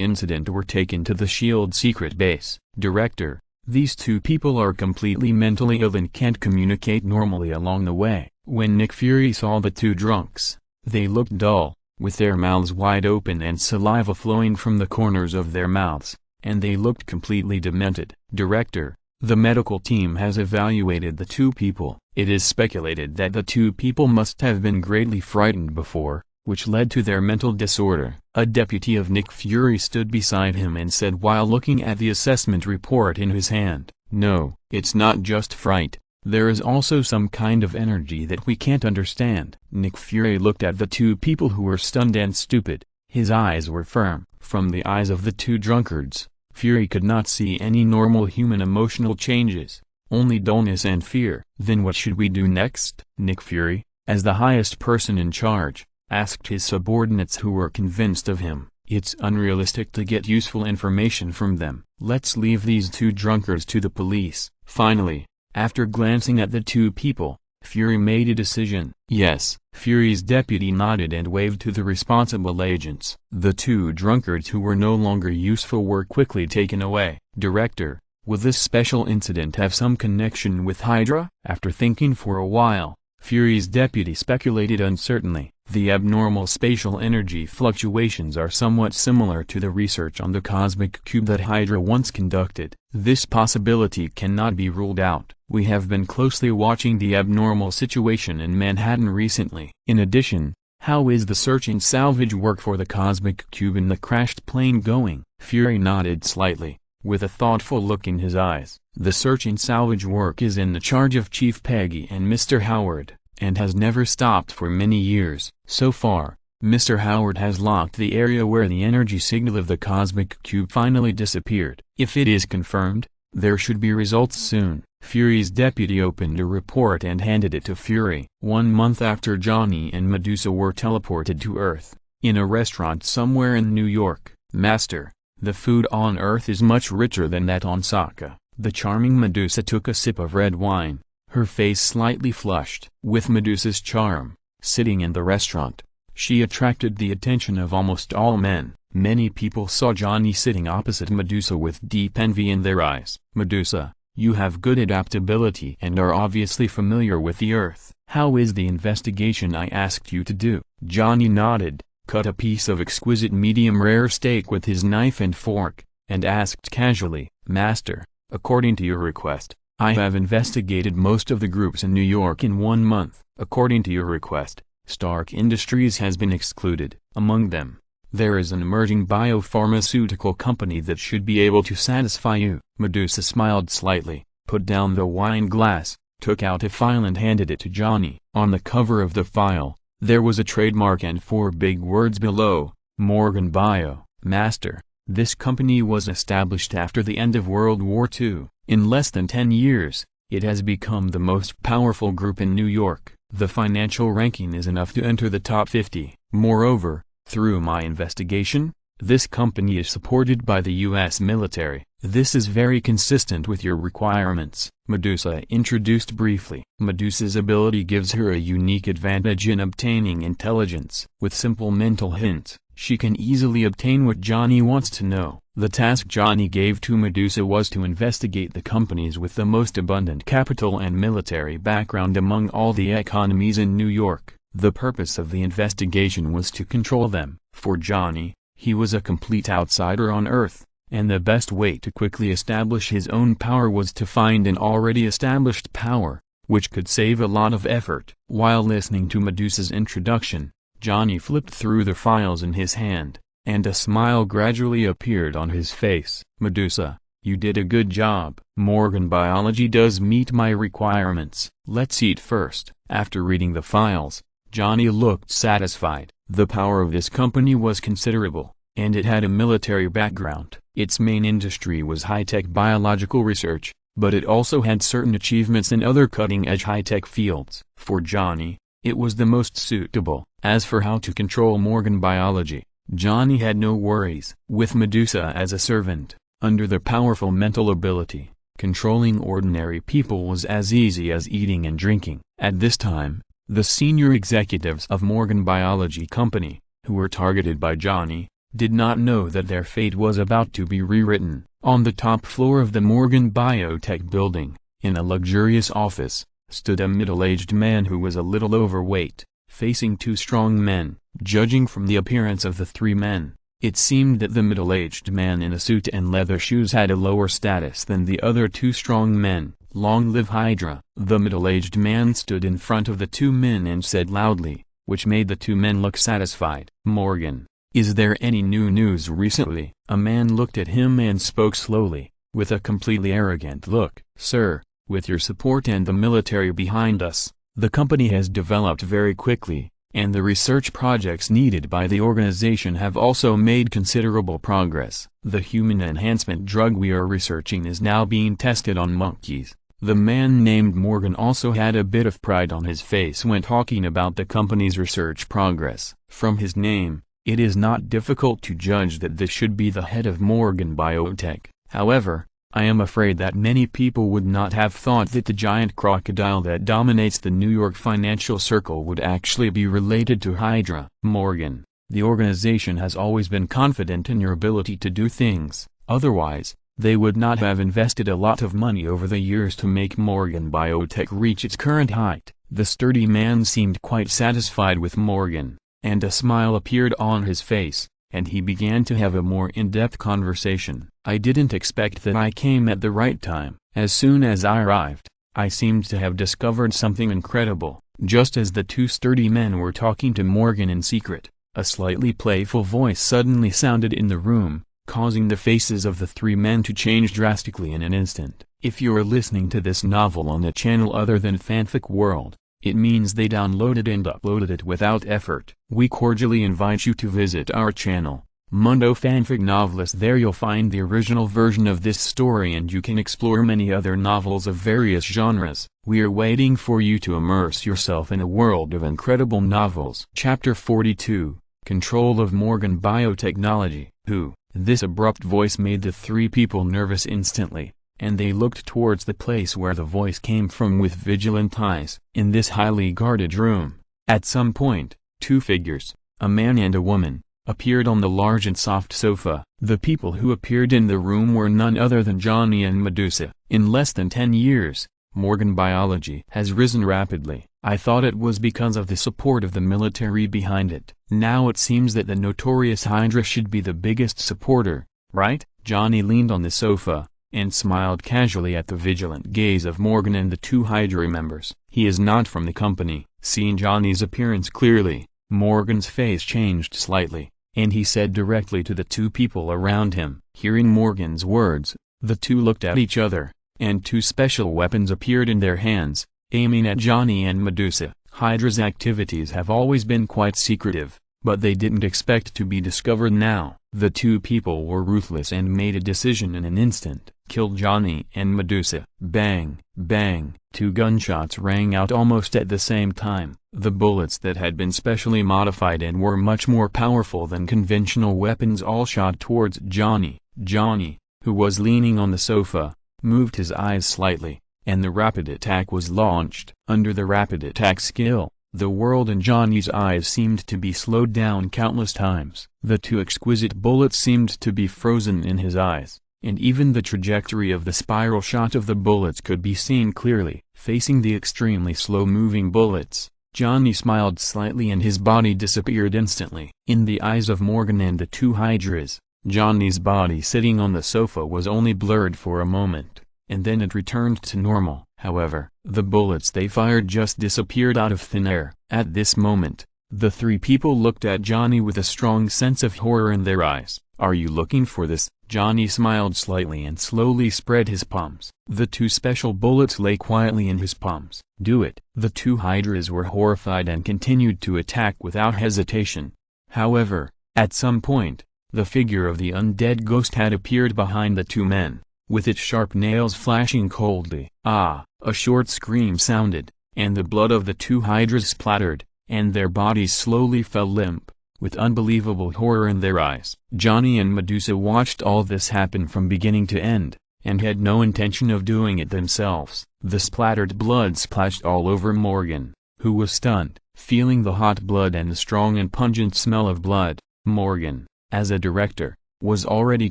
S1: incident were taken to the S.H.I.E.L.D. secret base. Director: These two people are completely mentally ill and can't communicate normally along the way. When Nick Fury saw the two drunks, they looked dull, with their mouths wide open and saliva flowing from the corners of their mouths, and they looked completely demented. Director: The medical team has evaluated the two people. It is speculated that the two people must have been greatly frightened before, which led to their mental disorder. A deputy of Nick Fury stood beside him and said while looking at the assessment report in his hand, "No, it's not just fright. There is also some kind of energy that we can't understand." Nick Fury looked at the two people who were stunned and stupid. His eyes were firm. From the eyes of the two drunkards, Fury could not see any normal human emotional changes, only dullness and fear. "Then what should we do next?" Nick Fury, as the highest person in charge, asked his subordinates who were convinced of him. "It's unrealistic to get useful information from them. Let's leave these two drunkards to the police." Finally, after glancing at the two people, Fury made a decision. "Yes." Fury's deputy nodded and waved to the responsible agents. The two drunkards who were no longer useful were quickly taken away. "Director, will this special incident have some connection with Hydra?" After thinking for a while, Fury's deputy speculated uncertainly. "The abnormal spatial energy fluctuations are somewhat similar to the research on the cosmic cube that Hydra once conducted. This possibility cannot be ruled out. We have been closely watching the abnormal situation in Manhattan recently. In addition, how is the search and salvage work for the cosmic cube in the crashed plane going?" Fury nodded slightly, with a thoughtful look in his eyes. "The search and salvage work is in the charge of Chief Peggy and Mr. Howard, and has never stopped for many years. So far, Mr. Howard has locked the area where the energy signal of the cosmic cube finally disappeared. If it is confirmed, there should be results soon." Fury's deputy opened a report and handed it to Fury. 1 month after Johnny and Medusa were teleported to Earth, in a restaurant somewhere in New York. "Master, the food on Earth is much richer than that on Sokka." The charming Medusa took a sip of red wine, her face slightly flushed. With Medusa's charm, sitting in the restaurant, she attracted the attention of almost all men. Many people saw Johnny sitting opposite Medusa with deep envy in their eyes. "Medusa, you have good adaptability and are obviously familiar with the Earth. How is the investigation I asked you to do?" Johnny nodded, cut a piece of exquisite medium-rare steak with his knife and fork, and asked casually, "Master, according to your request, I have investigated most of the groups in New York in 1 month. According to your request, Stark Industries has been excluded. Among them, there is an emerging biopharmaceutical company that should be able to satisfy you." Medusa smiled slightly, put down the wine glass, took out a file and handed it to Johnny. On the cover of the file, there was a trademark and 4 big words below, "Morgan Bio." "Master, this company was established after the end of World War II. In less than 10 years, it has become the most powerful group in New York. The financial ranking is enough to enter the top 50. Moreover, through my investigation, this company is supported by the U.S. military. This is very consistent with your requirements." Medusa introduced briefly. Medusa's ability gives her a unique advantage in obtaining intelligence. With simple mental hints, she can easily obtain what Johnny wants to know. The task Johnny gave to Medusa was to investigate the companies with the most abundant capital and military background among all the economies in New York. The purpose of the investigation was to control them. For Johnny, he was a complete outsider on Earth, and the best way to quickly establish his own power was to find an already established power, which could save a lot of effort. While listening to Medusa's introduction, Johnny flipped through the files in his hand, and a smile gradually appeared on his face. "Medusa, you did a good job. Morgan Biology does meet my requirements. Let's eat first." After reading the files, Johnny looked satisfied. The power of this company was considerable, and it had a military background. Its main industry was high-tech biological research, but it also had certain achievements in other cutting-edge high-tech fields. For Johnny, it was the most suitable. As for how to control Morgan Biology, Johnny had no worries. With Medusa as a servant, under the powerful mental ability, controlling ordinary people was as easy as eating and drinking. At this time, the senior executives of Morgan Biology Company, who were targeted by Johnny, did not know that their fate was about to be rewritten. On the top floor of the Morgan Biotech building, in a luxurious office, stood a middle-aged man who was a little overweight, facing 2 strong men. Judging from the appearance of the 3 men, it seemed that the middle-aged man in a suit and leather shoes had a lower status than the other 2 strong men. "Long live Hydra!" The middle-aged man stood in front of the 2 men and said loudly, which made the 2 men look satisfied. "Morgan, is there any new news recently?" A man looked at him and spoke slowly, with a completely arrogant look. "Sir, with your support and the military behind us, the company has developed very quickly, and the research projects needed by the organization have also made considerable progress. The human enhancement drug we are researching is now being tested on monkeys. The man named Morgan also had a bit of pride on his face when talking about the company's research progress. From his name, it is not difficult to judge that this should be the head of Morgan Biotech. However, I am afraid that many people would not have thought that the giant crocodile that dominates the New York financial circle would actually be related to Hydra. Morgan, the organization has always been confident in your ability to do things, otherwise, they would not have invested a lot of money over the years to make Morgan Biotech reach its current height. The sturdy man seemed quite satisfied with Morgan, and a smile appeared on his face, and he began to have a more in-depth conversation. I didn't expect that I came at the right time. As soon as I arrived, I seemed to have discovered something incredible. Just as the two sturdy men were talking to Morgan in secret, a slightly playful voice suddenly sounded in the room, causing the faces of the three men to change drastically in an instant. If you are listening to this novel on a channel other than Fanfic World, it means they downloaded and uploaded it without effort. We cordially invite you to visit our channel, Mundo Fanfic Novelist. There you'll find the original version of this story and you can explore many other novels of various genres. We are waiting for you to immerse yourself in a world of incredible novels. Chapter 42, Control of Morgan Biotechnology. Who? This abrupt voice made the three people nervous instantly, and they looked towards the place where the voice came from with vigilant eyes. In this highly guarded room, at some point, two figures, a man and a woman, appeared on the large and soft sofa. The people who appeared in the room were none other than Johnny and Medusa. In less than 10 years, Morgan Biology has risen rapidly. I thought it was because of the support of the military behind it. Now it seems that the notorious Hydra should be the biggest supporter, right? Johnny leaned on the sofa, and smiled casually at the vigilant gaze of Morgan and the two Hydra members. He is not from the company. Seeing Johnny's appearance clearly, Morgan's face changed slightly, and he said directly to the two people around him. Hearing Morgan's words, the two looked at each other, and two special weapons appeared in their hands, aiming at Johnny and Medusa. Hydra's activities have always been quite secretive, but they didn't expect to be discovered now. The two people were ruthless and made a decision in an instant. Killed Johnny and Medusa. Bang, bang. Two gunshots rang out almost at the same time. The bullets that had been specially modified and were much more powerful than conventional weapons all shot towards Johnny. Johnny, who was leaning on the sofa, moved his eyes slightly, and the rapid attack was launched. Under the rapid attack skill, the world in Johnny's eyes seemed to be slowed down countless times. The two exquisite bullets seemed to be frozen in his eyes, and even the trajectory of the spiral shot of the bullets could be seen clearly. Facing the extremely slow-moving bullets, Johnny smiled slightly and his body disappeared instantly. In the eyes of Morgan and the two Hydras, Johnny's body sitting on the sofa was only blurred for a moment, and then it returned to normal. However, the bullets they fired just disappeared out of thin air. At this moment, the three people looked at Johnny with a strong sense of horror in their eyes. "Are you looking for this?" Johnny smiled slightly and slowly spread his palms. The two special bullets lay quietly in his palms. "Do it." The two Hydras were horrified and continued to attack without hesitation. However, at some point, the figure of the undead ghost had appeared behind the two men, with its sharp nails flashing coldly. Ah! A short scream sounded, and the blood of the two Hydras splattered, and their bodies slowly fell limp, with unbelievable horror in their eyes. Johnny and Medusa watched all this happen from beginning to end, and had no intention of doing it themselves. The splattered blood splashed all over Morgan, who was stunned, feeling the hot blood and the strong and pungent smell of blood. Morgan, as a director, was already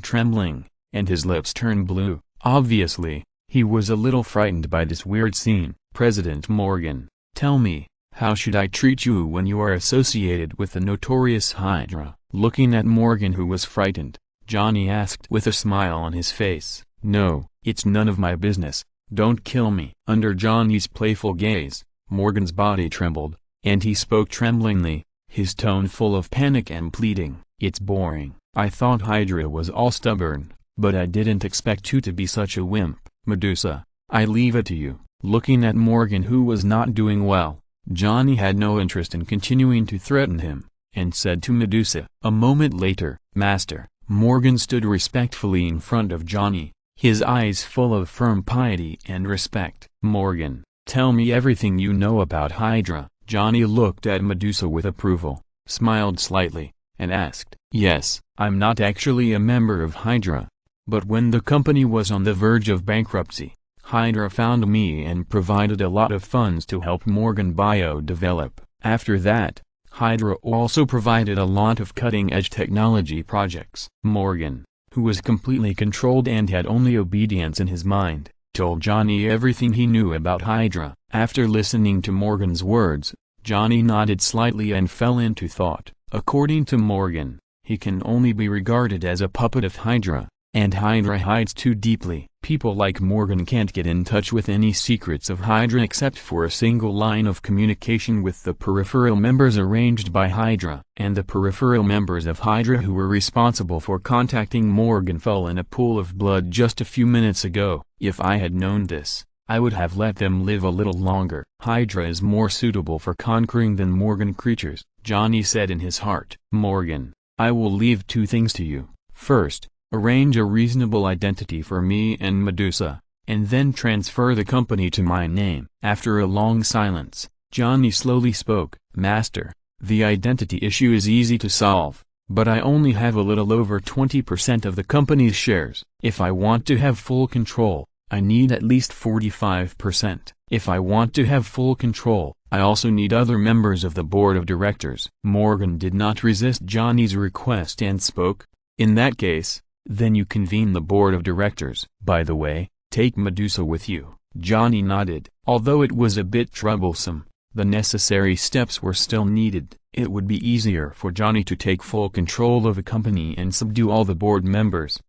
S1: trembling, and his lips turned blue. Obviously, he was a little frightened by this weird scene. "President Morgan, tell me, how should I treat you when you are associated with the notorious Hydra?" Looking at Morgan, who was frightened, Johnny asked with a smile on his face. "No, it's none of my business, don't kill me." Under Johnny's playful gaze, Morgan's body trembled, and he spoke tremblingly, his tone full of panic and pleading. "It's boring. I thought Hydra was all stubborn, but I didn't expect you to be such a wimp. Medusa, I leave it to you." Looking at Morgan, who was not doing well, Johnny had no interest in continuing to threaten him, and said to Medusa. A moment later, "Master, Morgan stood respectfully in front of Johnny, his eyes full of firm piety and respect. "Morgan, tell me everything you know about Hydra." Johnny looked at Medusa with approval, smiled slightly, and asked, "Yes, I'm not actually a member of Hydra. But when the company was on the verge of bankruptcy, Hydra found me and provided a lot of funds to help Morgan bio-develop. After that, Hydra also provided a lot of cutting-edge technology projects." Morgan, who was completely controlled and had only obedience in his mind, told Johnny everything he knew about Hydra. After listening to Morgan's words, Johnny nodded slightly and fell into thought. According to Morgan, he can only be regarded as a puppet of Hydra, and Hydra hides too deeply. People like Morgan can't get in touch with any secrets of Hydra except for a single line of communication with the peripheral members arranged by Hydra. And the peripheral members of Hydra who were responsible for contacting Morgan fell in a pool of blood just a few minutes ago. If I had known this, I would have let them live a little longer. Hydra is more suitable for conquering than Morgan creatures, Johnny said in his heart. "Morgan, I will leave two things to you. First, arrange a reasonable identity for me and Medusa, and then transfer the company to my name." After a long silence, Johnny slowly spoke. "Master, the identity issue is easy to solve, but I only have a little over 20% of the company's shares. If I want to have full control, I need at least 45%. If I want to have full control, I also need other members of the board of directors." Morgan did not resist Johnny's request and spoke, "In that case, then you convene the board of directors. By the way, take Medusa with you." Johnny nodded. Although it was a bit troublesome, the necessary steps were still needed. It would be easier for Johnny to take full control of a company and subdue all the board members.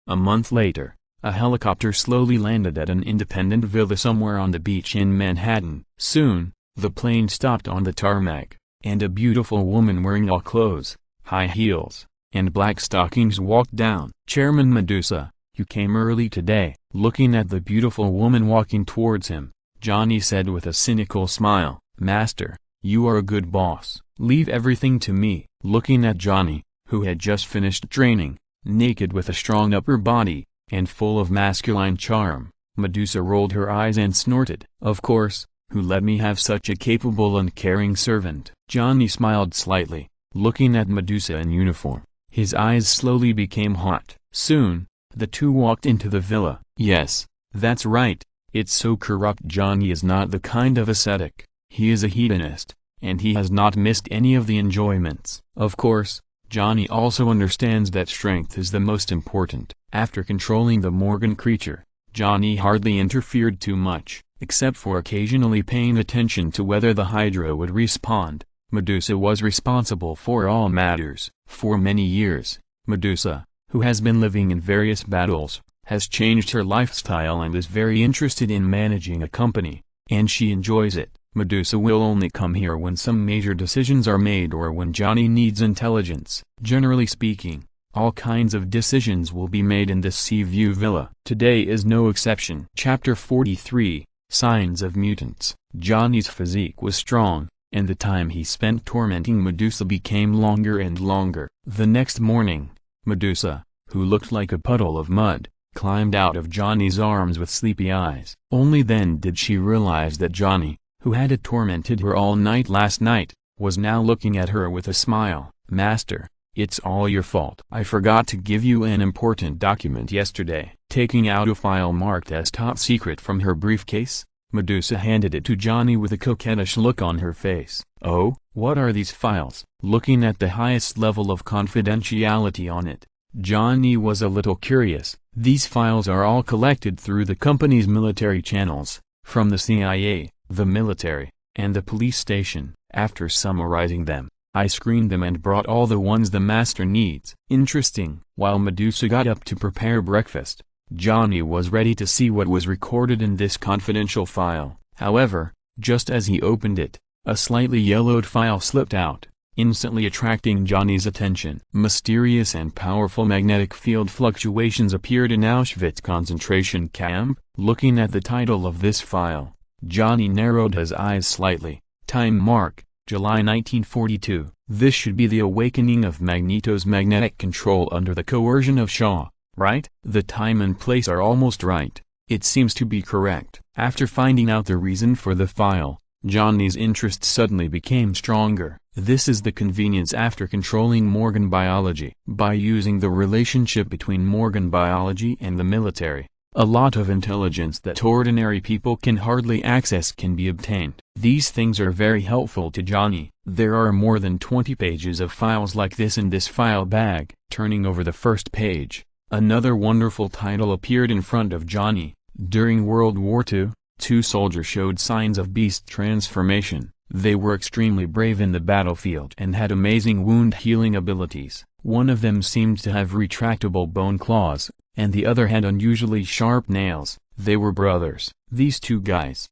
S1: A month later, a helicopter slowly landed at an independent villa somewhere on the beach in Manhattan. Soon, the plane stopped on the tarmac, and a beautiful woman wearing all clothes, high heels, and black stockings walked down. "Chairman Medusa, you came early today." Looking at the beautiful woman walking towards him, Johnny said with a cynical smile, "Master, you are a good boss. Leave everything to me." Looking at Johnny, who had just finished training, naked with a strong upper body, and full of masculine charm, Medusa rolled her eyes and snorted. "Of course, who let me have such a capable and caring servant?" Johnny smiled slightly, looking at Medusa in uniform. His eyes slowly became hot. Soon, the two walked into the villa. "Yes, that's right, it's so corrupt." Johnny is not the kind of ascetic, he is a hedonist, and he has not missed any of the enjoyments. Of course, Johnny also understands that strength is the most important. After controlling the Morgan creature, Johnny hardly interfered too much, except for occasionally paying attention to whether the Hydra would respond. Medusa was responsible for all matters. For many years, Medusa, who has been living in various battles, has changed her lifestyle and is very interested in managing a company, and she enjoys it. Medusa will only come here when some major decisions are made or when Johnny needs intelligence. Generally speaking, all kinds of decisions will be made in this Sea View villa. Today is no exception. Chapter 43, Signs of Mutants. Johnny's physique was strong, and the time he spent tormenting Medusa became longer and longer. The next morning, Medusa, who looked like a puddle of mud, climbed out of Johnny's arms with sleepy eyes. Only then did she realize that Johnny, who had tormented her all night last night, was now looking at her with a smile. "Master, it's all your fault. I forgot to give you an important document yesterday." Taking out a file marked as top secret from her briefcase, Medusa handed it to Johnny with a coquettish look on her face. "Oh, what are these files?" Looking at the highest level of confidentiality on it, Johnny was a little curious. "These files are all collected through the company's military channels, from the CIA, the military, and the police station. After summarizing them, I screened them and brought all the ones the master needs." "Interesting." While Medusa got up to prepare breakfast, Johnny was ready to see what was recorded in this confidential file. However, just as he opened it, a slightly yellowed file slipped out, instantly attracting Johnny's attention. Mysterious and powerful magnetic field fluctuations appeared in Auschwitz concentration camp. Looking at the title of this file, Johnny narrowed his eyes slightly. Time mark, July 1942. This should be the awakening of Magneto's magnetic control under the coercion of Shaw, right? The time and place are almost right. It seems to be correct. After finding out the reason for the file, Johnny's interest suddenly became stronger. This is the convenience after controlling Morgan biology. By using the relationship between Morgan biology and the military, a lot of intelligence that ordinary people can hardly access can be obtained. These things are very helpful to Johnny. There are more than 20 pages of files like this in this file bag. Turning over the first page, another wonderful title appeared in front of Johnny. During World War II, 2 soldiers showed signs of beast transformation. They were extremely brave in the battlefield and had amazing wound healing abilities. One of them seemed to have retractable bone claws, and the other had unusually sharp nails. They were brothers. These 2 guys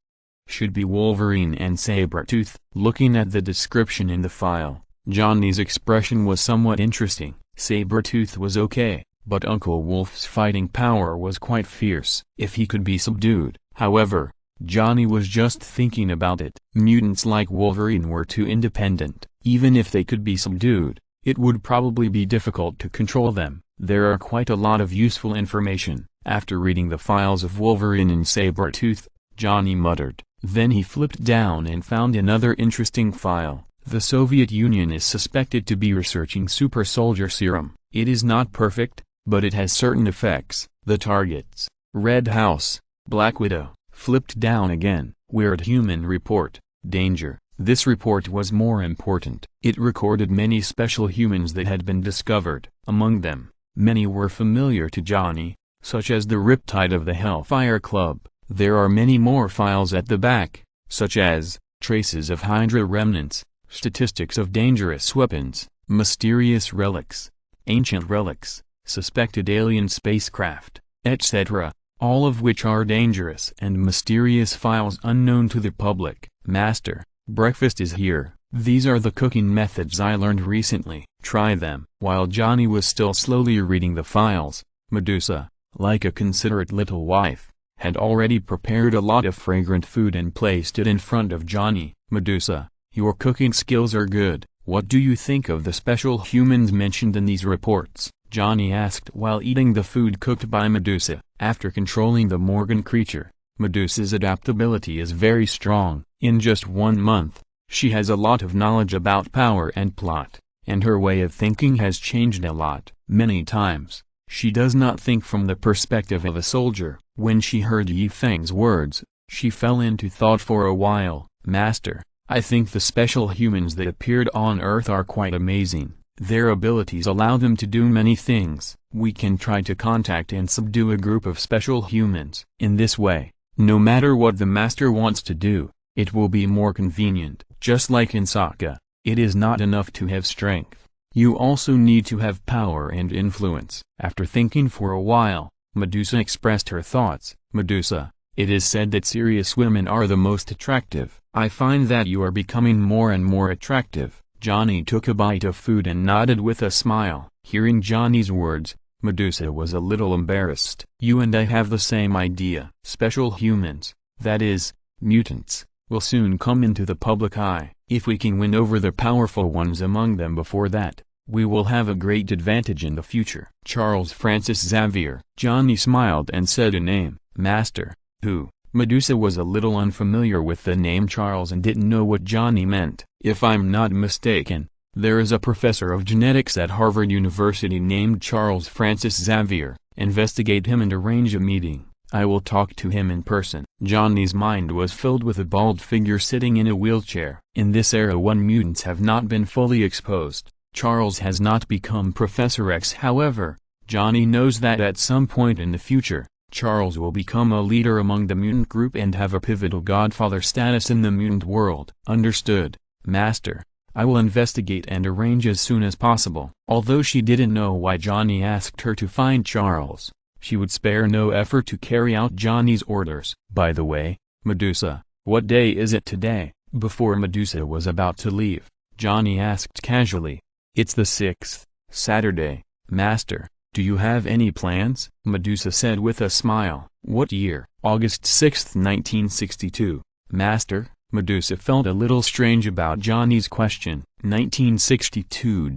S1: should be Wolverine and Sabretooth. Looking at the description in the file, Johnny's expression was somewhat interesting. Sabretooth was okay, but Uncle Wolf's fighting power was quite fierce. If he could be subdued, however, Johnny was just thinking about it. Mutants like Wolverine were too independent. Even if they could be subdued, it would probably be difficult to control them. There are quite a lot of useful information. After reading the files of Wolverine and Sabretooth, Johnny muttered. Then he flipped down and found another interesting file. The Soviet Union is suspected to be researching super soldier serum. It is not perfect, but it has certain effects. The targets: Red House, Black Widow. Flipped down again. Weird Human Report. Danger. This report was more important. It recorded many special humans that had been discovered. Among them, many were familiar to Johnny, such as the Riptide of the Hellfire Club. There are many more files at the back, such as traces of Hydra remnants, statistics of dangerous weapons, mysterious relics, ancient relics, suspected alien spacecraft, etc., all of which are dangerous and mysterious files unknown to the public. Master, breakfast is here. These are the cooking methods I learned recently. Try them. While Johnny was still slowly reading the files, Medusa, like a considerate little wife, had already prepared a lot of fragrant food and placed it in front of Johnny. Medusa, your cooking skills are good. What do you think of the special humans mentioned in these reports? Johnny asked while eating the food cooked by Medusa. After controlling the Morgan creature, Medusa's adaptability is very strong. In just 1 month, she has a lot of knowledge about power and plot, and her way of thinking has changed a lot. Many times, she does not think from the perspective of a soldier. When she heard Yi Feng's words, she fell into thought for a while. Master, I think the special humans that appeared on Earth are quite amazing. Their abilities allow them to do many things. We can try to contact and subdue a group of special humans. In this way, no matter what the Master wants to do, it will be more convenient. Just like in Sokka, it is not enough to have strength. You also need to have power and influence. After thinking for a while, Medusa expressed her thoughts. Medusa, it is said that serious women are the most attractive. I find that you are becoming more and more attractive. Johnny took a bite of food and nodded with a smile. Hearing Johnny's words, Medusa was a little embarrassed. You and I have the same idea. Special humans, that is, mutants, will soon come into the public eye. If we can win over the powerful ones among them before that, we will have a great advantage in the future. Charles Francis Xavier. Johnny smiled and said a name. Master, who? Medusa was a little unfamiliar with the name Charles and didn't know what Johnny meant. If I'm not mistaken, there is a professor of genetics at Harvard University named Charles Francis Xavier. Investigate him and arrange a meeting. I will talk to him in person. Johnny's mind was filled with a bald figure sitting in a wheelchair. In this era when mutants have not been fully exposed, Charles has not become Professor X. However, Johnny knows that at some point in the future, Charles will become a leader among the mutant group and have a pivotal godfather status in the mutant world. Understood, Master. I will investigate and arrange as soon as possible. Although she didn't know why Johnny asked her to find Charles, she would spare no effort to carry out Johnny's orders. By the way, Medusa, what day is it today? Before Medusa was about to leave, Johnny asked casually. It's the 6th, Saturday, Master. Do you have any plans? Medusa said with a smile. What year? August 6, 1962. Master, Medusa felt a little strange about Johnny's question. 1962.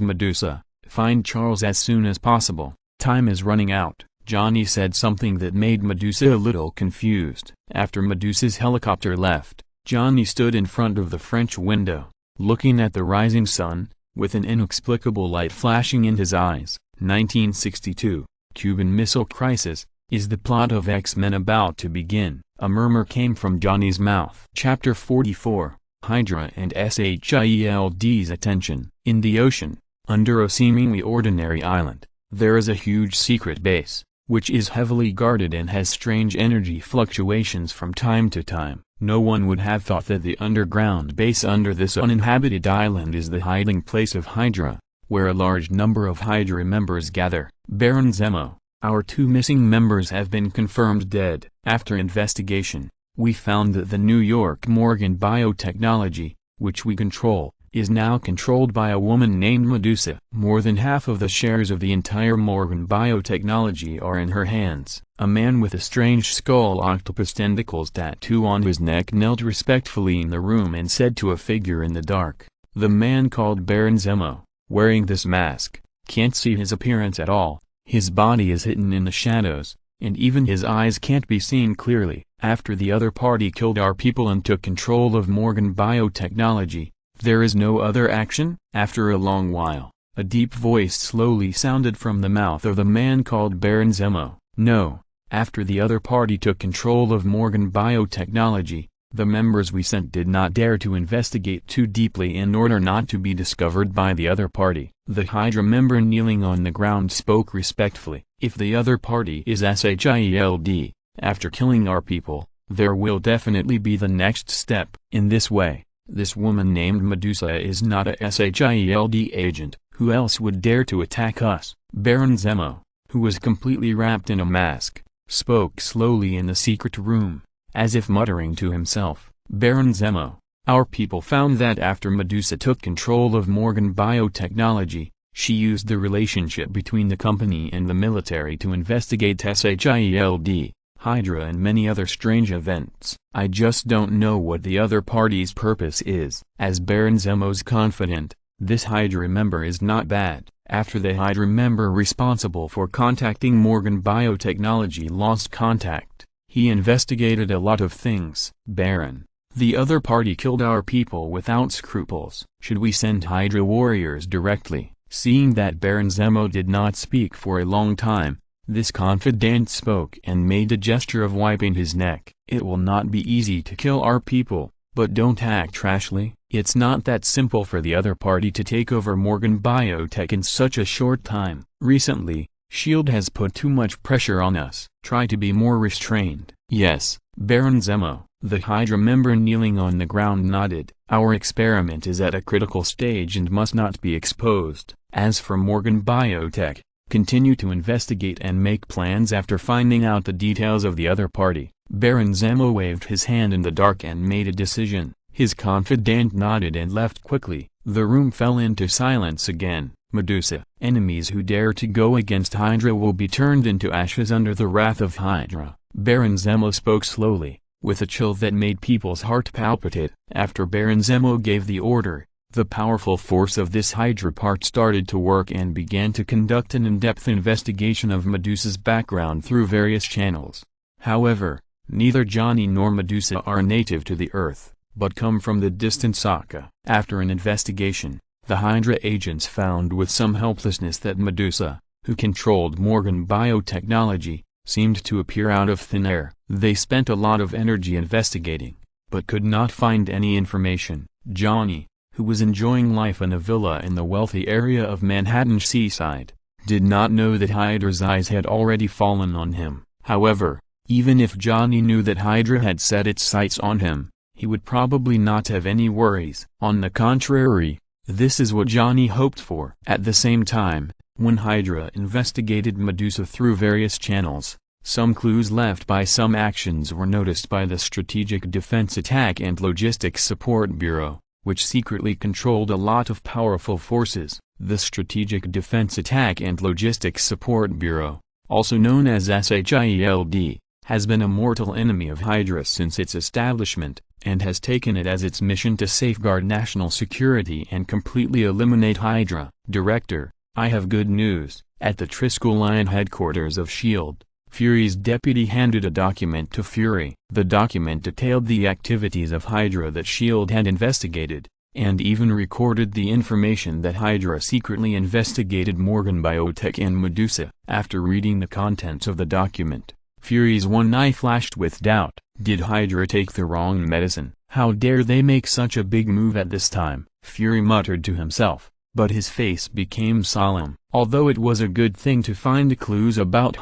S1: Medusa, find Charles as soon as possible. Time is running out. Johnny said something that made Medusa a little confused. After Medusa's helicopter left, Johnny stood in front of the French window, looking at the rising sun, with an inexplicable light flashing in his eyes. 1962. Cuban Missile Crisis. Is the plot of X-Men about to begin? A murmur came from Johnny's mouth. Chapter 44. Hydra and SHIELD's attention. In the ocean, under a seemingly ordinary island, there is a huge secret base, which is heavily guarded and has strange energy fluctuations from time to time. No one would have thought that the underground base under this uninhabited island is the hiding place of Hydra, where a large number of Hydra members gather. Baron Zemo, our two missing members have been confirmed dead. After investigation, we found that the New York Morgan Biotechnology, which we control, is now controlled by a woman named Medusa. More than half of the shares of the entire Morgan Biotechnology are in her hands. A man with a strange skull octopus tentacles tattoo on his neck knelt respectfully in the room and said to a figure in the dark, "The man called Baron Zemo, wearing this mask, can't see his appearance at all. His body is hidden in the shadows, and even his eyes can't be seen clearly. After the other party killed our people and took control of Morgan Biotechnology, there is no other action?" After a long while, a deep voice slowly sounded from the mouth of the man called Baron Zemo. "No, after the other party took control of Morgan Biotechnology, the members we sent did not dare to investigate too deeply in order not to be discovered by the other party." The Hydra member kneeling on the ground spoke respectfully. "If the other party is SHIELD, after killing our people, there will definitely be the next step. In this way, this woman named Medusa is not a SHIELD agent. Who else would dare to attack us?" Baron Zemo, who was completely wrapped in a mask, spoke slowly in the secret room, as if muttering to himself. "Baron Zemo, our people found that after Medusa took control of Morgan Biotechnology, she used the relationship between the company and the military to investigate SHIELD, Hydra and many other strange events. I just don't know what the other party's purpose is." As Baron Zemo's confidant, this Hydra member is not bad. After the Hydra member responsible for contacting Morgan Biotechnology lost contact, he investigated a lot of things. "Baron, the other party killed our people without scruples. Should we send Hydra warriors directly?" Seeing that Baron Zemo did not speak for a long time, this confidant spoke and made a gesture of wiping his neck. "It will not be easy to kill our people, but don't act rashly. It's not that simple for the other party to take over Morgan Biotech in such a short time. Recently, S.H.I.E.L.D. has put too much pressure on us. Try to be more restrained." "Yes, Baron Zemo." The Hydra member kneeling on the ground nodded. "Our experiment is at a critical stage and must not be exposed. As for Morgan Biotech, continue to investigate and make plans after finding out the details of the other party." Baron Zemo waved his hand in the dark and made a decision. His confidant nodded and left quickly. The room fell into silence again. Medusa. Enemies who dare to go against Hydra will be turned into ashes under the wrath of Hydra. Baron Zemo spoke slowly, with a chill that made people's heart palpitate. After Baron Zemo gave the order, the powerful force of this Hydra part started to work and began to conduct an in-depth investigation of Medusa's background through various channels. However, neither Johnny nor Medusa are native to the Earth, but come from the distant Sokka. After an investigation, the Hydra agents found with some helplessness that Medusa, who controlled Morgan Biotechnology, seemed to appear out of thin air. They spent a lot of energy investigating, but could not find any information. Johnny, who was enjoying life in a villa in the wealthy area of Manhattan seaside, did not know that Hydra's eyes had already fallen on him. However, even if Johnny knew that Hydra had set its sights on him, he would probably not have any worries. On the contrary, this is what Johnny hoped for. At the same time, when Hydra investigated Medusa through various channels, some clues left by some actions were noticed by the Strategic Defense Attack and Logistics Support Bureau, which secretly controlled a lot of powerful forces. The Strategic Defense Attack and Logistics Support Bureau, also known as SHIELD, has been a mortal enemy of Hydra since its establishment. and has taken it as its mission to safeguard national security and completely eliminate Hydra. Director, I have good news. At the Triskelion headquarters of S.H.I.E.L.D., Fury's deputy handed a document to Fury. The document detailed the activities of Hydra that S.H.I.E.L.D. had investigated, and even recorded the information that Hydra secretly investigated Morgan Biotech and Medusa. After reading the contents of the document, Fury's one eye flashed with doubt. Did Hydra take the wrong medicine? How dare they make such a big move at this time? Fury muttered to himself, but his face became solemn. Although it was a good thing to find clues about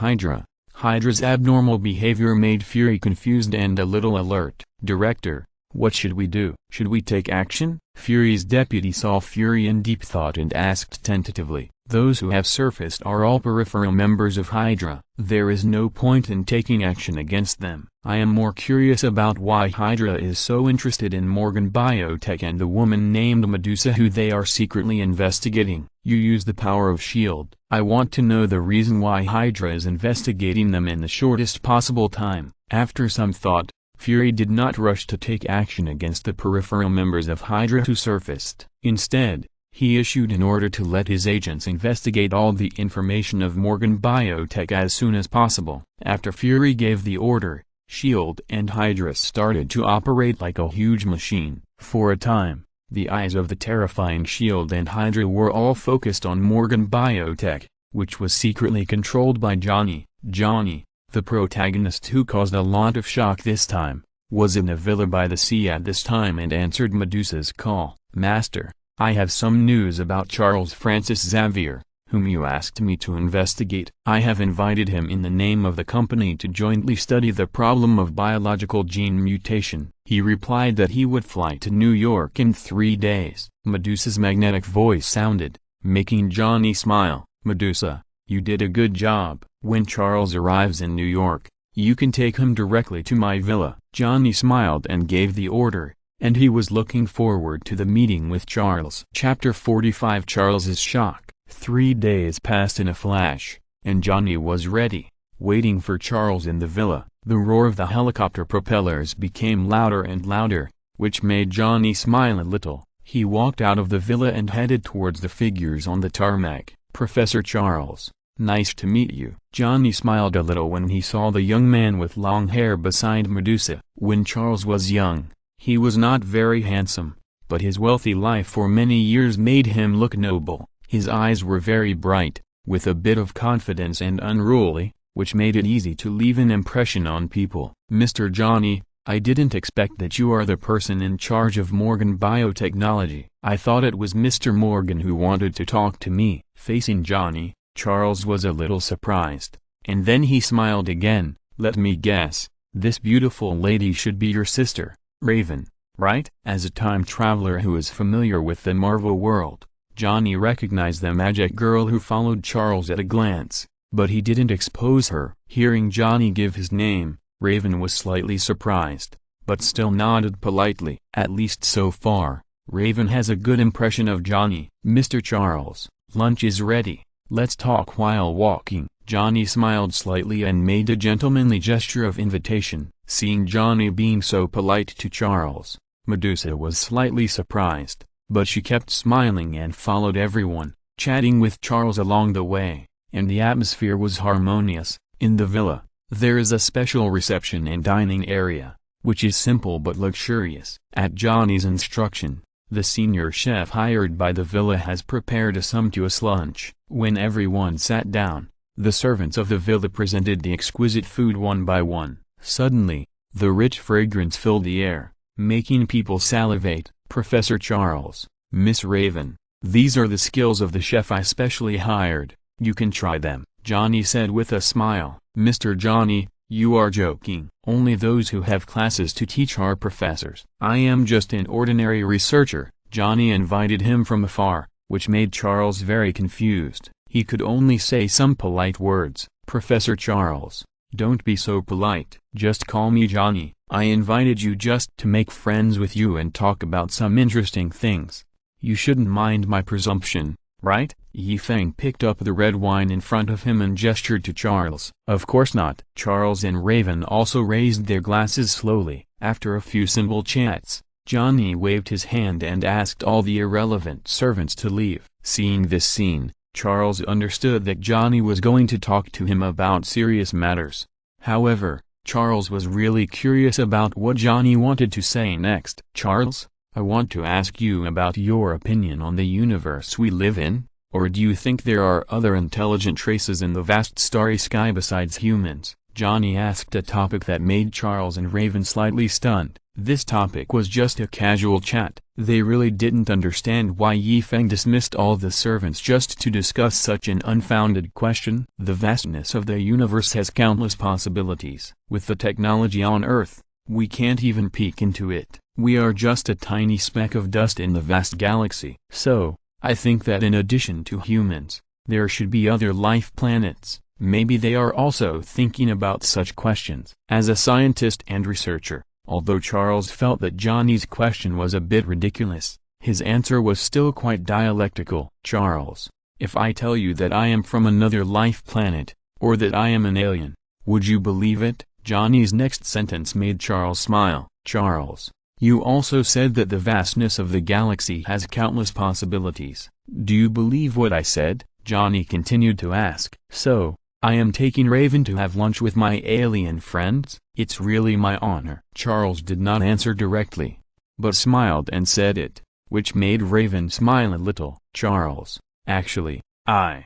S1: Hydra's abnormal behavior made Fury confused and a little alert. Director, what should we do? Should we take action? Fury's deputy saw Fury in deep thought and asked tentatively, those who have surfaced are all peripheral members of Hydra. There is no point in taking action against them. I am more curious about why Hydra is so interested in Morgan Biotech and the woman named Medusa who they are secretly investigating. You use the power of S.H.I.E.L.D. I want to know the reason why Hydra is investigating them in the shortest possible time. After some thought, Fury did not rush to take action against the peripheral members of Hydra who surfaced. Instead, he issued an order to let his agents investigate all the information of Morgan Biotech as soon as possible. After Fury gave the order, S.H.I.E.L.D. and Hydra started to operate like a huge machine. For a time, the eyes of the terrifying S.H.I.E.L.D. and Hydra were all focused on Morgan Biotech, which was secretly controlled by Johnny. Johnny, the protagonist who caused a lot of shock this time, was in a villa by the sea at this time and answered Medusa's call. Master, I have some news about Charles Francis Xavier, whom you asked me to investigate. I have invited him in the name of the company to jointly study the problem of biological gene mutation. He replied that he would fly to New York in 3 days. Medusa's magnetic voice sounded, making Johnny smile. Medusa, you did a good job. When Charles arrives in New York, you can take him directly to my villa. Johnny smiled and gave the order, and he was looking forward to the meeting with Charles. Chapter 45 Charles's shock. 3 days passed in a flash, and Johnny was ready, waiting for Charles in the villa. The roar of the helicopter propellers became louder and louder, which made Johnny smile a little. He walked out of the villa and headed towards the figures on the tarmac. Professor Charles, nice to meet you. Johnny smiled a little when he saw the young man with long hair beside Medusa. When Charles was young, he was not very handsome, but his wealthy life for many years made him look noble. His eyes were very bright, with a bit of confidence and unruly, which made it easy to leave an impression on people. Mr. Johnny, I didn't expect that you are the person in charge of Morgan Biotechnology. I thought it was Mr. Morgan who wanted to talk to me. Facing Johnny, Charles was a little surprised, and then he smiled again. Let me guess, this beautiful lady should be your sister, Raven, right? As a time traveler who is familiar with the Marvel world, Johnny recognized the magic girl who followed Charles at a glance, but he didn't expose her. Hearing Johnny give his name, Raven was slightly surprised, but still nodded politely. At least so far, Raven has a good impression of Johnny. Mr. Charles, lunch is ready. Let's talk while walking. Johnny smiled slightly and made a gentlemanly gesture of invitation. Seeing Johnny being so polite to Charles, Medusa was slightly surprised, but she kept smiling and followed everyone, chatting with Charles along the way, and the atmosphere was harmonious. In the villa, there is a special reception and dining area, which is simple but luxurious. At Johnny's instruction, the senior chef hired by the villa has prepared a sumptuous lunch. When everyone sat down, the servants of the villa presented the exquisite food one by one. Suddenly, the rich fragrance filled the air, making people salivate. Professor Charles, Miss Raven, these are the skills of the chef I specially hired. You can try them, Johnny said with a smile. Mr. Johnny, you are joking. Only those who have classes to teach are professors. I am just an ordinary researcher. Johnny invited him from afar, which made Charles very confused. He could only say some polite words. Professor Charles, don't be so polite. Just call me Johnny. I invited you just to make friends with you and talk about some interesting things. You shouldn't mind my presumption, right? Yifeng picked up the red wine in front of him and gestured to Charles. Of course not. Charles and Raven also raised their glasses slowly. After a few simple chats, Johnny waved his hand and asked all the irrelevant servants to leave. Seeing this scene, Charles understood that Johnny was going to talk to him about serious matters. However, Charles was really curious about what Johnny wanted to say next. "Charles, I want to ask you about your opinion on the universe we live in, or do you think there are other intelligent races in the vast starry sky besides humans?" Johnny asked a topic that made Charles and Raven slightly stunned. This topic was just a casual chat. They really didn't understand why Yi Feng dismissed all the servants just to discuss such an unfounded question. The vastness of the universe has countless possibilities. With the technology on Earth, we can't even peek into it. We are just a tiny speck of dust in the vast galaxy. So, I think that in addition to humans, there should be other life planets. Maybe they are also thinking about such questions. As a scientist and researcher, although Charles felt that Johnny's question was a bit ridiculous, his answer was still quite dialectical. "Charles, if I tell you that I am from another life planet, or that I am an alien, would you believe it?" Johnny's next sentence made Charles smile. "Charles, you also said that the vastness of the galaxy has countless possibilities. Do you believe what I said?" Johnny continued to ask. "So, I am taking Raven to have lunch with my alien friends? It's really my honor." Charles did not answer directly, but smiled and said it, which made Raven smile a little. "Charles, actually, an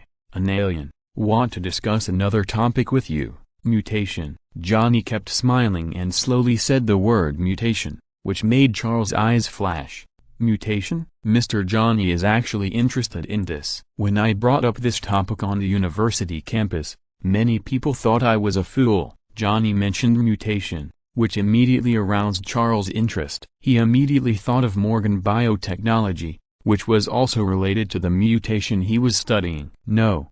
S1: alien, want to discuss another topic with you, mutation." Johnny kept smiling and slowly said the word mutation, which made Charles' eyes flash. "Mutation?" Mr. Johnny is actually interested in this. "When I brought up this topic on the university campus, many people thought I was a fool." Johnny mentioned mutation, which immediately aroused Charles' interest. He immediately thought of Morgan biotechnology, which was also related to the mutation he was studying. No,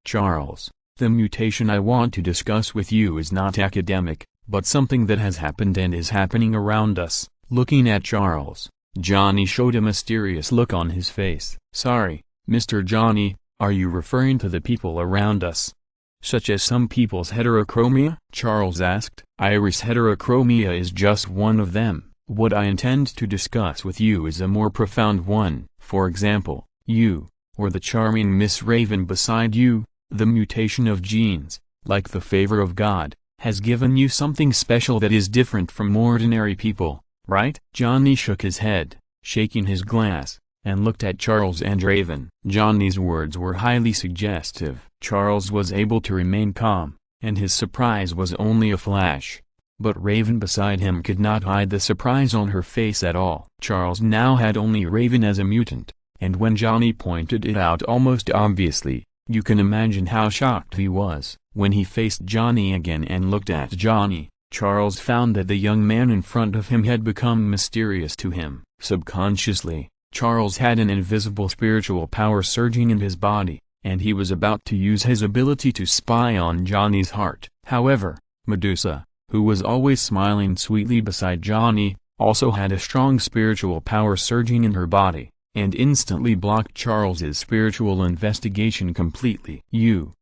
S1: Charles. The mutation I want to discuss with you is not academic, but something that has happened and is happening around us." Looking at Charles, Johnny showed a mysterious look on his face. "Sorry, Mr. Johnny, are you referring to the people around us? Such as some people's heterochromia?" Charles asked. "Iris heterochromia is just one of them. What I intend to discuss with you is a more profound one. For example, you, or the charming Miss Raven beside you, the mutation of genes, like the favor of God, has given you something special that is different from ordinary people, right?" Johnny shook his head, shaking his glass, and looked at Charles and Raven. Johnny's words were highly suggestive. Charles was able to remain calm, and his surprise was only a flash. But Raven beside him could not hide the surprise on her face at all. Charles now had only Raven as a mutant, and when Johnny pointed it out almost obviously, you can imagine how shocked he was. When he faced Johnny again and looked at Johnny, Charles found that the young man in front of him had become mysterious to him. Subconsciously, Charles had an invisible spiritual power surging in his body, and he was about to use his ability to spy on Johnny's heart. However, Medusa, who was always smiling sweetly beside Johnny, also had a strong spiritual power surging in her body, and instantly blocked Charles's spiritual investigation completely.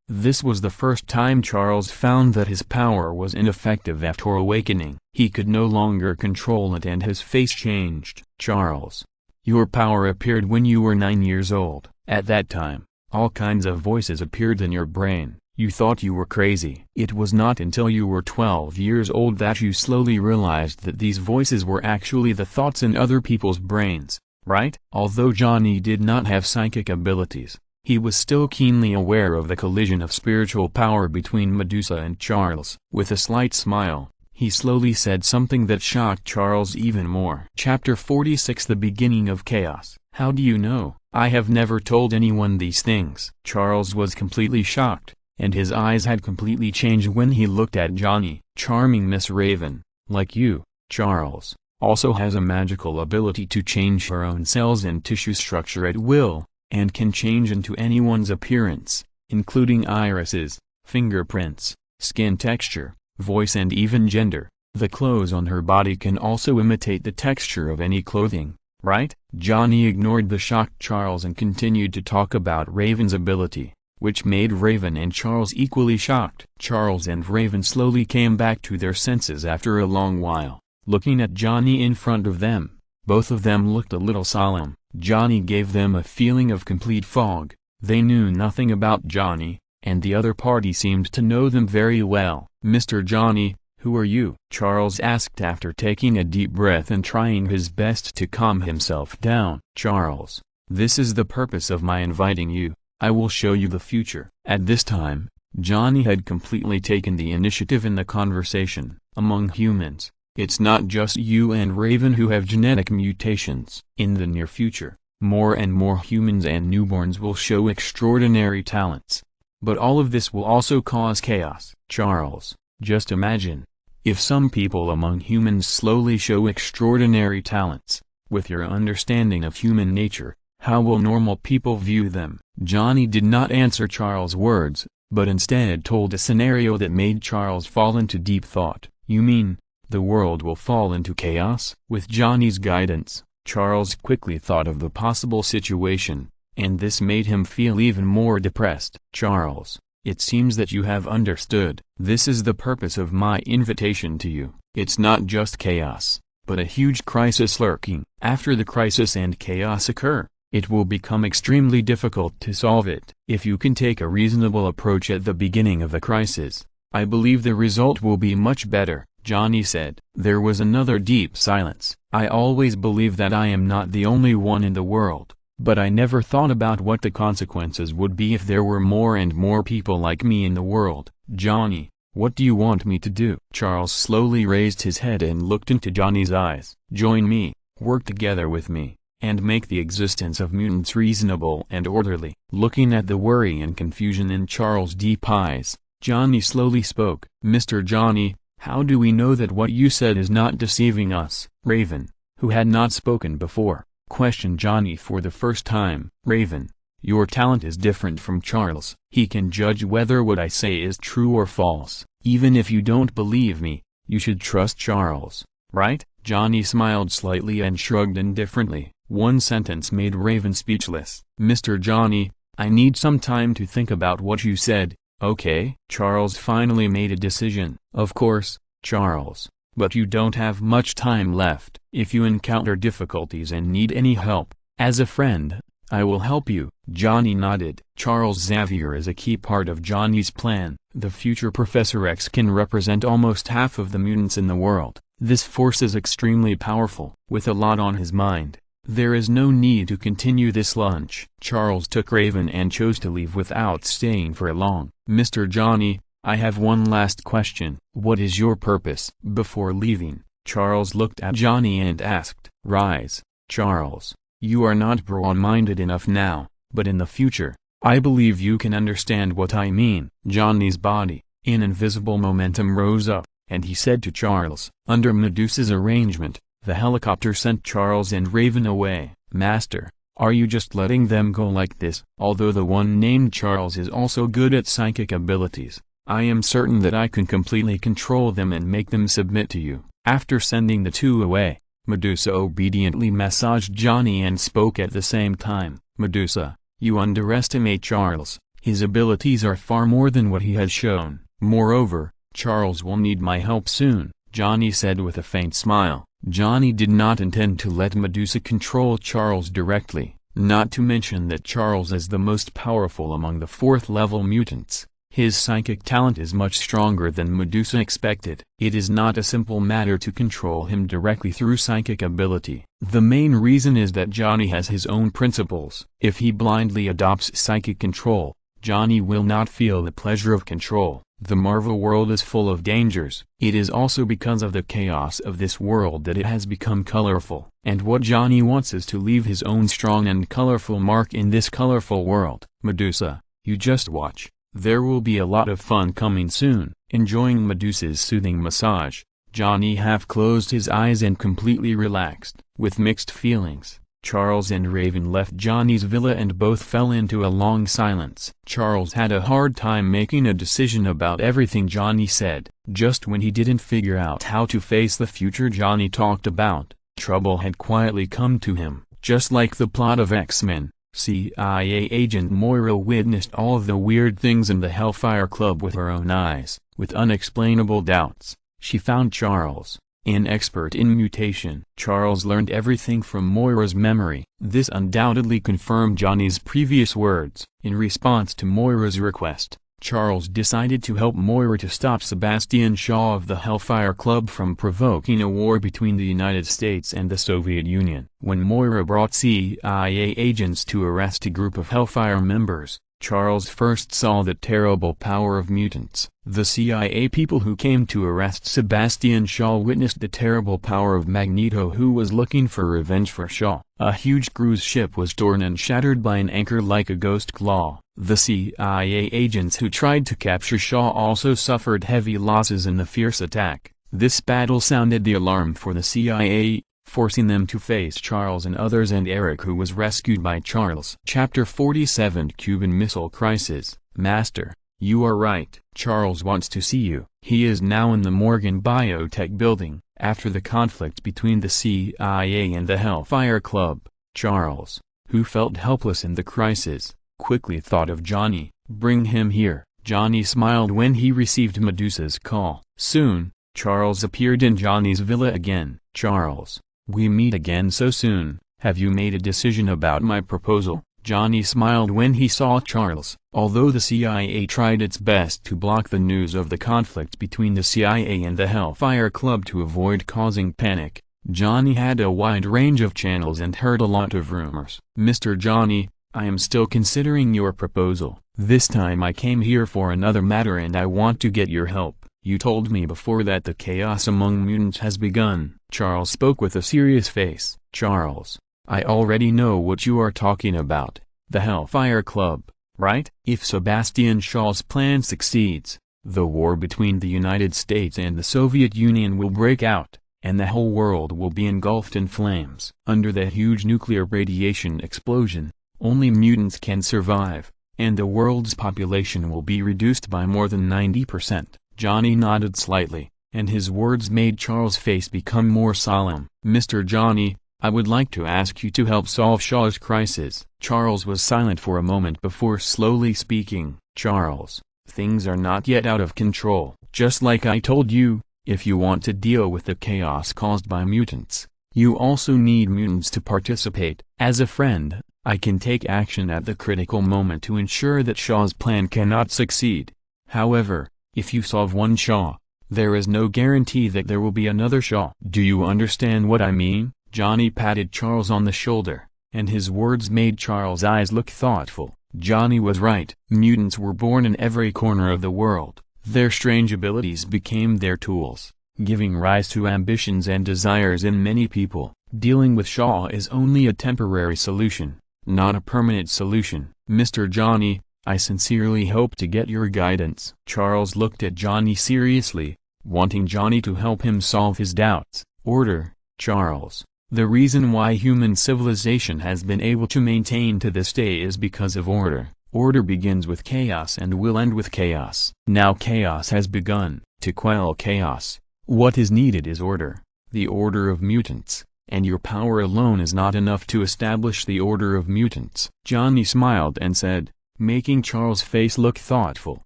S1: This was the first time Charles found that his power was ineffective after awakening. He could no longer control it and his face changed. "Charles, your power appeared when you were 9 years old. At that time, all kinds of voices appeared in your brain. You thought you were crazy. It was not until you were 12 years old that you slowly realized that these voices were actually the thoughts in other people's brains, right?" Although Johnny did not have psychic abilities, he was still keenly aware of the collision of spiritual power between Medusa and Charles. With a slight smile, he slowly said something that shocked Charles even more. Chapter 46 The Beginning of Chaos. "How do you know? I have never told anyone these things." Charles was completely shocked, and his eyes had completely changed when he looked at Johnny. "Charming Miss Raven, like you, Charles, also has a magical ability to change her own cells and tissue structure at will, and can change into anyone's appearance, including irises, fingerprints, skin texture, voice and even gender. The clothes on her body can also imitate the texture of any clothing, right?" Johnny ignored the shocked Charles and continued to talk about Raven's ability. which made Raven and Charles equally shocked. Charles and Raven slowly came back to their senses after a long while, looking at Johnny in front of them. Both of them looked a little solemn. Johnny gave them a feeling of complete fog. They knew nothing about Johnny, and the other party seemed to know them very well. "Mr. Johnny, who are you?" Charles asked after taking a deep breath and trying his best to calm himself down. "Charles, this is the purpose of my inviting you. I will show you the future." At this time, Johnny had completely taken the initiative in the conversation. "Among humans, it's not just you and Raven who have genetic mutations. In the near future, more and more humans and newborns will show extraordinary talents. But all of this will also cause chaos." "Charles, just imagine, if some people among humans slowly show extraordinary talents, with your understanding of human nature, how will normal people view them?" Johnny did not answer Charles' words, but instead told a scenario that made Charles fall into deep thought. "You mean, the world will fall into chaos?" With Johnny's guidance, Charles quickly thought of the possible situation, and this made him feel even more depressed. "Charles, it seems that you have understood. This is the purpose of my invitation to you. It's not just chaos, but a huge crisis lurking. After the crisis and chaos occur, it will become extremely difficult to solve it. If you can take a reasonable approach at the beginning of a crisis, I believe the result will be much better," Johnny said. There was another deep silence. "I always believe that I am not the only one in the world, but I never thought about what the consequences would be if there were more and more people like me in the world. Johnny, what do you want me to do?" Charles slowly raised his head and looked into Johnny's eyes. "Join me, work together with me, and make the existence of mutants reasonable and orderly." Looking at the worry and confusion in Charles' deep eyes, Johnny slowly spoke. "Mr. Johnny, how do we know that what you said is not deceiving us?" Raven, who had not spoken before, questioned Johnny for the first time. "Raven, your talent is different from Charles. He can judge whether what I say is true or false. Even if you don't believe me, you should trust Charles, right?" Johnny smiled slightly and shrugged indifferently. One sentence made Raven speechless. "Mr. Johnny, I need some time to think about what you said, okay?" Charles finally made a decision. "Of course, Charles, but you don't have much time left. If you encounter difficulties and need any help, as a friend, I will help you." Johnny nodded. Charles Xavier is a key part of Johnny's plan. The future Professor X can represent almost half of the mutants in the world. This force is extremely powerful. With a lot on his mind, there is no need to continue this lunch. Charles took Raven and chose to leave without staying for long. "Mr. Johnny, I have one last question. What is your purpose?" Before leaving, Charles looked at Johnny and asked, "Rise, Charles, you are not broad-minded enough now, but in the future, I believe you can understand what I mean." Johnny's body, in invisible momentum, rose up, and he said to Charles, "Under Medusa's arrangement, the helicopter sent Charles and Raven away. Master, are you just letting them go like this?" Although the one named Charles is also good at psychic abilities, I am certain that I can completely control them and make them submit to you. After sending the two away, Medusa obediently massaged Johnny and spoke at the same time. "Medusa, you underestimate Charles. His abilities are far more than what he has shown. Moreover, Charles will need my help soon," Johnny said with a faint smile. Johnny did not intend to let Medusa control Charles directly, not to mention that Charles is the most powerful among the fourth-level mutants. His psychic talent is much stronger than Medusa expected. It is not a simple matter to control him directly through psychic ability. The main reason is that Johnny has his own principles. If he blindly adopts psychic control, Johnny will not feel the pleasure of control. The Marvel world is full of dangers. It is also because of the chaos of this world that it has become colorful. And what Johnny wants is to leave his own strong and colorful mark in this colorful world. "Medusa, you just watch. There will be a lot of fun coming soon." Enjoying Medusa's soothing massage, Johnny half closed his eyes and completely relaxed. With mixed feelings, Charles and Raven left Johnny's villa and both fell into a long silence. Charles had a hard time making a decision about everything Johnny said. Just when he didn't figure out how to face the future Johnny talked about, trouble had quietly come to him. Just like the plot of X-Men, CIA agent Moira witnessed all of the weird things in the Hellfire Club with her own eyes. With unexplainable doubts, she found Charles, an expert in mutation. Charles learned everything from Moira's memory. This undoubtedly confirmed Johnny's previous words. In response to Moira's request, Charles decided to help Moira to stop Sebastian Shaw of the Hellfire Club from provoking a war between the United States and the Soviet Union. When Moira brought CIA agents to arrest a group of Hellfire members, Charles first saw the terrible power of mutants. The CIA people who came to arrest Sebastian Shaw witnessed the terrible power of Magneto, who was looking for revenge for Shaw. A huge cruise ship was torn and shattered by an anchor like a ghost claw. The CIA agents who tried to capture Shaw also suffered heavy losses in the fierce attack. This battle sounded the alarm for the CIA, forcing them to face Charles and others and Eric, who was rescued by Charles. Chapter 47 Cuban Missile Crisis. Master, you are right. Charles wants to see you. He is now in the Morgan Biotech building. After the conflict between the CIA and the Hellfire Club, Charles, who felt helpless in the crisis, quickly thought of Johnny. Bring him here. Johnny smiled when he received Medusa's call. Soon, Charles appeared in Johnny's villa again. Charles, we meet again so soon. Have you made a decision about my proposal? Johnny smiled when he saw Charles. Although the CIA tried its best to block the news of the conflict between the CIA and the Hellfire Club to avoid causing panic, Johnny had a wide range of channels and heard a lot of rumors. Mr. Johnny, I am still considering your proposal. This time I came here for another matter and I want to get your help. You told me before that the chaos among mutants has begun. Charles spoke with a serious face. Charles, I already know what you are talking about. The Hellfire Club, right? If Sebastian Shaw's plan succeeds, the war between the United States and the Soviet Union will break out, and the whole world will be engulfed in flames. Under the huge nuclear radiation explosion, only mutants can survive, and the world's population will be reduced by more than 90%. Johnny nodded slightly, and his words made Charles' face become more solemn. Mr. Johnny, I would like to ask you to help solve Shaw's crisis. Charles was silent for a moment before slowly speaking. Charles, things are not yet out of control. Just like I told you, if you want to deal with the chaos caused by mutants, you also need mutants to participate. As a friend, I can take action at the critical moment to ensure that Shaw's plan cannot succeed. However, if you solve one Shaw, there is no guarantee that there will be another Shaw. Do you understand what I mean? Johnny patted Charles on the shoulder, and his words made Charles' eyes look thoughtful. Johnny was right. Mutants were born in every corner of the world. Their strange abilities became their tools, giving rise to ambitions and desires in many people. Dealing with Shaw is only a temporary solution, not a permanent solution. Mr. Johnny, I sincerely hope to get your guidance. Charles looked at Johnny seriously, wanting Johnny to help him solve his doubts. Order, Charles. The reason why human civilization has been able to maintain to this day is because of order. Order begins with chaos and will end with chaos. Now chaos has begun. To quell chaos, what is needed is order. The order of mutants, and your power alone is not enough to establish the order of mutants. Johnny smiled and said, making Charles' face look thoughtful.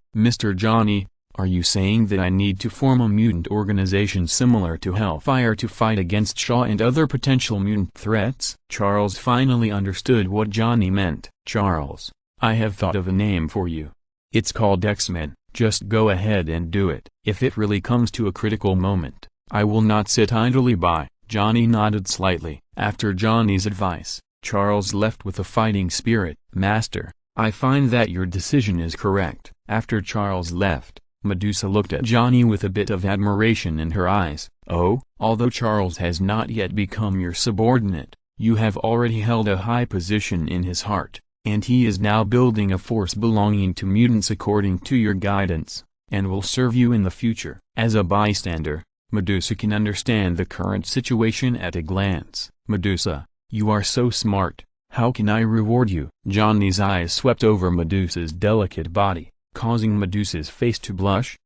S1: Mr. Johnny, are you saying that I need to form a mutant organization similar to Hellfire to fight against Shaw and other potential mutant threats? Charles finally understood what Johnny meant. Charles, I have thought of a name for you. It's called X-Men. Just go ahead and do it. If it really comes to a critical moment, I will not sit idly by. Johnny nodded slightly. After Johnny's advice, Charles left with a fighting spirit. Master, I find that your decision is correct. After Charles left, Medusa looked at Johnny with a bit of admiration in her eyes. Oh, although Charles has not yet become your subordinate, you have already held a high position in his heart, and he is now building a force belonging to mutants according to your guidance, and will serve you in the future. As a bystander, Medusa can understand the current situation at a glance. Medusa, you are so smart. How can I reward you? Johnny's eyes swept over Medusa's delicate body, causing Medusa's face to blush.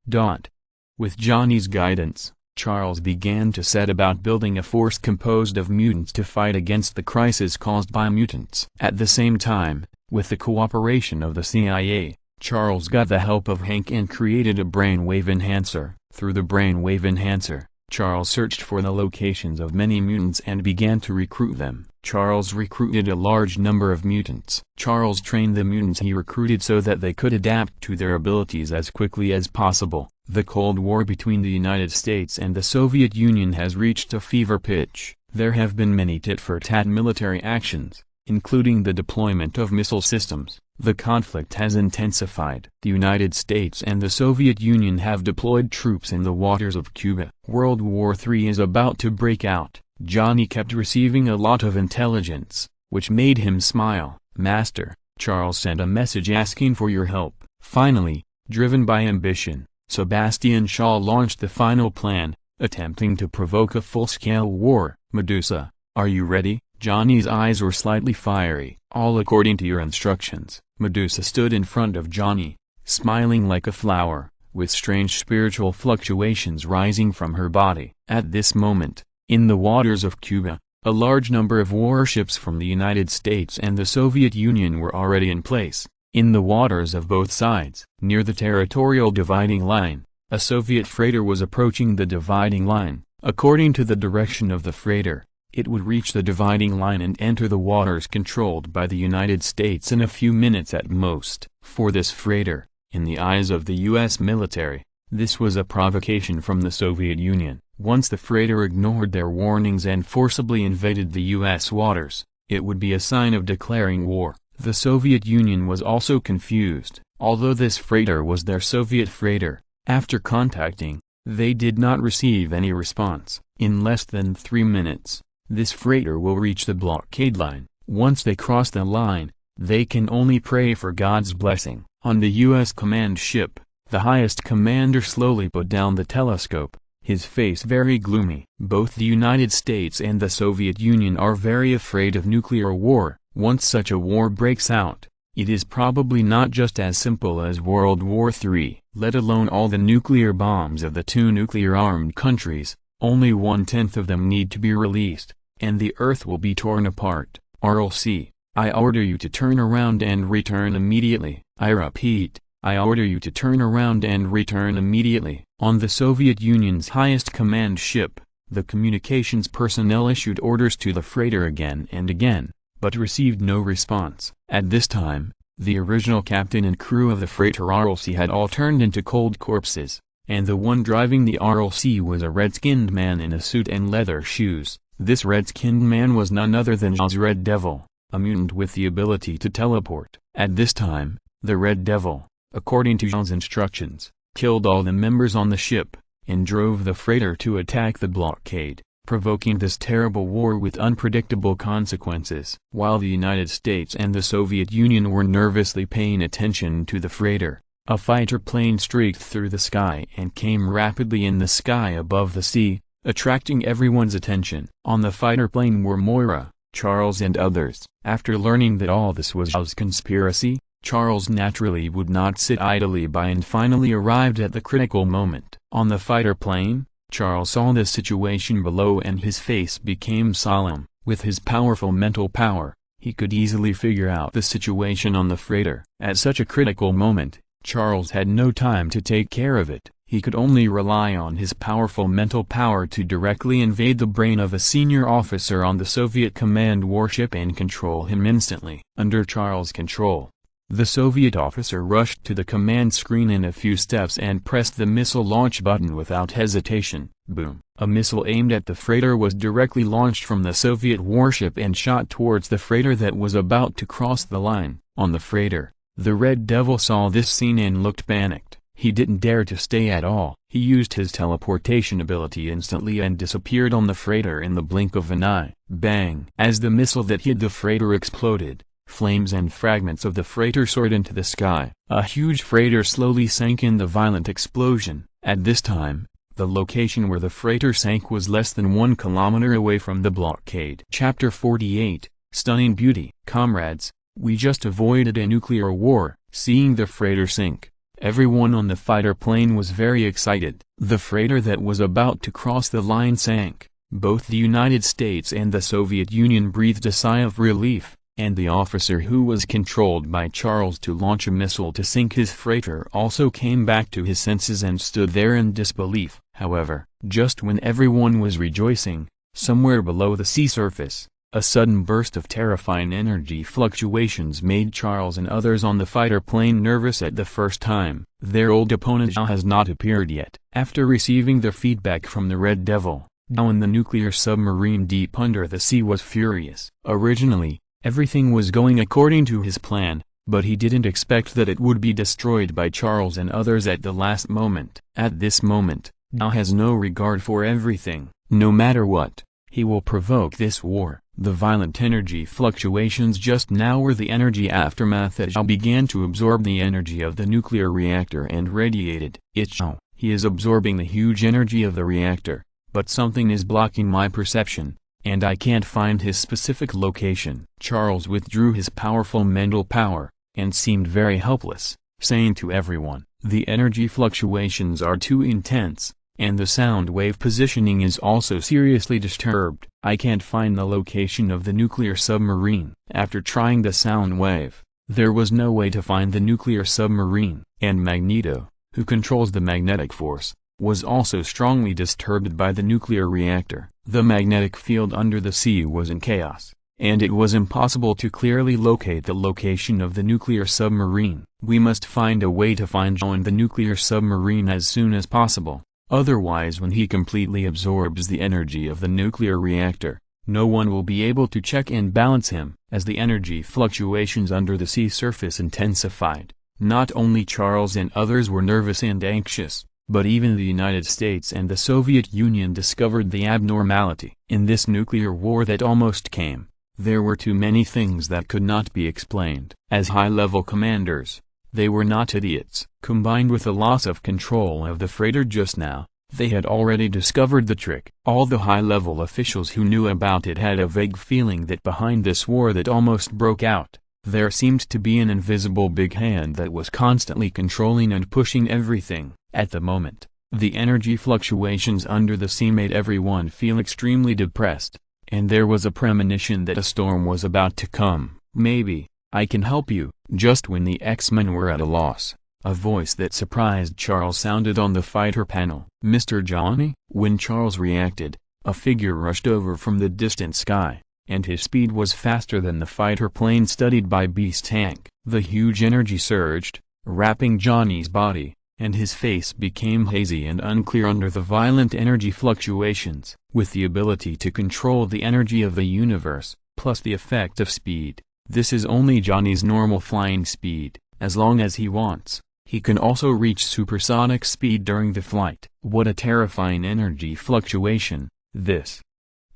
S1: With Johnny's guidance, Charles began to set about building a force composed of mutants to fight against the crisis caused by mutants. At the same time, with the cooperation of the CIA, Charles got the help of Hank and created a brainwave enhancer. Through the brainwave enhancer, Charles searched for the locations of many mutants and began to recruit them. Charles recruited a large number of mutants. Charles trained the mutants he recruited so that they could adapt to their abilities as quickly as possible. The Cold War between the United States and the Soviet Union has reached a fever pitch. There have been many tit-for-tat military actions, including the deployment of missile systems. The conflict has intensified. The United States and the Soviet Union have deployed troops in the waters of Cuba. World War III is about to break out. Johnny kept receiving a lot of intelligence, which made him smile. "Master," Charles sent a message asking for your help. Finally, driven by ambition, Sebastian Shaw launched the final plan, attempting to provoke a full-scale war. "Medusa, are you ready?" Johnny's eyes were slightly fiery. "All according to your instructions." Medusa stood in front of Johnny, smiling like a flower, with strange spiritual fluctuations rising from her body. At this moment, in the waters of Cuba, a large number of warships from the United States and the Soviet Union were already in place, in the waters of both sides. Near the territorial dividing line, a Soviet freighter was approaching the dividing line. According to the direction of the freighter, it would reach the dividing line and enter the waters controlled by the United States in a few minutes at most. For this freighter, in the eyes of the U.S. military, this was a provocation from the Soviet Union. Once the freighter ignored their warnings and forcibly invaded the U.S. waters, it would be a sign of declaring war. The Soviet Union was also confused. Although this freighter was their Soviet freighter, after contacting, they did not receive any response. In less than 3 minutes, this freighter will reach the blockade line. Once they cross the line, they can only pray for God's blessing. On the U.S. command ship, the highest commander slowly put down the telescope, his face very gloomy. Both the United States and the Soviet Union are very afraid of nuclear war. Once such a war breaks out, it is probably not just as simple as World War III. Let alone all the nuclear bombs of the two nuclear-armed countries, only 1/10 of them need to be released, and the earth will be torn apart. RLC, I order you to turn around and return immediately. I repeat, I order you to turn around and return immediately. On the Soviet Union's highest command ship, the communications personnel issued orders to the freighter again and again, but received no response. At this time, the original captain and crew of the freighter RLC had all turned into cold corpses, and the one driving the RLC was a red-skinned man in a suit and leather shoes. This red-skinned man was none other than Jaws Red Devil, a mutant with the ability to teleport. At this time, the Red Devil, according to Jaws' instructions, killed all the members on the ship, and drove the freighter to attack the blockade, provoking this terrible war with unpredictable consequences. While the United States and the Soviet Union were nervously paying attention to the freighter, a fighter plane streaked through the sky and came rapidly in the sky above the sea, attracting everyone's attention. On the fighter plane were Moira, Charles and others. After learning that all this was Jaws' conspiracy, Charles naturally would not sit idly by and finally arrived at the critical moment. On the fighter plane, Charles saw the situation below and his face became solemn. With his powerful mental power, he could easily figure out the situation on the freighter. At such a critical moment, Charles had no time to take care of it. He could only rely on his powerful mental power to directly invade the brain of a senior officer on the Soviet command warship and control him instantly. Under Charles' control, the Soviet officer rushed to the command screen in a few steps and pressed the missile launch button without hesitation. Boom! A missile aimed at the freighter was directly launched from the Soviet warship and shot towards the freighter that was about to cross the line. On the freighter, the Red Devil saw this scene and looked panicked. He didn't dare to stay at all. He used his teleportation ability instantly and disappeared on the freighter in the blink of an eye. Bang! As the missile that hit the freighter exploded, flames and fragments of the freighter soared into the sky. A huge freighter slowly sank in the violent explosion. At this time, the location where the freighter sank was less than 1 kilometer away from the blockade. Chapter 48, Stunning Beauty. Comrades, we just avoided a nuclear war. Seeing the freighter sink, Everyone on the fighter plane was very excited. The freighter that was about to cross the line sank. Both the United States and the Soviet Union breathed a sigh of relief, and the officer who was controlled by Charles to launch a missile to sink his freighter also came back to his senses and stood there in disbelief. However, just when everyone was rejoicing, somewhere below the sea surface, a sudden burst of terrifying energy fluctuations made Charles and others on the fighter plane nervous at the first time. Their old opponent Zhao has not appeared yet. After receiving the feedback from the Red Devil, Zhao in the nuclear submarine deep under the sea was furious. Originally, everything was going according to his plan, but he didn't expect that it would be destroyed by Charles and others at the last moment. At this moment, Zhao has no regard for everything. No matter what, he will provoke this war. The violent energy fluctuations just now were the energy aftermath as Zhao began to absorb the energy of the nuclear reactor and radiated. It's Zhao. He is absorbing the huge energy of the reactor, but something is blocking my perception, and I can't find his specific location. Charles withdrew his powerful mental power, and seemed very helpless, saying to everyone, "The energy fluctuations are too intense, and the sound wave positioning is also seriously disturbed. I can't find the location of the nuclear submarine." After trying the sound wave, there was no way to find the nuclear submarine, and Magneto, who controls the magnetic force, was also strongly disturbed by the nuclear reactor. The magnetic field under the sea was in chaos, and it was impossible to clearly locate the location of the nuclear submarine. We must find a way to find Zhao in the nuclear submarine as soon as possible. Otherwise, when he completely absorbs the energy of the nuclear reactor, no one will be able to check and balance him. As the energy fluctuations under the sea surface intensified, not only Charles and others were nervous and anxious, but even the United States and the Soviet Union discovered the abnormality. In this nuclear war that almost came, there were too many things that could not be explained. As high-level commanders, they were not idiots. Combined with the loss of control of the freighter just now, they had already discovered the trick. All the high-level officials who knew about it had a vague feeling that behind this war that almost broke out, there seemed to be an invisible big hand that was constantly controlling and pushing everything. At the moment, the energy fluctuations under the sea made everyone feel extremely depressed, and there was a premonition that a storm was about to come. "Maybe I can help you." Just when the X-Men were at a loss, a voice that surprised Charles sounded on the fighter panel. "Mr. Johnny?" When Charles reacted, a figure rushed over from the distant sky, and his speed was faster than the fighter plane studied by Beast Tank. The huge energy surged, wrapping Johnny's body, and his face became hazy and unclear under the violent energy fluctuations. With the ability to control the energy of the universe, plus the effect of speed, this is only Johnny's normal flying speed. As long as he wants, he can also reach supersonic speed during the flight. What a terrifying energy fluctuation. This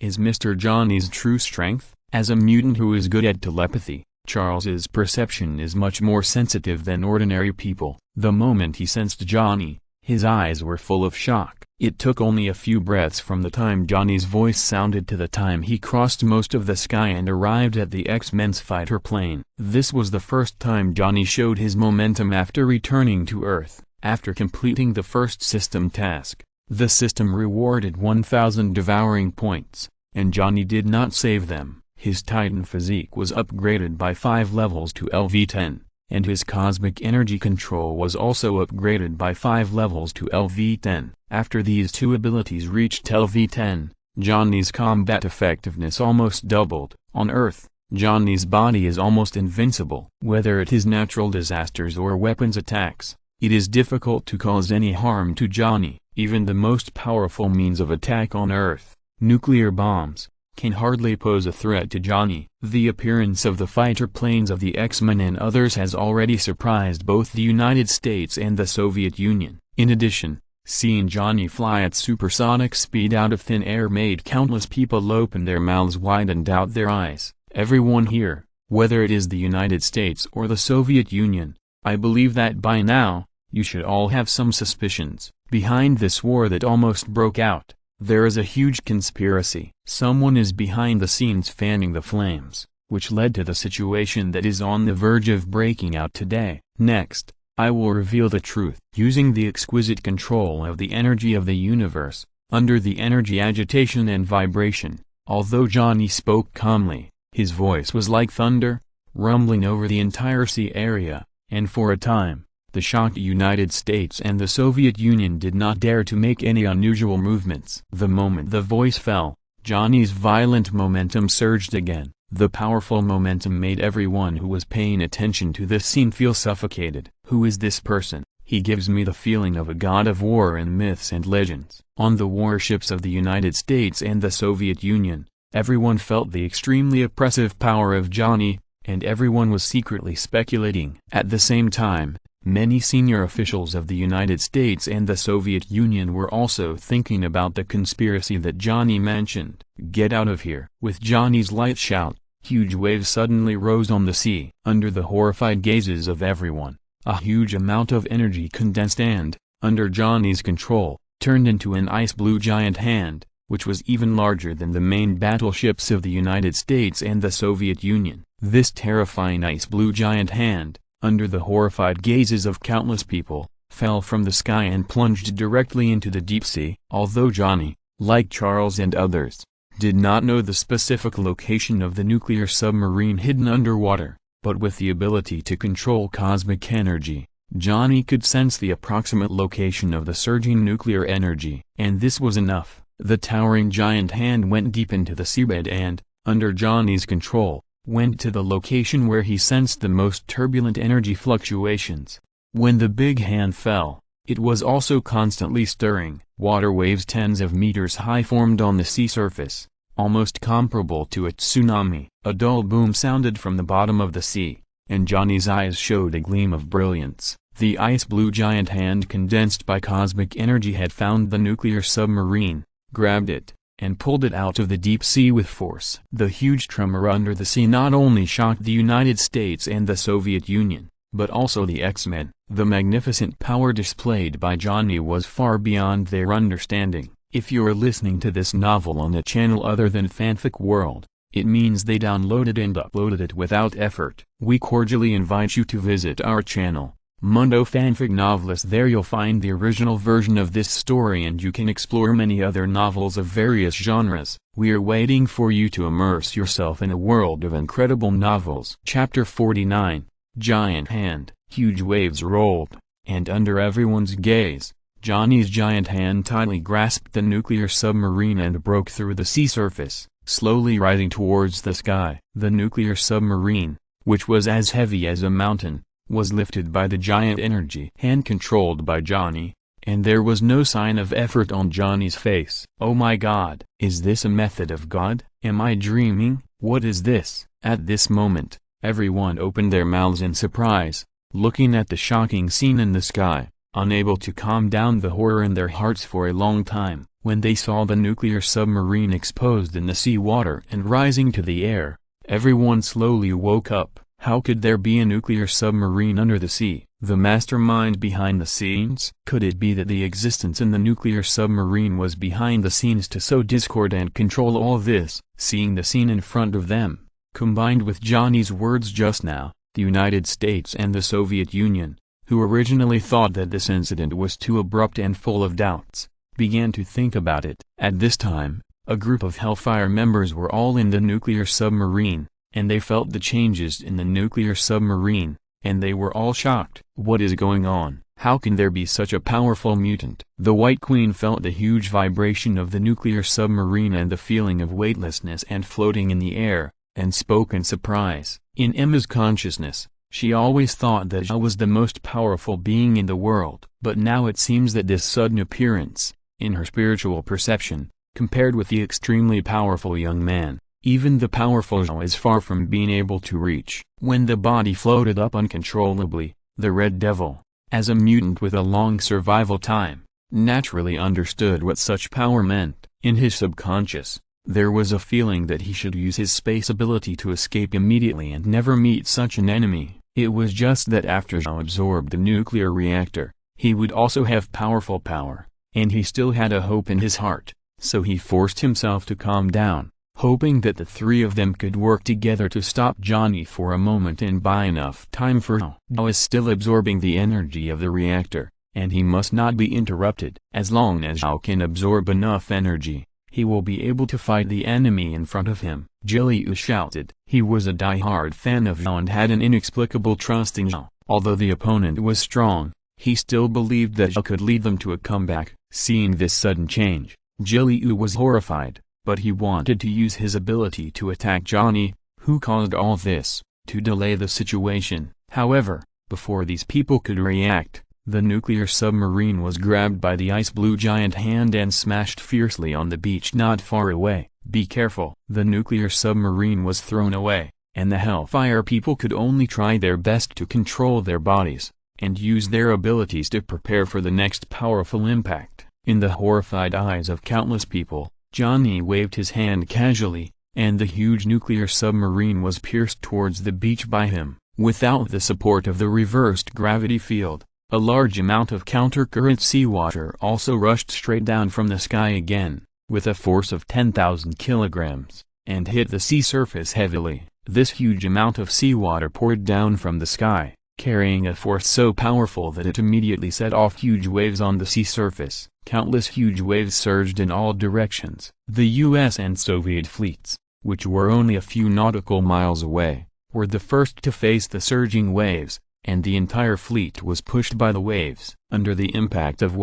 S1: is Mr. Johnny's true strength. As a mutant who is good at telepathy, Charles's perception is much more sensitive than ordinary people. The moment he sensed Johnny, his eyes were full of shock. It took only a few breaths from the time Johnny's voice sounded to the time he crossed most of the sky and arrived at the X-Men's fighter plane. This was the first time Johnny showed his momentum after returning to Earth. After completing the first system task, the system rewarded 1,000 devouring points, and Johnny did not save them. His Titan physique was upgraded by 5 levels to LV10, and his cosmic energy control was also upgraded by 5 levels to LV10. After these two abilities reached LV10, Johnny's combat effectiveness almost doubled. On Earth, Johnny's body is almost invincible. Whether it is natural disasters or weapons attacks, it is difficult to cause any harm to Johnny. Even the most powerful means of attack on Earth, nuclear bombs, can hardly pose a threat to Johnny. The appearance of the fighter planes of the X-Men and others has already surprised both the United States and the Soviet Union. In addition, seeing Johnny fly at supersonic speed out of thin air made countless people open their mouths wide and doubt their eyes. Everyone here, whether it is the United States or the Soviet Union, I believe that by now, you should all have some suspicions. Behind this war that almost broke out, there is a huge conspiracy. Someone is behind the scenes fanning the flames, which led to the situation that is on the verge of breaking out today. Next, I will reveal the truth. Using the exquisite control of the energy of the universe, under the energy agitation and vibration, although Johnny spoke calmly, his voice was like thunder, rumbling over the entire sea area, and for a time, the shocked United States and the Soviet Union did not dare to make any unusual movements. The moment the voice fell, Johnny's violent momentum surged again. The powerful momentum made everyone who was paying attention to this scene feel suffocated. Who is this person? He gives me the feeling of a god of war in myths and legends. On the warships of the United States and the Soviet Union, everyone felt the extremely oppressive power of Johnny, and everyone was secretly speculating. At the same time, many senior officials of the United States and the Soviet Union were also thinking about the conspiracy that Johnny mentioned. Get out of here. With Johnny's light shout, huge waves suddenly rose on the sea. Under the horrified gazes of everyone, a huge amount of energy condensed and, under Johnny's control, turned into an ice blue giant hand, which was even larger than the main battleships of the United States and the Soviet Union. This terrifying ice blue giant hand, under the horrified gazes of countless people, fell from the sky and plunged directly into the deep sea. Although Johnny, like Charles and others, did not know the specific location of the nuclear submarine hidden underwater, but with the ability to control cosmic energy, Johnny could sense the approximate location of the surging nuclear energy. And this was enough. The towering giant hand went deep into the seabed and, under Johnny's control, went to the location where he sensed the most turbulent energy fluctuations. When the big hand fell, it was also constantly stirring. Water waves tens of meters high formed on the sea surface, almost comparable to a tsunami. A dull boom sounded from the bottom of the sea, and Johnny's eyes showed a gleam of brilliance. The ice blue giant hand condensed by cosmic energy had found the nuclear submarine, grabbed it, and pulled it out of the deep sea with force. The huge tremor under the sea not only shocked the United States and the Soviet Union, but also the X-Men. The magnificent power displayed by Johnny was far beyond their understanding. If you're listening to this novel on a channel other than Fanfic World, it means they downloaded and uploaded it without effort. We cordially invite you to visit our channel, Mundo Fanfic Novelist. There you'll find the original version of this story and you can explore many other novels of various genres. We are waiting for you to immerse yourself in a world of incredible novels. Chapter 49, Giant Hand. Huge waves rolled, and under everyone's gaze, Johnny's giant hand tightly grasped the nuclear submarine and broke through the sea surface, slowly rising towards the sky. The nuclear submarine, which was as heavy as a mountain, was lifted by the giant energy hand controlled by Johnny, and there was no sign of effort on Johnny's face. Oh my God! Is this a method of God? Am I dreaming? What is this? At this moment, everyone opened their mouths in surprise, looking at the shocking scene in the sky, unable to calm down the horror in their hearts for a long time. When they saw the nuclear submarine exposed in the sea water and rising to the air, everyone slowly woke up. How could there be a nuclear submarine under the sea? The mastermind behind the scenes? Could it be that the existence in the nuclear submarine was behind the scenes to sow discord and control all this? Seeing the scene in front of them, combined with Johnny's words just now, the United States and the Soviet Union, who originally thought that this incident was too abrupt and full of doubts, began to think about it. At this time, a group of Hellfire members were all in the nuclear submarine, and they felt the changes in the nuclear submarine, and they were all shocked. What is going on? How can there be such a powerful mutant? The White Queen felt the huge vibration of the nuclear submarine and the feeling of weightlessness and floating in the air, and spoke in surprise. In Emma's consciousness, she always thought that Hela was the most powerful being in the world. But now it seems that this sudden appearance, in her spiritual perception, compared with the extremely powerful young man, even the powerful Hela is far from being able to reach. When the body floated up uncontrollably, the Red Devil, as a mutant with a long survival time, naturally understood what such power meant. In his subconscious, there was a feeling that he should use his space ability to escape immediately and never meet such an enemy. It was just that after Hela absorbed the nuclear reactor, he would also have powerful power, and he still had a hope in his heart, so he forced himself to calm down, hoping that the three of them could work together to stop Johnny for a moment and buy enough time for Hela. Now is still absorbing the energy of the reactor, and he must not be interrupted. As long as Hela can absorb enough energy, he will be able to fight the enemy in front of him. Jiliu shouted. He was a die-hard fan of Hela and had an inexplicable trust in Hela. Although the opponent was strong, he still believed that Hela could lead them to a comeback. Seeing this sudden change, Jiliu was horrified, but he wanted to use his ability to attack Johnny, who caused all this, to delay the situation. However, before these people could react, the nuclear submarine was grabbed by the ice blue giant hand and smashed fiercely on the beach not far away. Be careful! The nuclear submarine was thrown away, and the Hellfire people could only try their best to control their bodies, and use their abilities to prepare for the next powerful impact. In the horrified eyes of countless people, Johnny waved his hand casually, and the huge nuclear submarine was pierced towards the beach by him. Without the support of the reversed gravity field, a large amount of counter-current seawater also rushed straight down from the sky again, with a force of 10,000 kilograms, and hit the sea surface heavily. This huge amount of seawater poured down from the sky, carrying a force so powerful that it immediately set off huge waves on the sea surface. Countless huge waves surged in all directions. The US and Soviet fleets, which were only a few nautical miles away, were the first to face the surging waves, and the entire fleet was pushed by the waves. Under the impact of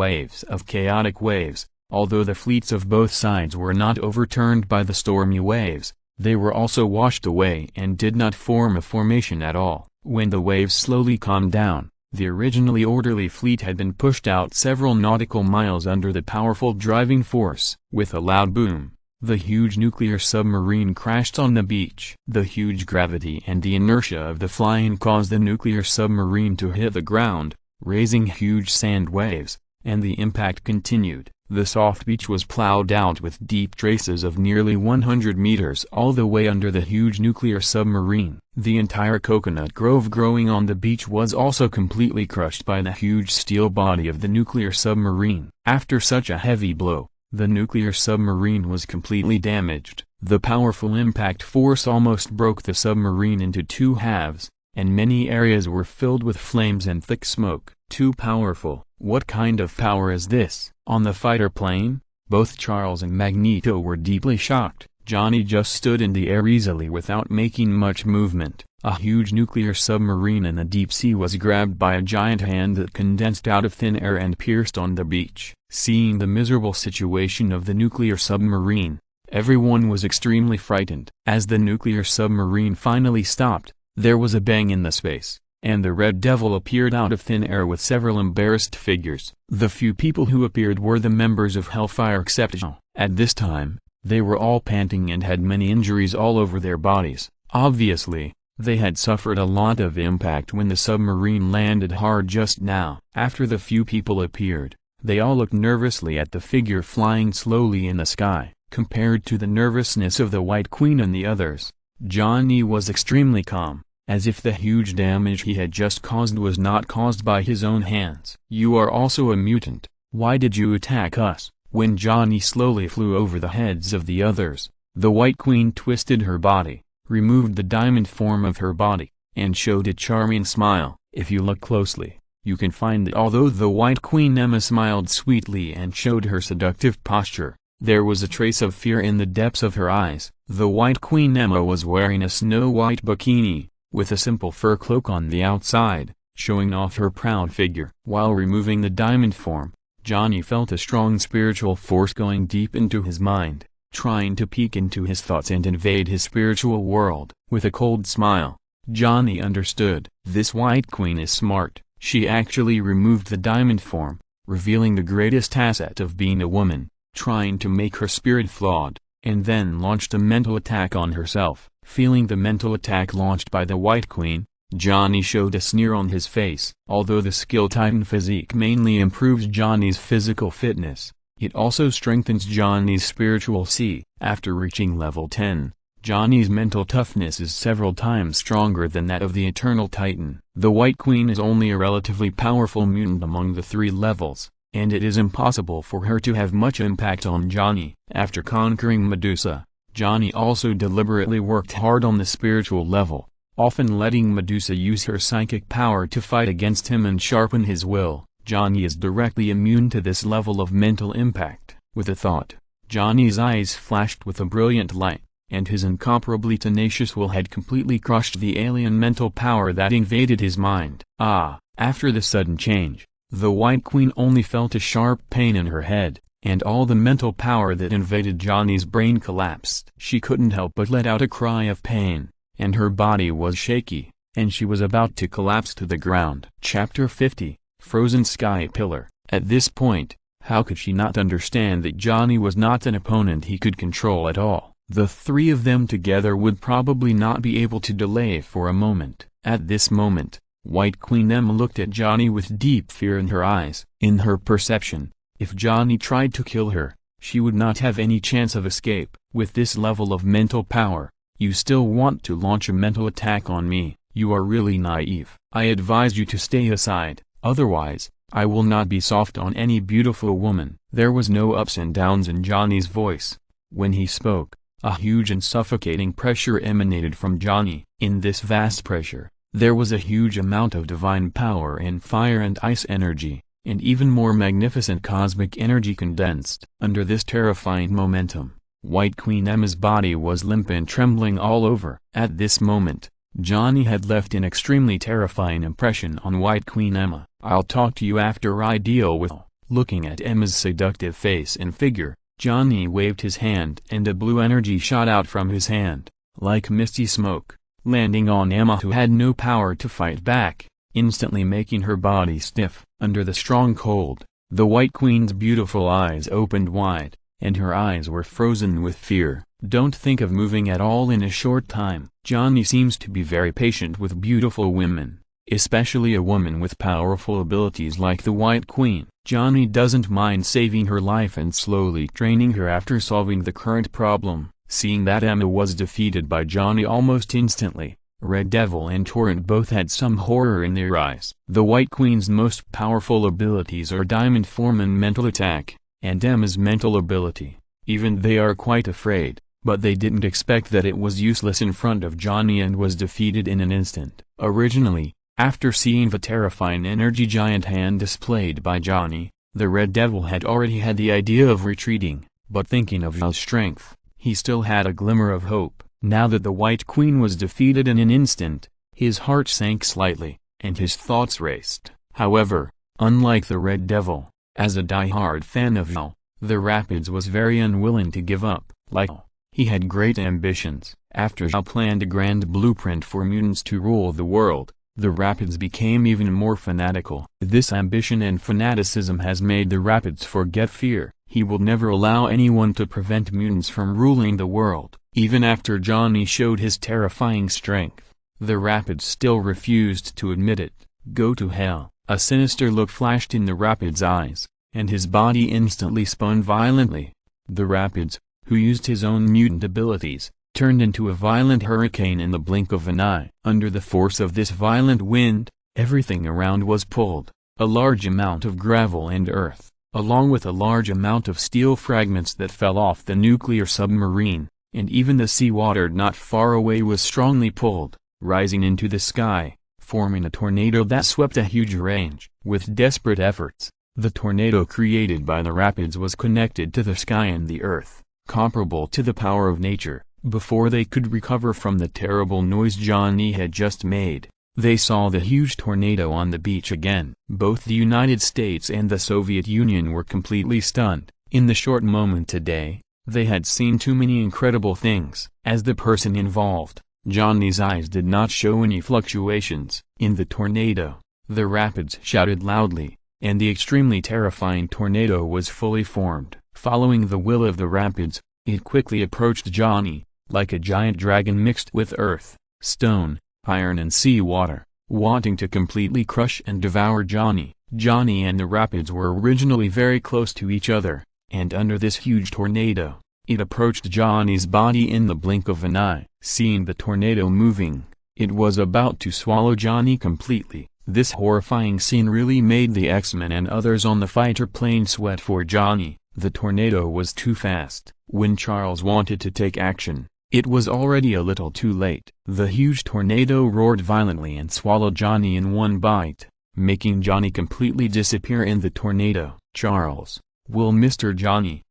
S1: chaotic waves, although the fleets of both sides were not overturned by the stormy waves, they were also washed away and did not form a formation at all. When the waves slowly calmed down, the originally orderly fleet had been pushed out several nautical miles under the powerful driving force. With a loud boom, the huge nuclear submarine crashed on the beach. The huge gravity and the inertia of the flying caused the nuclear submarine to hit the ground, raising huge sand waves, and the impact continued. The soft beach was plowed out with deep traces of nearly 100 meters all the way under the huge nuclear submarine. The entire coconut grove growing on the beach was also completely crushed by the huge steel body of the nuclear submarine. After such a heavy blow, the nuclear submarine was completely damaged. The powerful impact force almost broke the submarine into two halves, and many areas were filled with flames and thick smoke. Too powerful. What kind of power is this? On the fighter plane, both Charles and Magneto were deeply shocked. Johnny just stood in the air easily without making much movement. A huge nuclear submarine in the deep sea was grabbed by a giant hand that condensed out of thin air and pierced on the beach. Seeing the miserable situation of the nuclear submarine, everyone was extremely frightened. As the nuclear submarine finally stopped, there was a bang in the space, and the Red Devil appeared out of thin air with several embarrassed figures. The few people who appeared were the members of Hellfire except Jean. At this time, they were all panting and had many injuries all over their bodies. Obviously, they had suffered a lot of impact when the submarine landed hard just now. After the few people appeared, they all looked nervously at the figure flying slowly in the sky. Compared to the nervousness of the White Queen and the others, Johnny was extremely calm, as if the huge damage he had just caused was not caused by his own hands. "You are also a mutant. Why did you attack us?" When Johnny slowly flew over the heads of the others, the White Queen twisted her body, removed the diamond form of her body, and showed a charming smile. If you look closely, you can find that although the White Queen Emma smiled sweetly and showed her seductive posture, there was a trace of fear in the depths of her eyes. The White Queen Emma was wearing a snow-white bikini, with a simple fur cloak on the outside, showing off her proud figure. While removing the diamond form, Johnny felt a strong spiritual force going deep into his mind, trying to peek into his thoughts and invade his spiritual world. With a cold smile, Johnny understood. This White Queen is smart. She actually removed the diamond form, revealing the greatest asset of being a woman, trying to make her spirit flawed, and then launched a mental attack on herself. Feeling the mental attack launched by the White Queen, Johnny showed a sneer on his face. Although the skill Titan physique mainly improves Johnny's physical fitness, it also strengthens Johnny's spiritual C. After reaching level 10, Johnny's mental toughness is several times stronger than that of the Eternal Titan. The White Queen is only a relatively powerful mutant among the 3 levels, and it is impossible for her to have much impact on Johnny. After conquering Medusa, Johnny also deliberately worked hard on the spiritual level, often letting Medusa use her psychic power to fight against him and sharpen his will. Johnny is directly immune to this level of mental impact. With a thought, Johnny's eyes flashed with a brilliant light, and his incomparably tenacious will had completely crushed the alien mental power that invaded his mind. After the sudden change, the White Queen only felt a sharp pain in her head, and all the mental power that invaded Johnny's brain collapsed. She couldn't help but let out a cry of pain, and her body was shaky, and she was about to collapse to the ground. Chapter 50, Frozen Sky Pillar. At this point, how could she not understand that Johnny was not an opponent he could control at all? The three of them together would probably not be able to delay for a moment. At this moment, White Queen Emma looked at Johnny with deep fear in her eyes. In her perception, if Johnny tried to kill her, she would not have any chance of escape. With this level of mental power, you still want to launch a mental attack on me? You are really naive. I advise you to stay aside, otherwise, I will not be soft on any beautiful woman. There was no ups and downs in Johnny's voice. When he spoke, a huge and suffocating pressure emanated from Johnny. In this vast pressure, there was a huge amount of divine power and fire and ice energy, and even more magnificent cosmic energy condensed. Under this terrifying momentum, White Queen Emma's body was limp and trembling all over. At this moment, Johnny had left an extremely terrifying impression on White Queen Emma. I'll talk to you after I deal with you. Looking at Emma's seductive face and figure, Johnny waved his hand and a blue energy shot out from his hand, like misty smoke, landing on Emma, who had no power to fight back, instantly making her body stiff. Under the strong cold, the White Queen's beautiful eyes opened wide, and her eyes were frozen with fear. Don't think of moving at all in a short time. Johnny seems to be very patient with beautiful women, especially a woman with powerful abilities like the White Queen. Johnny doesn't mind saving her life and slowly training her after solving the current problem. Seeing that Emma was defeated by Johnny almost instantly, Red Devil and Torrent both had some horror in their eyes. The White Queen's most powerful abilities are Diamond Form and Mental Attack, and Emma's mental ability. Even they are quite afraid, but they didn't expect that it was useless in front of Johnny and was defeated in an instant. Originally, after seeing the terrifying energy giant hand displayed by Johnny, the Red Devil had already had the idea of retreating, but thinking of Hela's strength, he still had a glimmer of hope. Now that the White Queen was defeated in an instant, his heart sank slightly, and his thoughts raced. However, unlike the Red Devil, as a die-hard fan of Hela, the Rapids was very unwilling to give up. Like Hela, he had great ambitions. After Hela planned a grand blueprint for mutants to rule the world, the Rapids became even more fanatical. This ambition and fanaticism has made the Rapids forget fear. He will never allow anyone to prevent mutants from ruling the world. Even after Johnny showed his terrifying strength, the Rapids still refused to admit it. Go to hell. A sinister look flashed in the Rapids' eyes, and his body instantly spun violently. The Rapids, who used his own mutant abilities, turned into a violent hurricane in the blink of an eye. Under the force of this violent wind, everything around was pulled. A large amount of gravel and earth, along with a large amount of steel fragments that fell off the nuclear submarine, and even the seawater not far away was strongly pulled, rising into the sky, forming a tornado that swept a huge range. With desperate efforts, the tornado created by the Rapids was connected to the sky and the earth, comparable to the power of nature. Before they could recover from the terrible noise Johnny had just made, they saw the huge tornado on the beach again. Both the United States and the Soviet Union were completely stunned. In the short moment today, they had seen too many incredible things. As the person involved, Johnny's eyes did not show any fluctuations. In the tornado, the Rapids shouted loudly, and the extremely terrifying tornado was fully formed. Following the will of the Rapids, it quickly approached Johnny, like a giant dragon mixed with earth, stone, iron and seawater, wanting to completely crush and devour Johnny. Johnny and the Rapids were originally very close to each other, and under this huge tornado, it approached Johnny's body in the blink of an eye. Seeing the tornado moving, it was about to swallow Johnny completely. This horrifying scene really made the X-Men and others on the fighter plane sweat for Johnny. The tornado was too fast. When Charles wanted to take action, it was already a little too late. The huge tornado roared violently and swallowed Johnny in one bite, making Johnny completely disappear in the tornado. Charles, will Mr. Johnny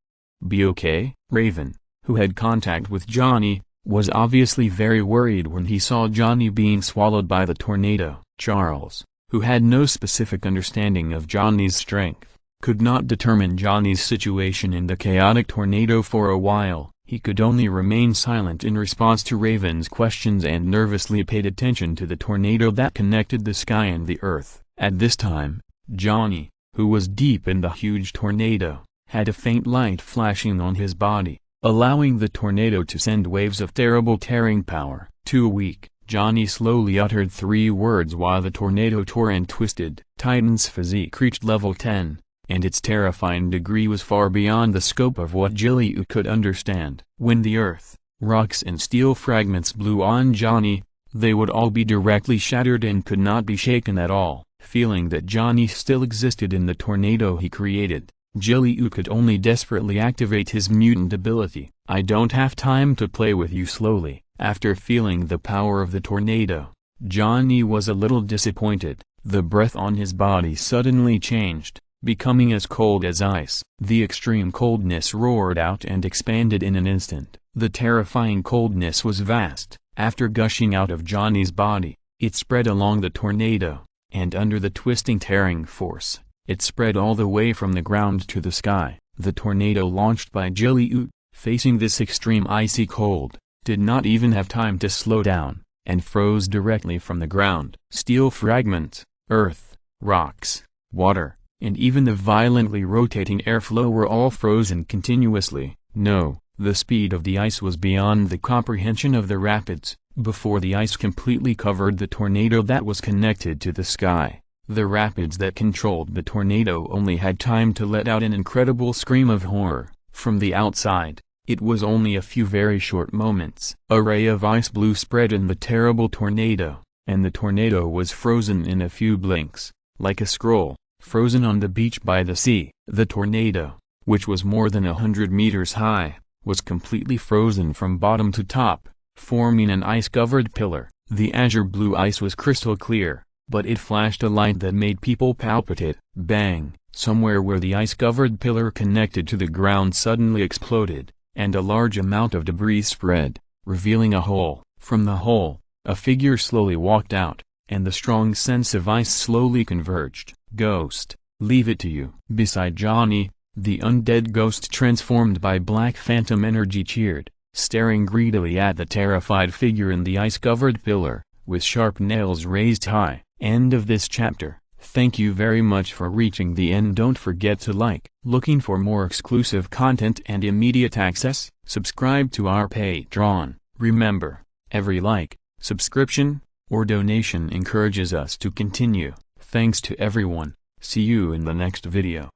S1: be okay? Raven, who had contact with Johnny, was obviously very worried when he saw Johnny being swallowed by the tornado. Charles, who had no specific understanding of Johnny's strength, could not determine Johnny's situation in the chaotic tornado for a while. He could only remain silent in response to Raven's questions and nervously paid attention to the tornado that connected the sky and the earth. At this time, Johnny, who was deep in the huge tornado, had a faint light flashing on his body, allowing the tornado to send waves of terrible tearing power. Too weak, Johnny slowly uttered 3 words while the tornado tore and twisted. Titan's physique reached level 10. And its terrifying degree was far beyond the scope of what Jilliu could understand. When the earth, rocks and steel fragments blew on Johnny, they would all be directly shattered and could not be shaken at all. Feeling that Johnny still existed in the tornado he created, Jilliu could only desperately activate his mutant ability. I don't have time to play with you. Slowly, after feeling the power of the tornado, Johnny was a little disappointed. The breath on his body suddenly changed, becoming as cold as ice. The extreme coldness roared out and expanded in an instant. The terrifying coldness was vast. After gushing out of Johnny's body, it spread along the tornado, and under the twisting tearing force, it spread all the way from the ground to the sky. The tornado launched by Jilliu, facing this extreme icy cold, did not even have time to slow down, and froze directly from the ground. Steel fragments, earth, rocks, water, and even the violently rotating airflow were all frozen continuously. No, the speed of the ice was beyond the comprehension of the rapids. Before the ice completely covered the tornado that was connected to the sky, the rapids that controlled the tornado only had time to let out an incredible scream of horror. From the outside, it was only a few very short moments. A ray of ice blue spread in the terrible tornado, and the tornado was frozen in a few blinks, like a scroll frozen on the beach by the sea. The tornado, which was more than 100 meters high, was completely frozen from bottom to top, forming an ice-covered pillar. The azure blue ice was crystal clear, but it flashed a light that made people palpitate. Bang! Somewhere where the ice-covered pillar connected to the ground suddenly exploded, and a large amount of debris spread, revealing a hole. From the hole, a figure slowly walked out, and the strong sense of ice slowly converged. Ghost, leave it to you. Beside Johnny, the undead ghost transformed by black phantom energy cheered, staring greedily at the terrified figure in the ice-covered pillar, with sharp nails raised high. End of this chapter. Thank you very much for reaching the end. Don't forget to like. Looking for more exclusive content and immediate access? Subscribe to our Patreon. Remember, every like, subscription, or donation encourages us to continue. Thanks to everyone. See you in the next video.